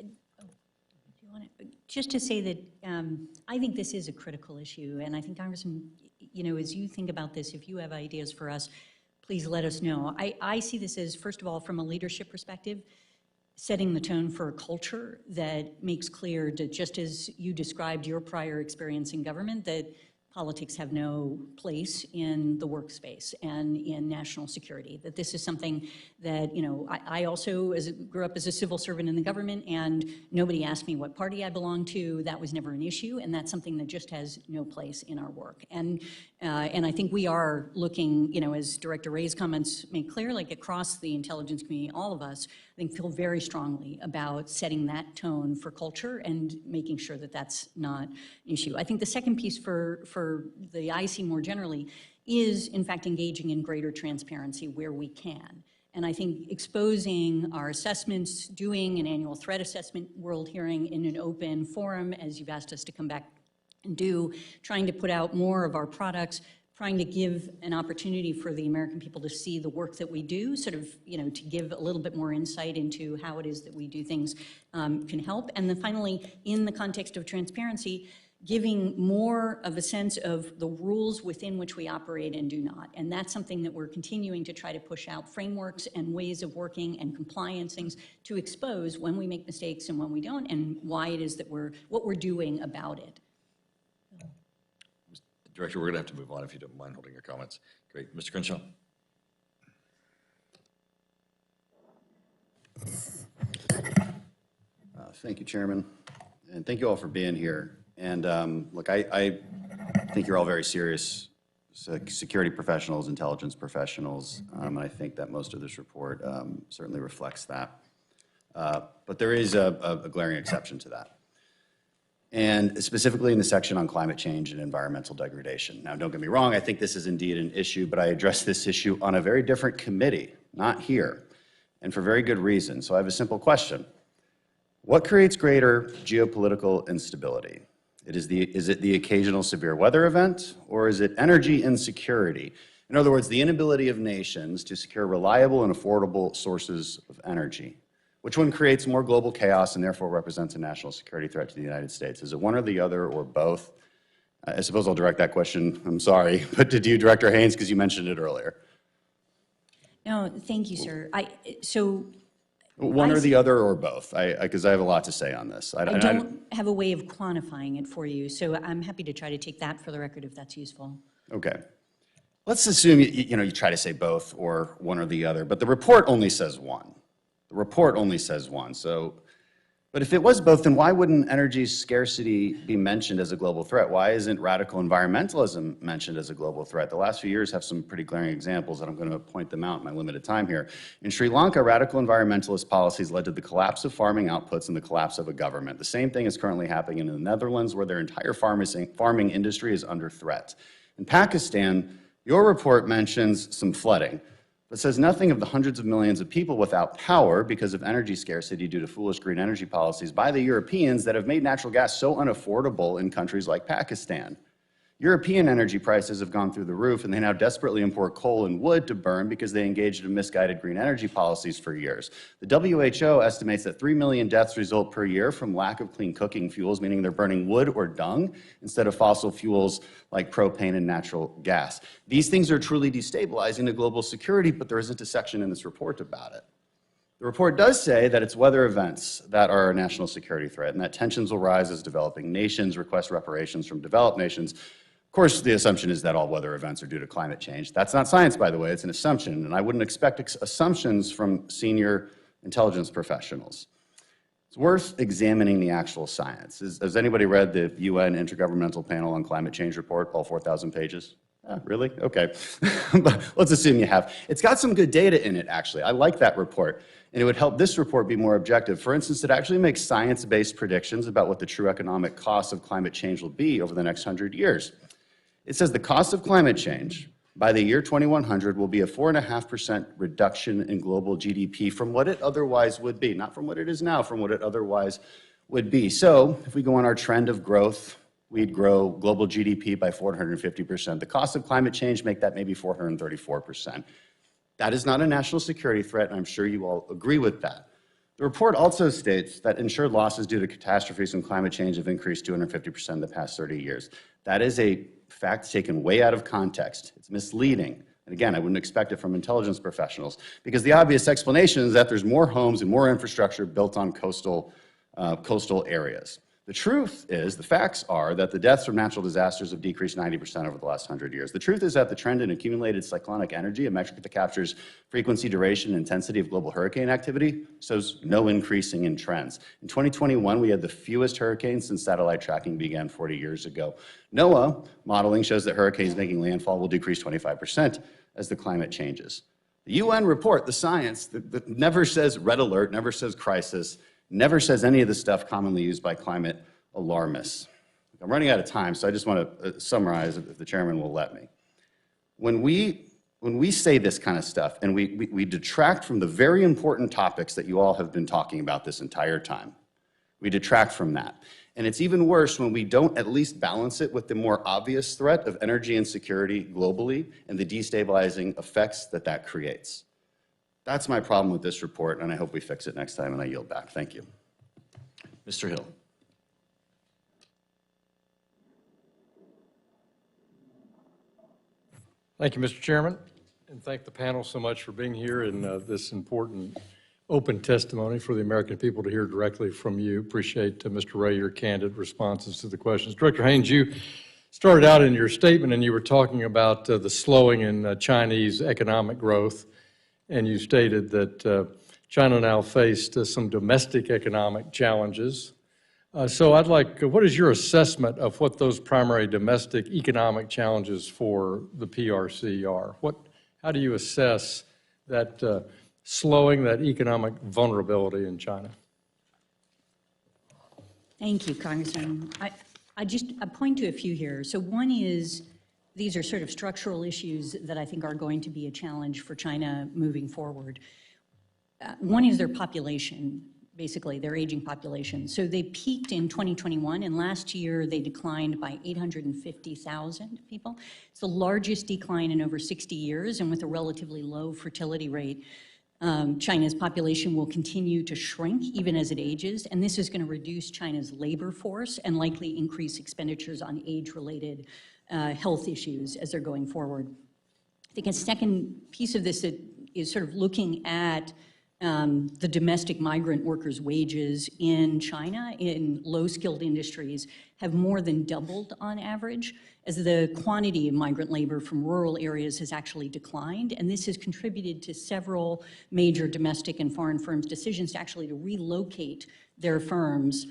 Just to say that I think this is a critical issue, and I think, Congressman, as you think about this, if you have ideas for us, please let us know. I see this as, first of all, from a leadership perspective, setting the tone for a culture that makes clear that, just as you described your prior experience in government, that politics have no place in the workspace and in national security, that this is something that, I also grew up as a civil servant in the government, and nobody asked me what party I belonged to. That was never an issue, and that's something that just has no place in our work. And I think we are looking, as Director Wray's comments make clear, like across the intelligence community, all of us, I think, feel very strongly about setting that tone for culture and making sure that that's not an issue. I think the second piece for the IC more generally is, in fact, engaging in greater transparency where we can. And I think exposing our assessments, doing an annual threat assessment world hearing in an open forum, as you've asked us to come back and do, trying to put out more of our products, trying to give an opportunity for the American people to see the work that we do, sort of, to give a little bit more insight into how it is that we do things can help. And then finally, in the context of transparency, giving more of a sense of the rules within which we operate and do not. And that's something that we're continuing to try to push out, frameworks and ways of working and compliance things to expose when we make mistakes and when we don't, and why it is that what we're doing about it. Director, we're going to have to move on if you don't mind holding your comments. Great. Mr. Crenshaw. Thank you, Chairman, and thank you all for being here. And look, I think you're all very serious security professionals, intelligence professionals, and I think that most of this report certainly reflects that. But there is a glaring exception to that, and specifically in the section on climate change and environmental degradation. Now, don't get me wrong, I think this is indeed an issue, but I address this issue on a very different committee, not here, and for very good reason. So I have a simple question. What creates greater geopolitical instability? Is it the occasional severe weather event, or is it energy insecurity? In other words, the inability of nations to secure reliable and affordable sources of energy. Which one creates more global chaos and therefore represents a national security threat to the United States? Is it one or the other, or both? I suppose I'll direct that question, I'm sorry, but to you, Director Haines, because you mentioned it earlier. No, thank you, sir. So One or the other or both, because I have a lot to say on this. I don't have a way of quantifying it for you, so I'm happy to try to take that for the record if that's useful. Okay. Let's assume you try to say both or one or the other, but the report only says one. The report only says one. But if it was both, then why wouldn't energy scarcity be mentioned as a global threat? Why isn't radical environmentalism mentioned as a global threat? The last few years have some pretty glaring examples, and I'm going to point them out in my limited time here. In Sri Lanka, radical environmentalist policies led to the collapse of farming outputs and the collapse of a government. The same thing is currently happening in the Netherlands, where their entire farming industry is under threat. In Pakistan, your report mentions some flooding, but says nothing of the hundreds of millions of people without power because of energy scarcity due to foolish green energy policies by the Europeans that have made natural gas so unaffordable in countries like Pakistan. European energy prices have gone through the roof, and they now desperately import coal and wood to burn because they engaged in misguided green energy policies for years. The WHO estimates that 3 million deaths result per year from lack of clean cooking fuels, meaning they're burning wood or dung instead of fossil fuels like propane and natural gas. These things are truly destabilizing to global security, but there isn't a section in this report about it. The report does say that it's weather events that are a national security threat and that tensions will rise as developing nations request reparations from developed nations. Of course, the assumption is that all weather events are due to climate change. That's not science, by the way, it's an assumption, and I wouldn't expect assumptions from senior intelligence professionals. It's worth examining the actual science. Has anybody read the UN Intergovernmental Panel on Climate Change report, all 4,000 pages? Really? Okay. But let's assume you have. It's got some good data in it, actually. I like that report, and it would help this report be more objective. For instance, it actually makes science-based predictions about what the true economic cost of climate change will be over the next 100 years. It says the cost of climate change by the year 2100 will be a 4.5% reduction in global GDP from what it otherwise would be, not from what it is now, from what it otherwise would be. So if we go on our trend of growth, we'd grow global GDP by 450%. The cost of climate change make that maybe 434%. That is not a national security threat, and I'm sure you all agree with that. The report also states that insured losses due to catastrophes from climate change have increased 250% in the past 30 years. That is a fact taken way out of context. It's misleading. And again, I wouldn't expect it from intelligence professionals, because the obvious explanation is that there's more homes and more infrastructure built on coastal areas. The truth is, the facts are that the deaths from natural disasters have decreased 90% over the last 100 years. The truth is that the trend in accumulated cyclonic energy, a metric that captures frequency, duration, and intensity of global hurricane activity, shows no increasing in trends. In 2021, we had the fewest hurricanes since satellite tracking began 40 years ago. NOAA modeling shows that hurricanes making landfall will decrease 25% as the climate changes. The UN report, the science, that never says red alert, never says crisis, never says any of the stuff commonly used by climate alarmists. I'm running out of time, so I just want to summarize, if the chairman will let me. When we say this kind of stuff and we detract from the very important topics that you all have been talking about this entire time, we detract from that. And it's even worse when we don't at least balance it with the more obvious threat of energy insecurity globally and the destabilizing effects that that creates. That's my problem with this report, and I hope we fix it next time, and I yield back. Thank you. Mr. Hill. Thank you, Mr. Chairman, and thank the panel so much for being here in this important open testimony for the American people to hear directly from you. Appreciate, Mr. Wray, your candid responses to the questions. Director Haines, you started out in your statement and you were talking about the slowing in Chinese economic growth, and you stated that China now faced some domestic economic challenges. So I'd like, what is your assessment of what those primary domestic economic challenges for the PRC are? How do you assess that slowing, that economic vulnerability in China? Thank you, Congressman. I point to a few here. So one is, these are sort of structural issues that I think are going to be a challenge for China moving forward. One is their population, basically their aging population. So they peaked in 2021, and last year they declined by 850,000 people. It's the largest decline in over 60 years, and with a relatively low fertility rate, China's population will continue to shrink even as it ages, and this is going to reduce China's labor force and likely increase expenditures on age-related health issues as they're going forward. I think a second piece of this is sort of looking at the domestic migrant workers' wages in China in low-skilled industries have more than doubled on average, as the quantity of migrant labor from rural areas has actually declined. And this has contributed to several major domestic and foreign firms' decisions to actually relocate their firms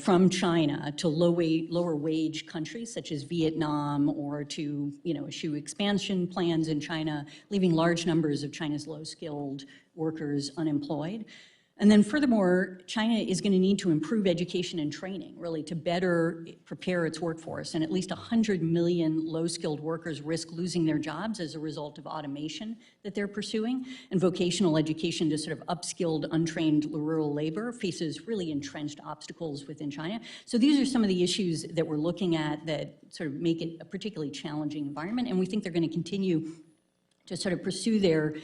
from China to lower wage countries such as Vietnam, or to eschew expansion plans in China, leaving large numbers of China's low-skilled workers unemployed. And then furthermore, China is going to need to improve education and training, really, to better prepare its workforce. And at least 100 million low-skilled workers risk losing their jobs as a result of automation that they're pursuing. And vocational education to sort of upskilled, untrained rural labor faces really entrenched obstacles within China. So these are some of the issues that we're looking at that sort of make it a particularly challenging environment. And we think they're going to continue to sort of pursue their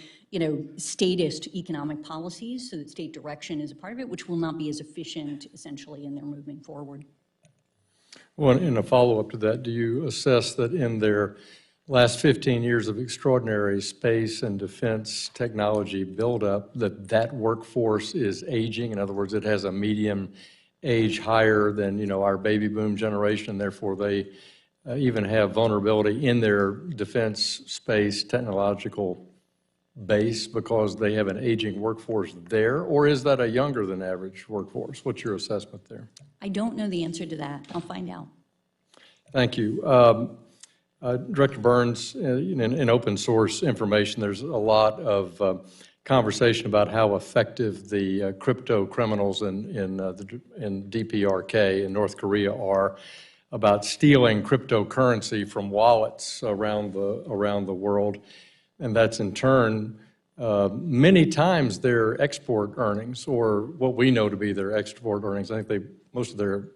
statist economic policies, so that state direction is a part of it, which will not be as efficient, essentially, in their moving forward. Well, in a follow-up to that, do you assess that in their last 15 years of extraordinary space and defense technology buildup, that workforce is aging? In other words, it has a median age higher than, our baby boom generation, therefore they even have vulnerability in their defense space technological base because they have an aging workforce there? Or is that a younger than average workforce? What's your assessment there? I don't know the answer to that. I'll find out. Thank you. Director Burns, in open source information, there's a lot of conversation about how effective the crypto criminals in DPRK in North Korea are about stealing cryptocurrency from wallets around the world. And that's in turn, many times their export earnings, or what we know to be their export earnings. I think most of their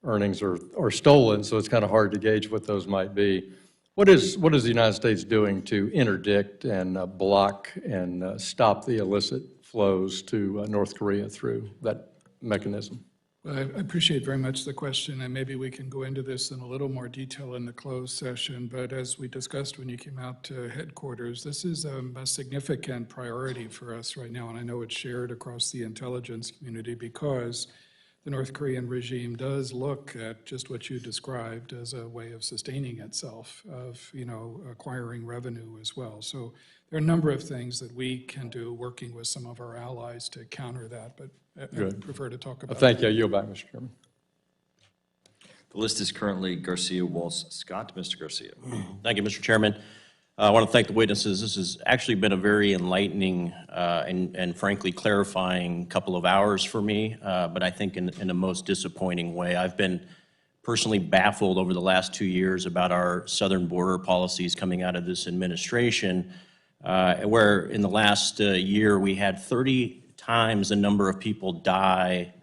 earnings are stolen, so it's kind of hard to gauge what those might be. What is the United States doing to interdict and block and stop the illicit flows to North Korea through that mechanism? Well, I appreciate very much the question, and maybe we can go into this in a little more detail in the closed session, but as we discussed when you came out to headquarters, this is a significant priority for us right now, and I know it's shared across the intelligence community because the North Korean regime does look at just what you described as a way of sustaining itself, of acquiring revenue as well. So there are a number of things that we can do working with some of our allies to counter that, but I prefer to talk about Thank you. I yield back, Mr. Chairman. The list is currently Garcia, Walsh, Scott. Mr. Garcia. Thank you, Mr. Chairman. I want to thank the witnesses. This has actually been a very enlightening and frankly clarifying couple of hours for me, but I think in a most disappointing way. I've been personally baffled over the last 2 years about our southern border policies coming out of this administration, where in the last year we had 30 times the number of people die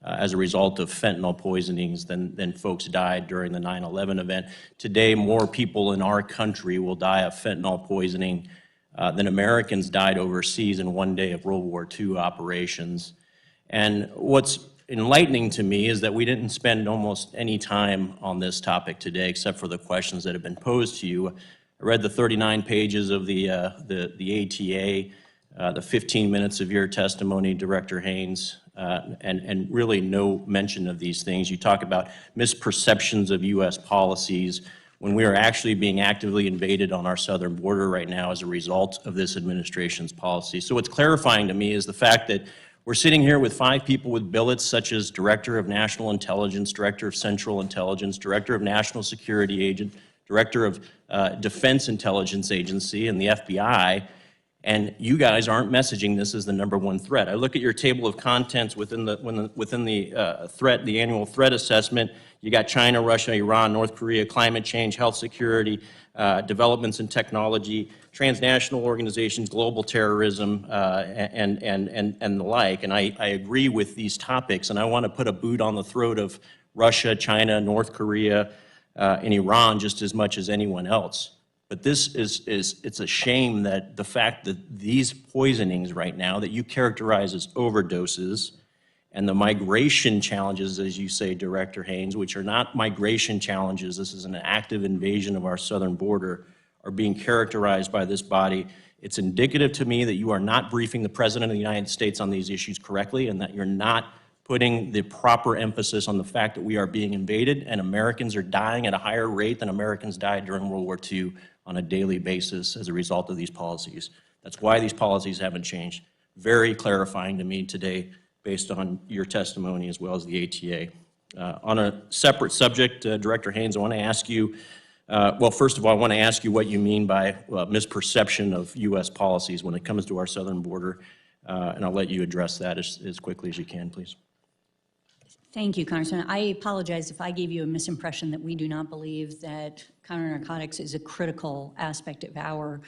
as a result of fentanyl poisonings than folks died during the 9/11 event. Today, more people in our country will die of fentanyl poisoning than Americans died overseas in one day of World War II operations. And what's enlightening to me is that we didn't spend almost any time on this topic today, except for the questions that have been posed to you. I read the 39 pages of the ATA, the 15 minutes of your testimony, Director Haines, and really no mention of these things. You talk about misperceptions of U.S. policies when we are actually being actively invaded on our southern border right now as a result of this administration's policy. So what's clarifying to me is the fact that we're sitting here with 5 people with billets such as Director of National Intelligence, Director of Central Intelligence, Director of National Security Agent, Director of Defense Intelligence Agency, and the FBI, and you guys aren't messaging this as the #1 threat. I look at your table of contents within the threat, the annual threat assessment. You got China, Russia, Iran, North Korea, climate change, health security, developments in technology, transnational organizations, global terrorism, and the like. And I agree with these topics, and I want to put a boot on the throat of Russia, China, North Korea, and Iran just as much as anyone else. But this it's a shame that the fact that these poisonings right now that you characterize as overdoses and the migration challenges, as you say, Director Haines, which are not migration challenges, this is an active invasion of our southern border, are being characterized by this body. It's indicative to me that you are not briefing the President of the United States on these issues correctly, and that you're not putting the proper emphasis on the fact that we are being invaded and Americans are dying at a higher rate than Americans died during World War II on a daily basis as a result of these policies. That's why these policies haven't changed. Very clarifying to me today based on your testimony as well as the ATA. On a separate subject, Director Haines, I want to ask you, well, first of all, I want to ask you what you mean by misperception of U.S. policies when it comes to our southern border, and I'll let you address that as quickly as you can, please. Thank you, Congressman. I apologize if I gave you a misimpression that we do not believe that counter-narcotics is a critical aspect of our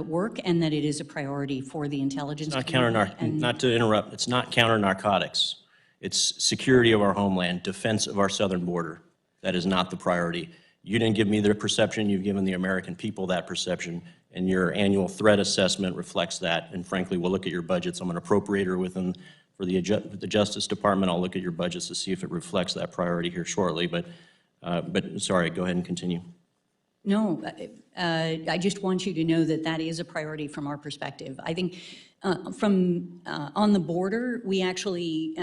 work and that it is a priority for the intelligence community. Not to interrupt, it's not counter-narcotics. It's security of our homeland, defense of our southern border. That is not the priority. You didn't give me the perception, you've given the American people that perception, and your annual threat assessment reflects that. And frankly, we'll look at your budgets. I'm an appropriator within for the Justice Department. I'll look at your budgets to see if it reflects that priority here shortly. But sorry, go ahead and continue. No, I just want you to know that that is a priority from our perspective. I think from on the border, we actually,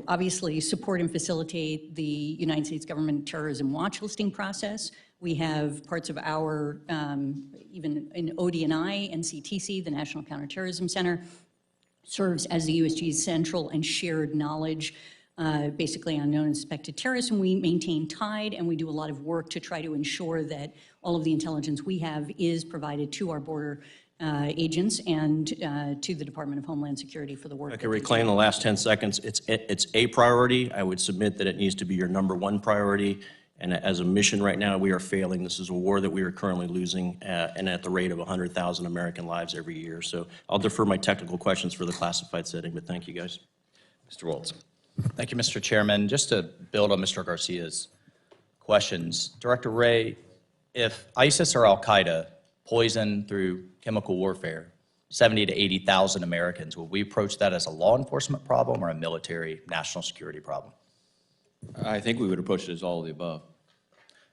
obviously support and facilitate the United States government terrorism watch listing process. We have parts of our, even in ODNI, NCTC, the National Counterterrorism Center, serves as the USG's central and shared knowledge, basically on known and suspected terrorism. We maintain TIDE, and we do a lot of work to try to ensure that all of the intelligence we have is provided to our border agents and to the Department of Homeland Security for the work. I can reclaim the last 10 seconds. It's a priority. I would submit that it needs to be your #1 priority. And as a mission right now, we are failing. This is a war that we are currently losing, and at the rate of 100,000 American lives every year. So I'll defer my technical questions for the classified setting, but thank you, guys. Mr. Waltz. Thank you, Mr. Chairman. Just to build on Mr. Garcia's questions, Director Wray, if ISIS or Al-Qaeda poison through chemical warfare 70 to 80,000 Americans, will we approach that as a law enforcement problem or a military national security problem? I think we would approach it as all of the above.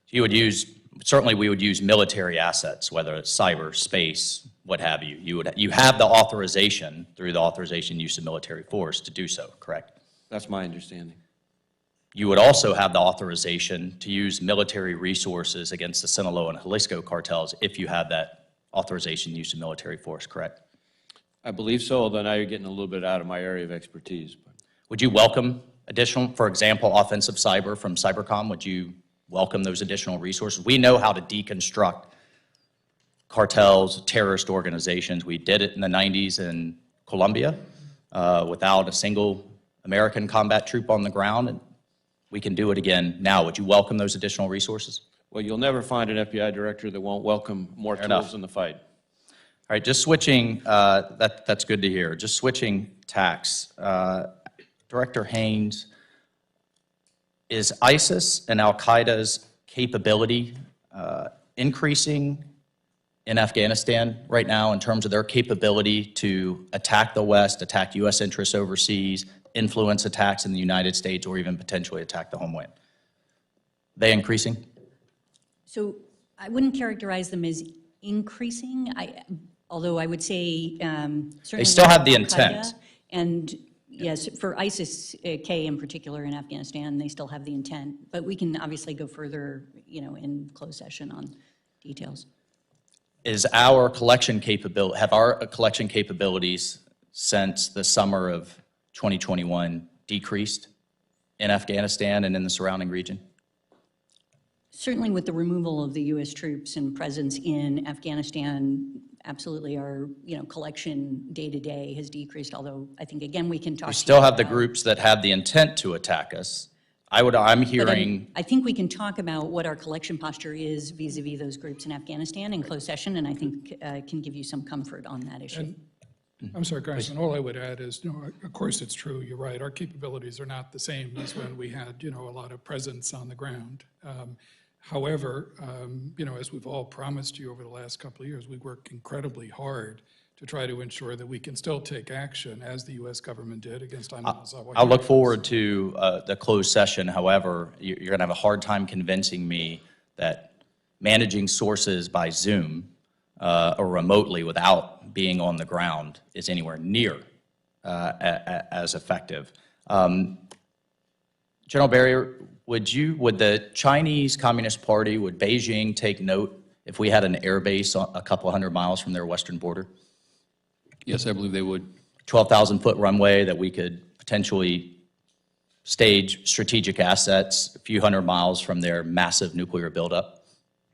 You would use, certainly we would use military assets, whether it's cyber, space, what have you. You have the authorization through the authorization use of military force to do so, correct? That's my understanding. You would also have the authorization to use military resources against the Sinaloa and Jalisco cartels if you have that authorization use of military force, correct? I believe so, although now you're getting a little bit out of my area of expertise. Would you welcome additional, for example, offensive cyber from Cybercom? Would you welcome those additional resources? We know how to deconstruct cartels, terrorist organizations. We did it in the 90s in Colombia without a single American combat troop on the ground, and we can do it again now. Would you welcome those additional resources? Well, you'll never find an FBI director that won't welcome more tools in the fight. All right, just switching, that's good to hear. Just switching tacks. Director Haines, is ISIS and Al-Qaeda's capability increasing in Afghanistan right now in terms of their capability to attack the West, attack U.S. interests overseas, influence attacks in the United States, or even potentially attack the homeland? They increasing? So I wouldn't characterize them as increasing, although I would say certainly they still have the Al-Qaeda, intent. And yes, for ISIS-K in particular in Afghanistan, they still have the intent. But we can obviously go further, in closed session on details. Is our collection capability, have our collection capabilities since the summer of 2021 decreased in Afghanistan and in the surrounding region? Certainly with the removal of the U.S. troops and presence in Afghanistan, absolutely our collection day-to-day has decreased, although I think, again, we can talk We still have the groups that have the intent to attack us. I'm hearing... I think we can talk about what our collection posture is vis-a-vis those groups in Afghanistan in closed session, and I think can give you some comfort on that issue. And, I'm sorry, Congressman, all I would add is, of course it's true, you're right, our capabilities are not the same as when we had, a lot of presence on the ground. However, as we've all promised you over the last couple of years, we work incredibly hard to try to ensure that we can still take action, as the U.S. government did against Ayman al-Zawahiri. I'll look forward to the closed session. However, you're going to have a hard time convincing me that managing sources by Zoom or remotely without being on the ground is anywhere near as effective. General Berrier, would the Chinese Communist Party, would Beijing take note if we had an air base a couple hundred miles from their western border? Yes, I believe they would. 12,000-foot runway that we could potentially stage strategic assets a few hundred miles from their massive nuclear buildup?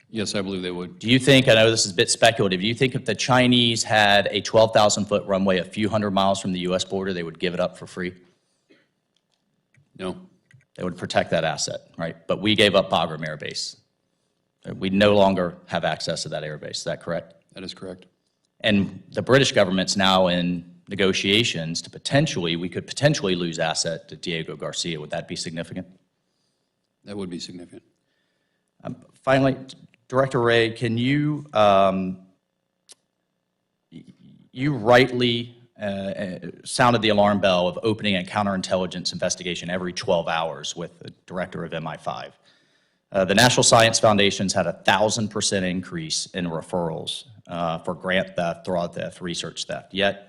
Yes, I believe they would. Do you think, I know this is a bit speculative, do you think if the Chinese had a 12,000-foot runway a few hundred miles from the U.S. border, they would give it up for free? No. They would protect that asset, right? But we gave up Bagram Air Base. We no longer have access to that air base. Is that correct? That is correct. And the British government's now in negotiations to we could potentially lose asset to Diego Garcia. Would that be significant? That would be significant. Finally, Director Wray, can you, you rightly sounded the alarm bell of opening a counterintelligence investigation every 12 hours with the director of MI5. The National Science Foundation's had 1,000% increase in referrals for grant theft, fraud theft, research theft. Yet,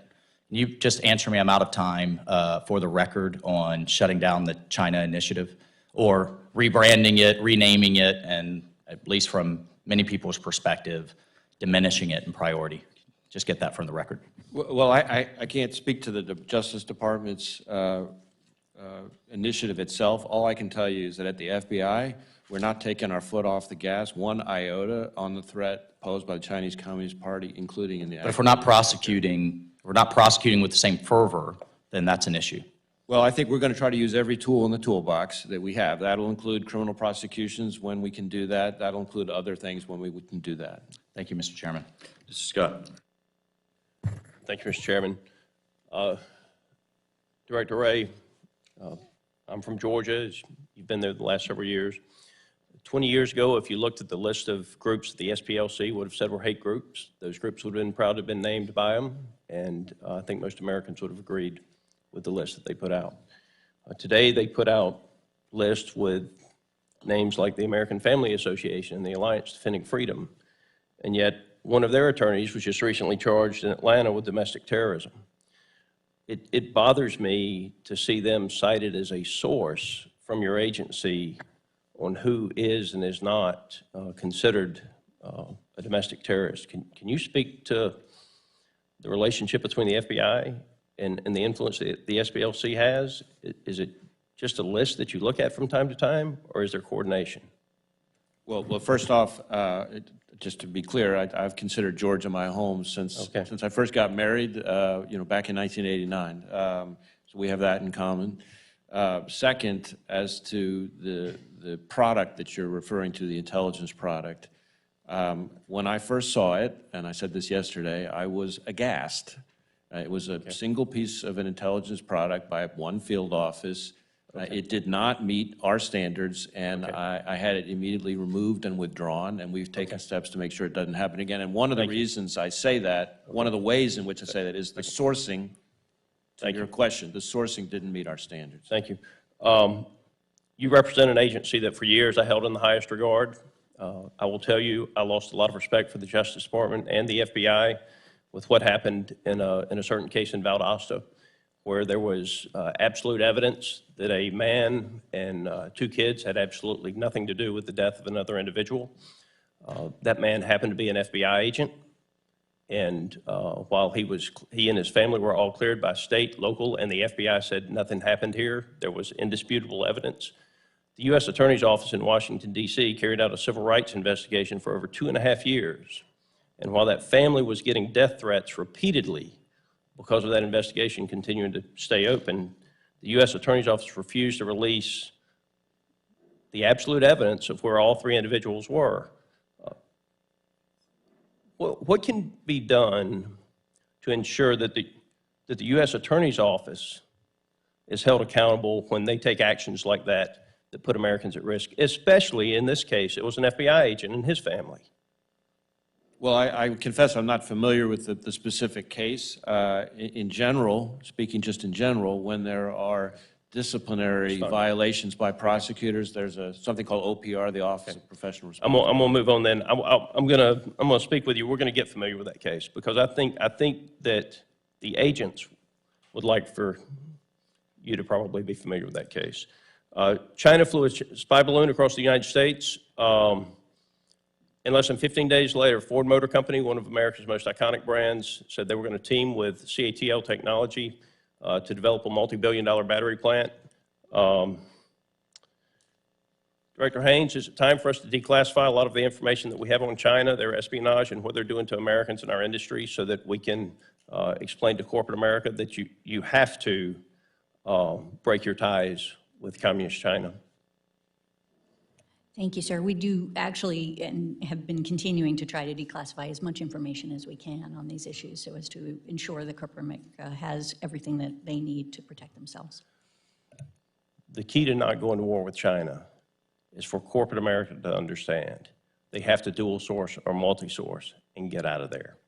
you just answer me, I'm out of time, for the record on shutting down the China initiative or rebranding it, renaming it, and at least from many people's perspective, diminishing it in priority. Just get that from the record. Well, I can't speak to the Justice Department's initiative itself. All I can tell you is that at the FBI, we're not taking our foot off the gas one iota on the threat posed by the Chinese Communist Party, including in the... But if we're not prosecuting with the same fervor, then that's an issue. Well, I think we're going to try to use every tool in the toolbox that we have. That'll include criminal prosecutions when we can do that. That'll include other things when we can do that. Thank you, Mr. Chairman. Mr. Scott. Thank you, Mr. Chairman. Director Wray, I'm from Georgia. You've been there the last several years. 20 years ago, if you looked at the list of groups that the SPLC would have said were hate groups, those groups would have been proud to have been named by them, and I think most Americans would have agreed with the list that they put out. Today, they put out lists with names like the American Family Association and the Alliance Defending Freedom, and yet one of their attorneys was just recently charged in Atlanta with domestic terrorism. It bothers me to see them cited as a source from your agency on who is and is not considered a domestic terrorist. Can you speak to the relationship between the FBI and the influence that the SPLC has? Is it just a list that you look at from time to time, or is there coordination? Well, first off, just to be clear, I've considered Georgia my home since I first got married, back in 1989. So we have that in common. Second, as to the product that you're referring to, the intelligence product, when I first saw it, and I said this yesterday, I was aghast. It was a single piece of an intelligence product by one field office. It did not meet our standards, and I had it immediately removed and withdrawn, and we've taken steps to make sure it doesn't happen again. And one of the reasons I say that, one of the ways in which I say that is the sourcing, to your question, the sourcing didn't meet our standards. Thank you. You represent an agency that for years I held in the highest regard. I will tell you, I lost a lot of respect for the Justice Department and the FBI with what happened in a certain case in Valdosta, where there was absolute evidence that a man and two kids had absolutely nothing to do with the death of another individual. That man happened to be an FBI agent, and while he and his family were all cleared by state, local, and the FBI said nothing happened here, there was indisputable evidence. The U.S. Attorney's Office in Washington, D.C. carried out a civil rights investigation for over 2.5 years, and while that family was getting death threats repeatedly because of that investigation continuing to stay open, the U.S. Attorney's Office refused to release the absolute evidence of where all three individuals were. What can be done to ensure that the U.S. Attorney's Office is held accountable when they take actions like that that put Americans at risk, especially in this case, it was an FBI agent and his family? Well, I confess I'm not familiar with the specific case. In general, speaking just in general, when there are disciplinary violations by prosecutors. There's something called OPR, the Office of Professional I'm Responsibility. gonna move on then. I'm gonna speak with you. We're gonna get familiar with that case because I think that the agents would like for you to probably be familiar with that case. China flew a spy balloon across the United States. In less than 15 days later, Ford Motor Company, one of America's most iconic brands, said they were going to team with CATL Technology to develop a multi-billion-dollar battery plant. Director Haines, is it time for us to declassify a lot of the information that we have on China, their espionage, and what they're doing to Americans in our industry so that we can explain to corporate America that you have to break your ties with Communist China? Thank you, sir. We do actually and have been continuing to try to declassify as much information as we can on these issues so as to ensure that corporate America has everything that they need to protect themselves. The key to not going to war with China is for corporate America to understand they have to dual source or multi-source and get out of there.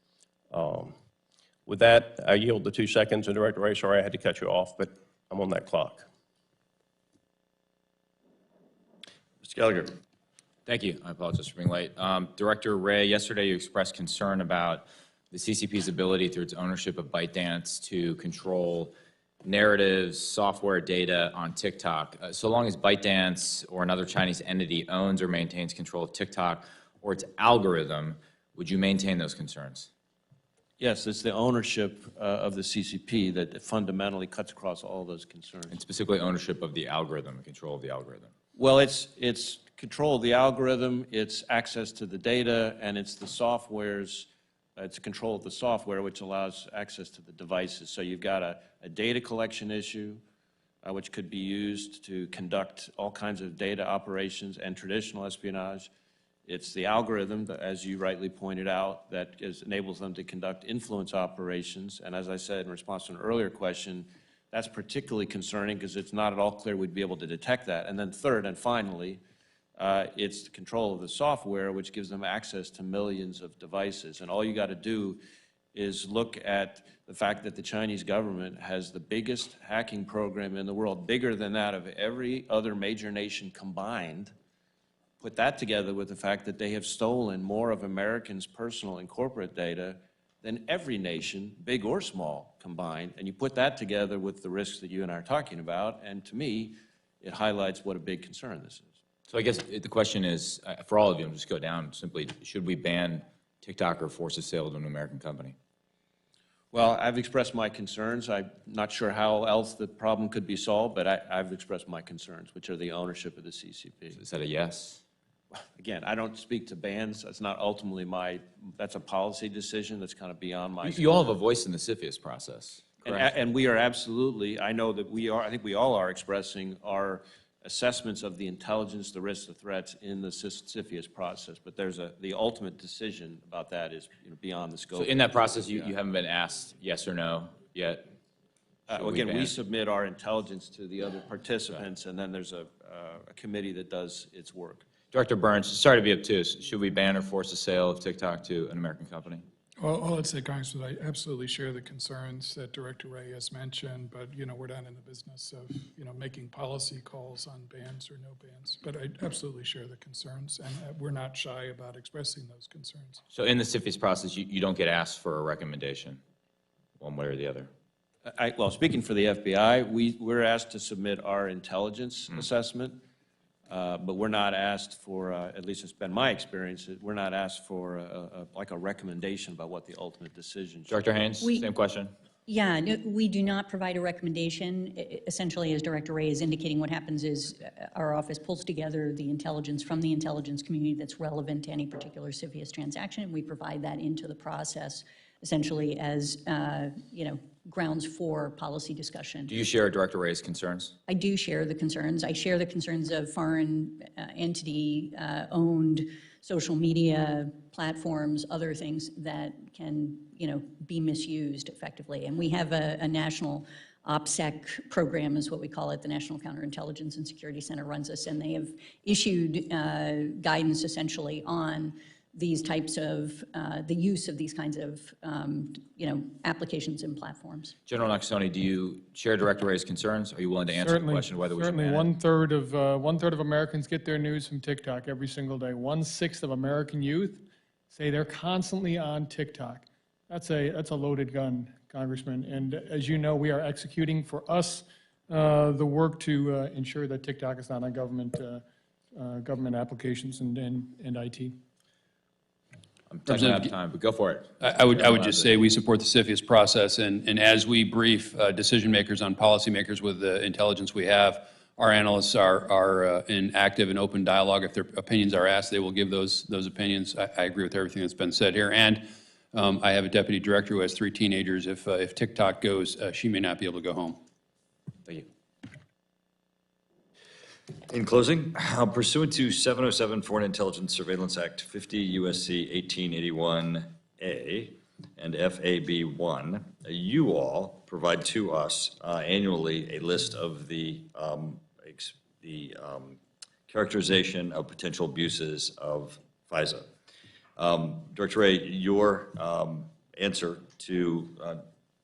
With that, I yield the 2 seconds, and Director Wray, sorry I had to cut you off, but I'm on that clock. Mr. Gallagher. Thank you. I apologize for being late. Director Wray, yesterday you expressed concern about the CCP's ability through its ownership of ByteDance to control narratives, software data on TikTok. So long as ByteDance or another Chinese entity owns or maintains control of TikTok or its algorithm, would you maintain those concerns? Yes, it's the ownership of the CCP that fundamentally cuts across all those concerns. And specifically ownership of the algorithm, control of the algorithm. Well, it's control of the algorithm, it's access to the data, and it's the software's, it's control of the software which allows access to the devices. So you've got a data collection issue, which could be used to conduct all kinds of data operations and traditional espionage. It's the algorithm, that, as you rightly pointed out, that enables them to conduct influence operations. And as I said in response to an earlier question, that's particularly concerning because it's not at all clear we'd be able to detect that. And then third and finally, it's the control of the software, which gives them access to millions of devices. And all you got to do is look at the fact that the Chinese government has the biggest hacking program in the world, bigger than that of every other major nation combined. Put that together with the fact that they have stolen more of Americans' personal and corporate data than every nation, big or small, combined. And you put that together with the risks that you and I are talking about, and to me, it highlights what a big concern this is. So I guess the question is, for all of you, I'll just go down simply, should we ban TikTok or force a sale to an American company? Well, I've expressed my concerns. I'm not sure how else the problem could be solved, but I've expressed my concerns, which are the ownership of the CCP. Is that a yes? Again, I don't speak to bans. That's not ultimately that's a policy decision that's kind of beyond my. You all have a voice in the CFIUS process, correct? And we are absolutely, I know that we are, I think we all are expressing our assessments of the intelligence, the risks, the threats in the CFIUS process, but the ultimate decision about that is beyond the scope. So in that process, you haven't been asked yes or no yet? Again, we submit our intelligence to the other participants, and then there's a committee that does its work. Director Burns, sorry to be obtuse. Should we ban or force a sale of TikTok to an American company? Well, all I'd say, Congressman, I absolutely share the concerns that Director Wray has mentioned, but, we're not in the business of, making policy calls on bans or no bans. But I absolutely share the concerns, and we're not shy about expressing those concerns. So in the CFIUS process, you don't get asked for a recommendation, one way or the other? Well, speaking for the FBI, we're asked to submit our intelligence assessment. But we're not asked for, at least it's been my experience, we're not asked for like a recommendation about what the ultimate decision should be. Director Haines, same question. Yeah, no, we do not provide a recommendation. Essentially, as Director Wray is indicating, what happens is our office pulls together the intelligence from the intelligence community that's relevant to any particular CFIUS transaction, and we provide that into the process, essentially as, grounds for policy discussion. Do you share Director Wray's concerns? I do share the concerns. I share the concerns of foreign entity-owned social media platforms, other things that can, be misused effectively. And we have a national OPSEC program, is what we call it. The National Counterintelligence and Security Center runs us, and they have issued guidance essentially on these types of, the use of these kinds of, applications and platforms. General Nakasone, do you share Director Wray's concerns? Are you willing to answer the question whether we should Certainly, ban it? one-third of Americans get their news from TikTok every single day. 1/6 of American youth say they're constantly on TikTok. That's a loaded gun, Congressman. And as you know, we are executing for us the work to ensure that TikTok is not on government applications and IT. I'm taking out of time, but go for it. I would just say we support the CFIUS process, and as we brief decision makers on policymakers with the intelligence we have, our analysts are in active and open dialogue. If their opinions are asked, they will give those opinions. I agree with everything that's been said here. And I have a deputy director who has 3 teenagers. If TikTok goes, she may not be able to go home. Thank you. In closing, pursuant to 707 Foreign Intelligence Surveillance Act 50 U.S.C. 1881A and FAB1, you all provide to us annually a list of the characterization of potential abuses of FISA. Director Wray, your answer to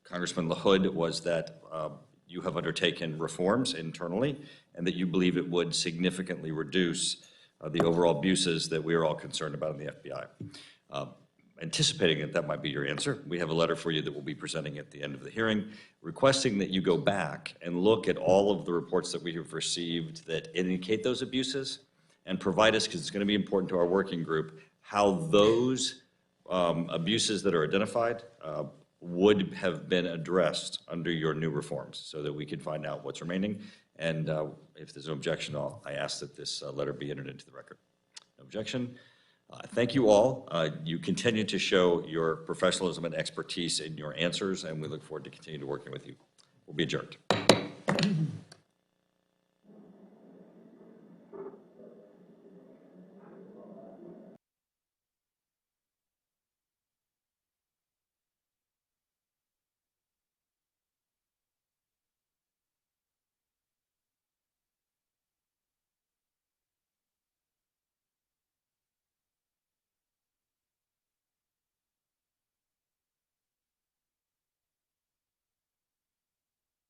Congressman LaHood was that you have undertaken reforms internally and that you believe it would significantly reduce the overall abuses that we are all concerned about in the FBI. Anticipating that that might be your answer, we have a letter for you that we'll be presenting at the end of the hearing, requesting that you go back and look at all of the reports that we have received that indicate those abuses and provide us, because it's going to be important to our working group, how those abuses that are identified would have been addressed under your new reforms so that we can find out what's remaining. And if there's no objection, I ask that this letter be entered into the record. No objection. Thank you all. You continue to show your professionalism and expertise in your answers, and we look forward to continue to working with you. We'll be adjourned.